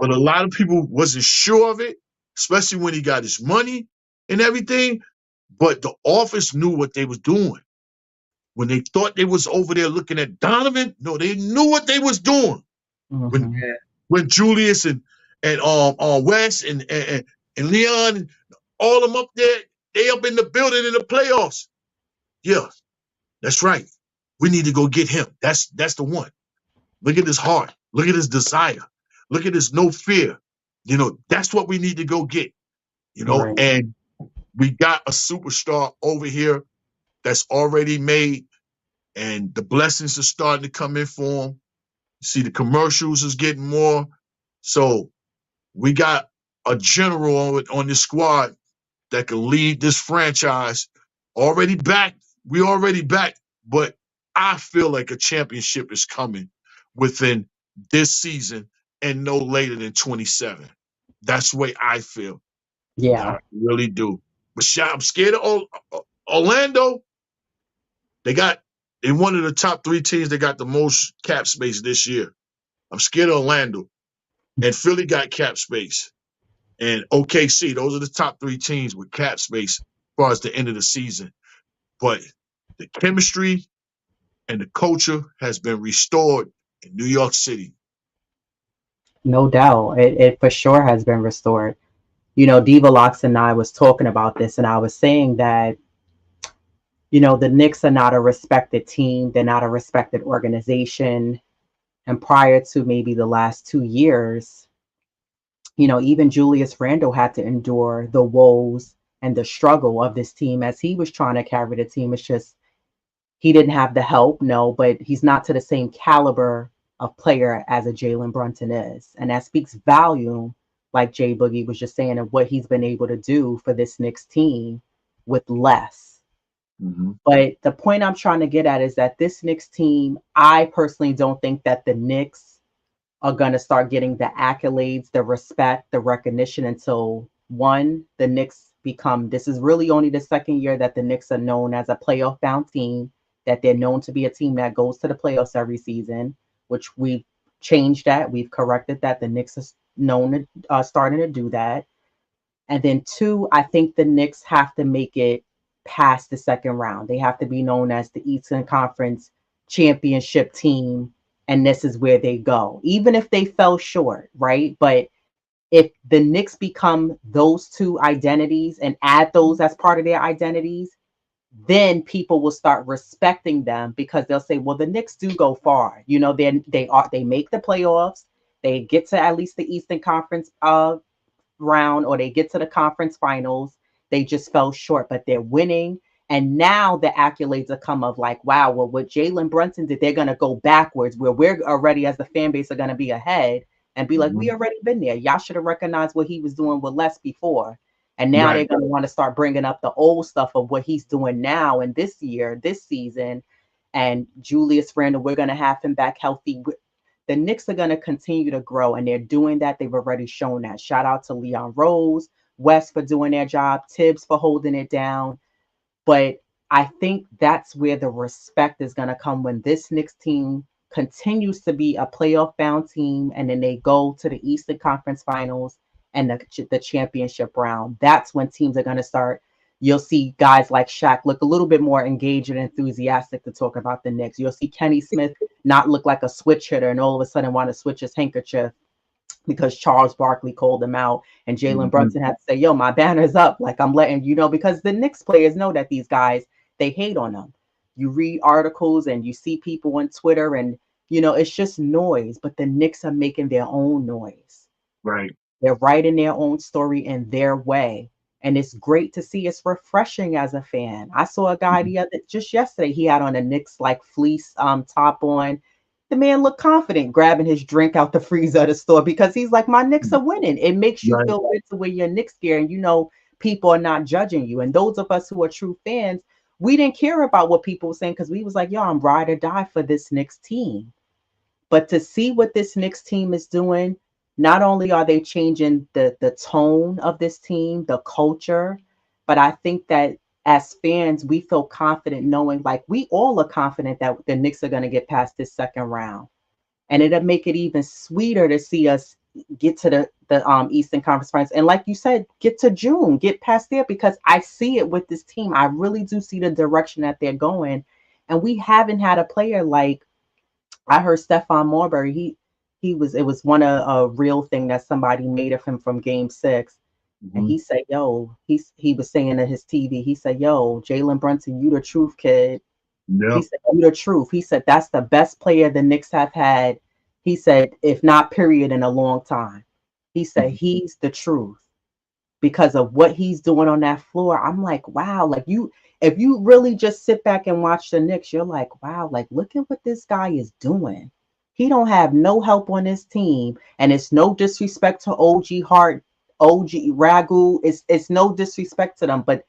but a lot of people wasn't sure of it, especially when he got his money and everything. But the office knew what they was doing. When they thought they was over there looking at Donovan, no, they knew what they was doing. When Hmm. Yeah. when Julius and Wes and Leon and all them up there, they up in the building in the playoffs. Yeah, that's right. We need to go get him. That's the one. Look at his heart. Look at his desire. Look at his no fear. That's what we need to go get. Right. And we got a superstar over here that's already made, and the blessings are starting to come in for him. See, the commercials is getting more. So we got a general on this squad that can lead this franchise. Already back. We already back. But I feel like a championship is coming within this season and no later than 27. That's the way I feel. Yeah. I really do. But I'm scared of Orlando. In one of the top three teams, they got the most cap space this year. I'm scared of Orlando. And Philly got cap space. And OKC. Those are the top three teams with cap space as far as the end of the season. But the chemistry and the culture has been restored in New York City. No doubt. It for sure has been restored. Diva Locks and I was talking about this, and I was saying that The Knicks are not a respected team. They're not a respected organization. And prior to maybe the last 2 years, even Julius Randle had to endure the woes and the struggle of this team as he was trying to carry the team. It's just he didn't have the help, no, but he's not to the same caliber of player as a Jalen Brunson is. And that speaks volume, like Jay Boogie was just saying, of what he's been able to do for this Knicks team with less. Mm-hmm. But the point I'm trying to get at is that this Knicks team, I personally don't think that the Knicks are going to start getting the accolades, the respect, the recognition until one, the Knicks become, this is really only the second year that the Knicks are known as a playoff bound team, that they're known to be a team that goes to the playoffs every season, which we've changed that. We've corrected that. The Knicks is known to starting to do that. And then two, I think the Knicks have to make it past the second round. They have to be known as the Eastern Conference championship team. And this is where they go, even if they fell short, right? But if the Knicks become those two identities and add those as part of their identities, then people will start respecting them because they'll say, well, the Knicks do go far. They make the playoffs, they get to at least the Eastern Conference round, or they get to the conference finals. They just fell short, but they're winning. And now the accolades are come of like, wow, well, what Jalen Brunson did, they're going to go backwards where we're already, as the fan base, are going to be ahead and be like, Mm-hmm. we already been there. Y'all should have recognized what he was doing with less before. And now they're Right. going to want to start bringing up the old stuff of what he's doing now and this year, this season. And Julius Randle, we're going to have him back healthy. The Knicks are going to continue to grow, and they're doing that. They've already shown that. Shout out to Leon Rose, West for doing their job, Tibbs for holding it down. But I think that's where the respect is going to come when this Knicks team continues to be a playoff bound team, and then they go to the Eastern Conference Finals and the championship round. That's when teams are going to start. You'll see guys like Shaq look a little bit more engaged and enthusiastic to talk about the Knicks. You'll see Kenny Smith not look like a switch hitter and all of a sudden want to switch his handkerchief because Charles Barkley called him out and Jalen Mm-hmm. Brunson had to say, yo, my banner's up. Like, I'm letting you know, because the Knicks players know that these guys, they hate on them. You read articles and you see people on Twitter and, it's just noise, but the Knicks are making their own noise. Right. They're writing their own story in their way. And it's great to see. It's refreshing as a fan. I saw a guy Mm-hmm. just yesterday. He had on a Knicks like fleece top on. The man looked confident grabbing his drink out the freezer of the store because he's like, my Knicks are winning. It makes you Right. feel good to wear your Knicks gear, and people are not judging you. And those of us who are true fans, we didn't care about what people were saying because we was like, yo, I'm ride or die for this Knicks team. But to see what this Knicks team is doing, not only are they changing the tone of this team, the culture, but I think that as fans, we feel confident knowing, like, we all are confident that the Knicks are going to get past this second round. And it'll make it even sweeter to see us get to the Eastern Conference Finals. And like you said, get to June, get past there, because I see it with this team. I really do see the direction that they're going. And we haven't had a player like, I heard Stephon Marbury. It was one of a real thing that somebody made of him from Game 6, and Mm-hmm. he said, "Yo," he was saying to his TV, he said, "Yo, Jalen Brunson, you the truth, kid." He Yep. said, "You the truth." He said, "That's the best player the Knicks have had." He said, "If not, period, in a long time." He said, Mm-hmm. "He's the truth." Because of what he's doing on that floor. I'm like, wow, like if you really just sit back and watch the Knicks, you're like, wow, like look at what this guy is doing. He don't have no help on his team, and it's no disrespect to OG Hart, OG Ragu. It's no disrespect to them, but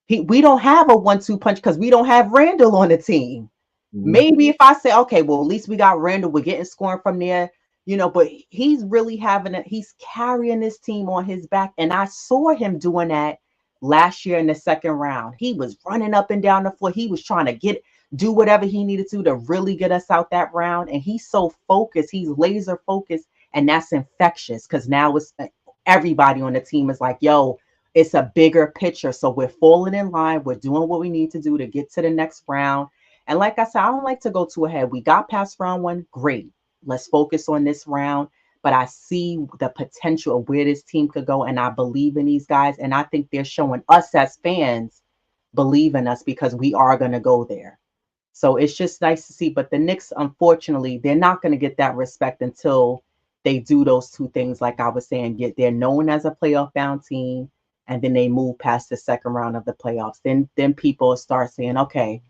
we don't have a 1-2 punch because we don't have Randall on the team. Mm-hmm. Maybe if I say, okay, well, at least we got Randall, we're getting scoring from there, but he's really he's carrying this team on his back. And I saw him doing that last year in the second round. He was running up and down the floor. He was trying to do whatever he needed to really get us out that round. And he's so focused, he's laser focused, and that's infectious because now it's everybody on the team is like, yo, it's a bigger picture. So we're falling in line. We're doing what we need to do to get to the next round. And like I said, I don't like to go too ahead. We got past round one. Great. Let's focus on this round. But I see the potential of where this team could go. And I believe in these guys. And I think they're showing us as fans believe in us because we are going to go there. So it's just nice to see. But the Knicks, unfortunately, they're not going to get that respect until they do those two things. Like I was saying, get they're known as a playoff bound team, and then they move past the second round of the playoffs. Then people start saying, okay,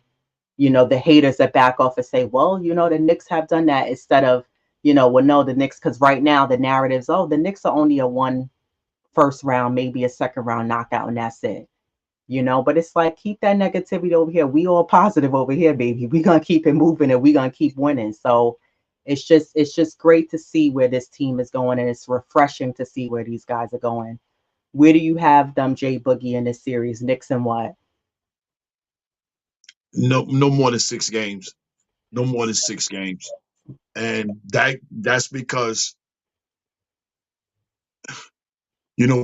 the haters that back off and say, well, the Knicks have done that instead of, well, no, the Knicks, because right now the narrative's, oh, the Knicks are only a one first round, maybe a second round knockout, and that's it. But it's like, keep that negativity over here. We all positive over here, baby. We're gonna keep it moving and we're gonna keep winning. So it's just great to see where this team is going, and it's refreshing to see where these guys are going. Where do you have them, Jay Boogie, in this series? Knicks and what? No, no more than 6 games. No more than 6 games. And that's because,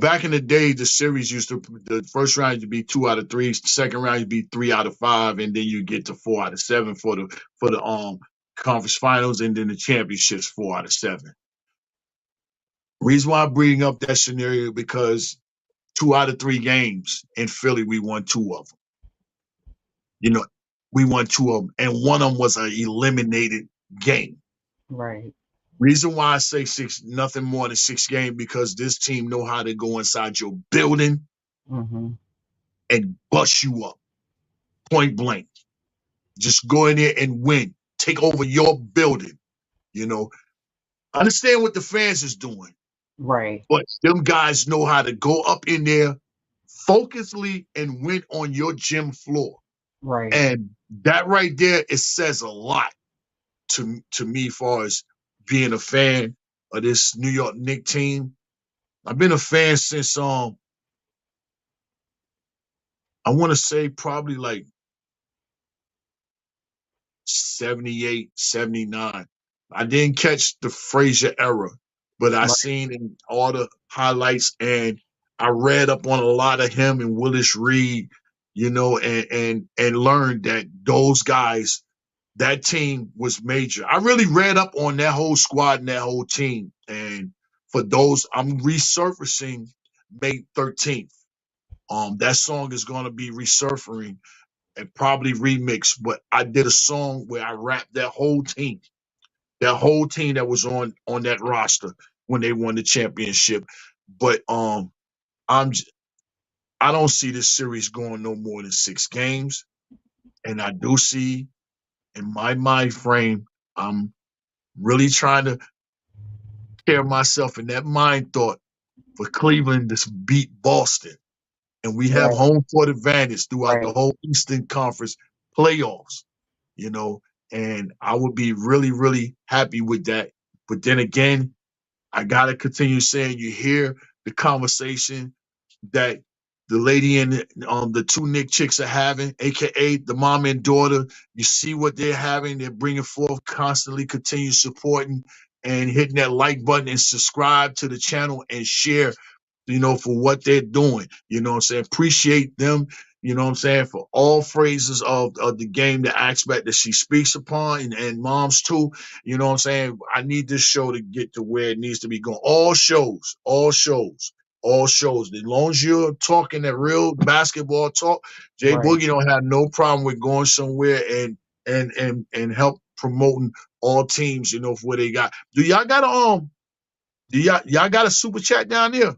back in the day, the series the first round used to be 2 out of 3, second round used to be 3 out of 5, and then you get to 4 out of 7 for the conference finals, and then the championships 4 out of 7. Reason why I'm bringing up that scenario because 2 out of 3 games in Philly, we won 2 of them. We won 2 of them, and one of them was an eliminated game. Right. Reason why I say nothing more than 6 games, because this team know how to go inside your building Mm-hmm. and bust you up, point blank. Just go in there and win. Take over your building. You know, understand what the fans is doing, Right. but them guys know how to go up in there, focusly, and win on your gym floor. Right. And that right there, it says a lot to me, as far as being a fan of this New York Knicks team. I've been a fan since I want to say probably like 78, 79. I didn't catch the Frazier era, but I Right. seen in all the highlights, and I read up on a lot of him and Willis Reed, and learned that those guys, that team was major. I really read up on that whole squad and that whole team. And for those, I'm resurfacing May 13th. That song is gonna be resurfacing and probably remixed, but I did a song where I rapped that whole team that was on that roster when they won the championship. But I'm I don't see this series going no more than 6 games, and I do see in my mind frame, I'm really trying to prepare myself in that mind thought for Cleveland to beat Boston, and we have Right. home court advantage throughout the Right. whole Eastern Conference playoffs. you know, and I would be really, really happy with that. But then again, I gotta continue saying you hear the conversation that the lady and the two Nick chicks are having, aka the mom and daughter. You see what they're having. They're bringing forth constantly. Continue supporting and hitting that like button and subscribe to the channel and share, for what they're doing. You know what I'm saying? Appreciate them, what I'm saying, for all phrases of the game, the aspect that she speaks upon, and moms too. You know what I'm saying? I need this show to get to where it needs to be going. All shows, all shows, all shows. As long as you're talking that real basketball talk, Jay Right. Boogie don't have no problem with going somewhere and help promoting all teams, for what they got. Do y'all got a super chat down there?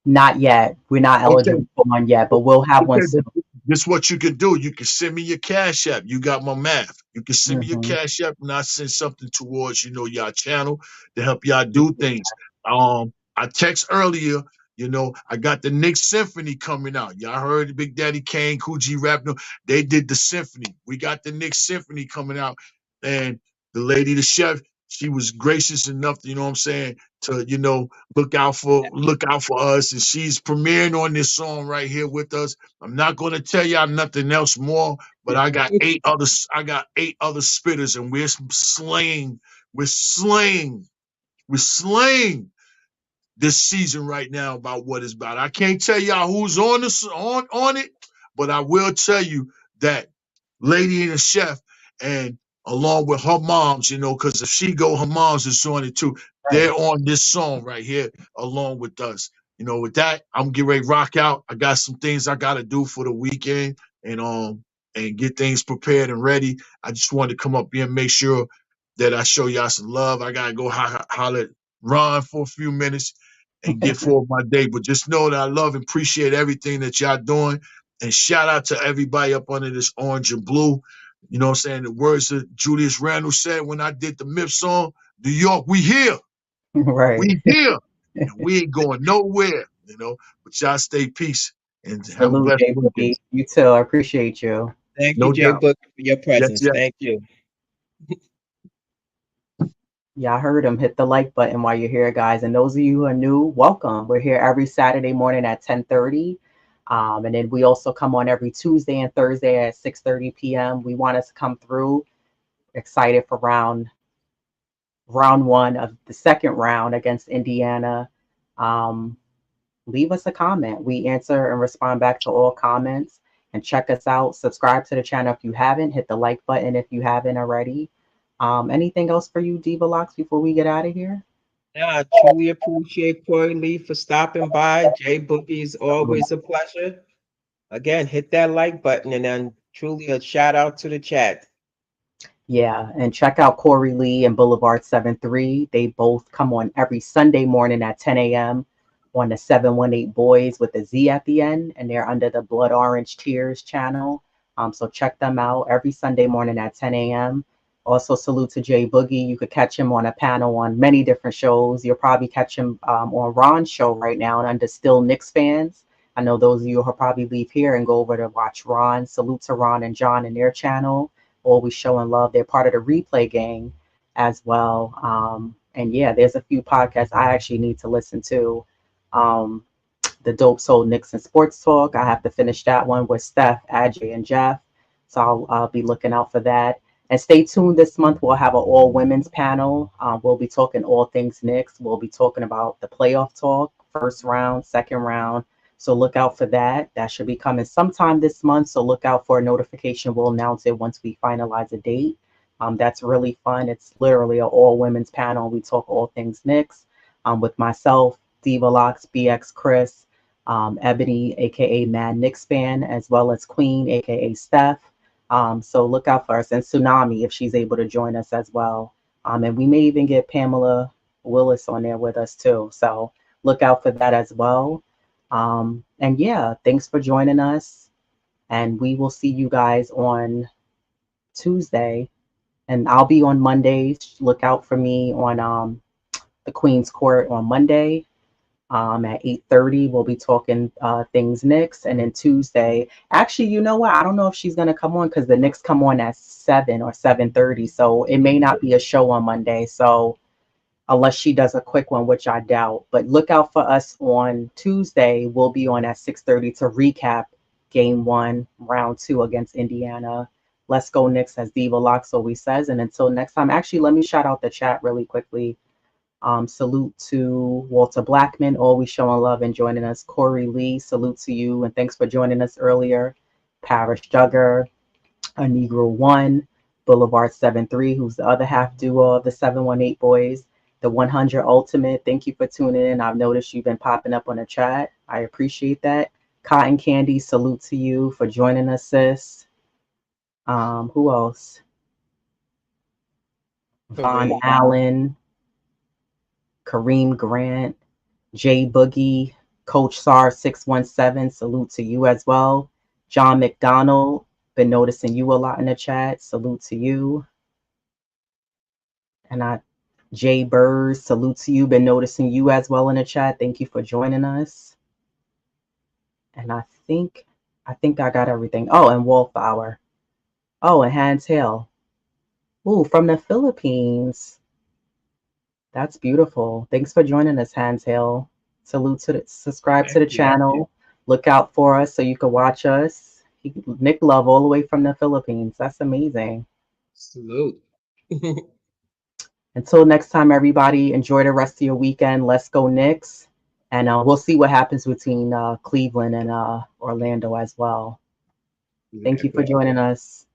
Not yet. We're not Okay. eligible for one yet, but we'll have one Okay, soon. this is what you can do. You can send me your cash app. You got my math. You can send me your Hmm. cash app, and I send something towards, y'all channel to help y'all do things. I text earlier, I got the Knicks Symphony coming out. Y'all heard the Big Daddy Kane, Coogee Rap. No, they did the symphony. We got the Knicks Symphony coming out. And the lady, the chef, she was gracious enough, you know what I'm saying, to, look out for us. And she's premiering on this song right here with us. I'm not going to tell y'all nothing else more, but I got 8 other spitters, and we're slaying this season right now about what it's about. I can't tell y'all who's on it, but I will tell you that Lady and the Chef, and along with her moms, because if she go, her moms is on it too. Right. They're on this song right here along with us. With that, I'm getting ready to rock out. I got some things I got to do for the weekend, and and get things prepared and ready. I just wanted to come up here and make sure that I show y'all some love. I gotta go holler at Ron for a few minutes and get forward my day. But just know that I love and appreciate everything that y'all doing. And shout out to everybody up under this orange and blue. You know what I'm saying? The words that Julius Randle said when I did the MIP song, New York, we here. Right. We here. And we ain't going nowhere, you know. But y'all stay peace and have a Salute, blessed Jay weekend. Boogie. You too. I appreciate you. Thank you, No Jay doubt. Book, for your Yes, presence. yes. Thank you. Yeah, I heard him. Hit the like button while you're here, guys. And those of you who are new, welcome. We're here every Saturday morning at 10:30. And then we also come on every Tuesday and Thursday at 6:30 p.m. We want us to come through. Excited for round one of the second round against Indiana. Um, Leave us a comment. We answer and respond back to all comments. And check us out. Subscribe to the channel if you haven't. Hit the like button if you haven't already. Anything else for you, Diva Locks, before we get out of here? Yeah, I truly appreciate Corey Lee for stopping by. Jay Boogie is always a pleasure. Again, hit that like button and then truly a shout out to the chat. Yeah, and check out Corey Lee and Boulevard 73. They both come on every Sunday morning at 10 a.m. on the 718 Boys with a Z at the end, and they're under the Blood Orange Tears channel. So check them out every Sunday morning at 10 a.m. Also, salute to Jay Boogie. You could catch him on a panel on many different shows. You'll probably catch him on Ron's show right now and under Still Knicks fans. I know those of you who'll probably leave here and go over to watch Ron. Salute to Ron and John and their channel, always showing love. They're part of the replay gang as well. And yeah, there's a few podcasts I actually need to listen to. Um, the Dope Soul Knicks and Sports Talk. I have to finish that one with Steph, Ajay, and Jeff. So I'll be looking out for that. And stay tuned this month. We'll have an all women's panel. We'll be talking all things Knicks. We'll be talking about the playoff talk, first round, second round. So look out for that. That should be coming sometime this month. So look out for a notification. We'll announce it once we finalize a date. That's really fun. It's literally an all women's panel. We talk all things Knicks with myself, Diva Locks, BX Chris, Ebony, aka Mad Knicks fan, as well as Queen, aka Steph. So look out for us, and Tsunami if she's able to join us as well. And we may even get Pamela Willis on there with us too. So look out for that as well. And yeah, thanks for joining us. And we will see you guys on Tuesday. And I'll be on Mondays. Look out for me on the Queen's Court on Monday. At 8:30, we'll be talking things Knicks. And then Tuesday, actually, you know what? I don't know if she's gonna come on because the Knicks come on at 7 or 7:30. So it may not be a show on Monday. So unless she does a quick one, which I doubt. But look out for us on Tuesday. We'll be on at 6:30 to recap game one, round two against Indiana. Let's go Knicks, as Diva Locks always says. And until next time, actually, let me shout out the chat really quickly. Salute to Walter Blackman, always showing love and joining us. Corey Lee, salute to you, and thanks for joining us earlier. Parish Duggar, a Negro One, Boulevard 73, who's the other half duo of the 718 Boys, the 100 Ultimate. Thank you for tuning in. I've noticed you've been popping up on the chat. I appreciate that. Cotton Candy, salute to you for joining us, sis. Who else? Von Kareem. Allen, Kareem Grant, Jay Boogie, Coach SAR 617, salute to you as well. John McDonald, been noticing you a lot in the chat. Salute to you. And Jay Burrs, salute to you. Been noticing you as well in the chat. Thank you for joining us. And I think I got everything. Oh, and Wallflower. Oh, and Hands Hill. Ooh, from the Philippines. That's beautiful. Thanks for joining us, Hands Hill. Salute to subscribe to Thank the you. channel. Look out for us so you can watch us. Nick Love all the way from the Philippines. That's amazing. Salute. Until next time, everybody, enjoy the rest of your weekend. Let's go Knicks. And we'll see what happens between Cleveland and Orlando as well. Thank you for joining us.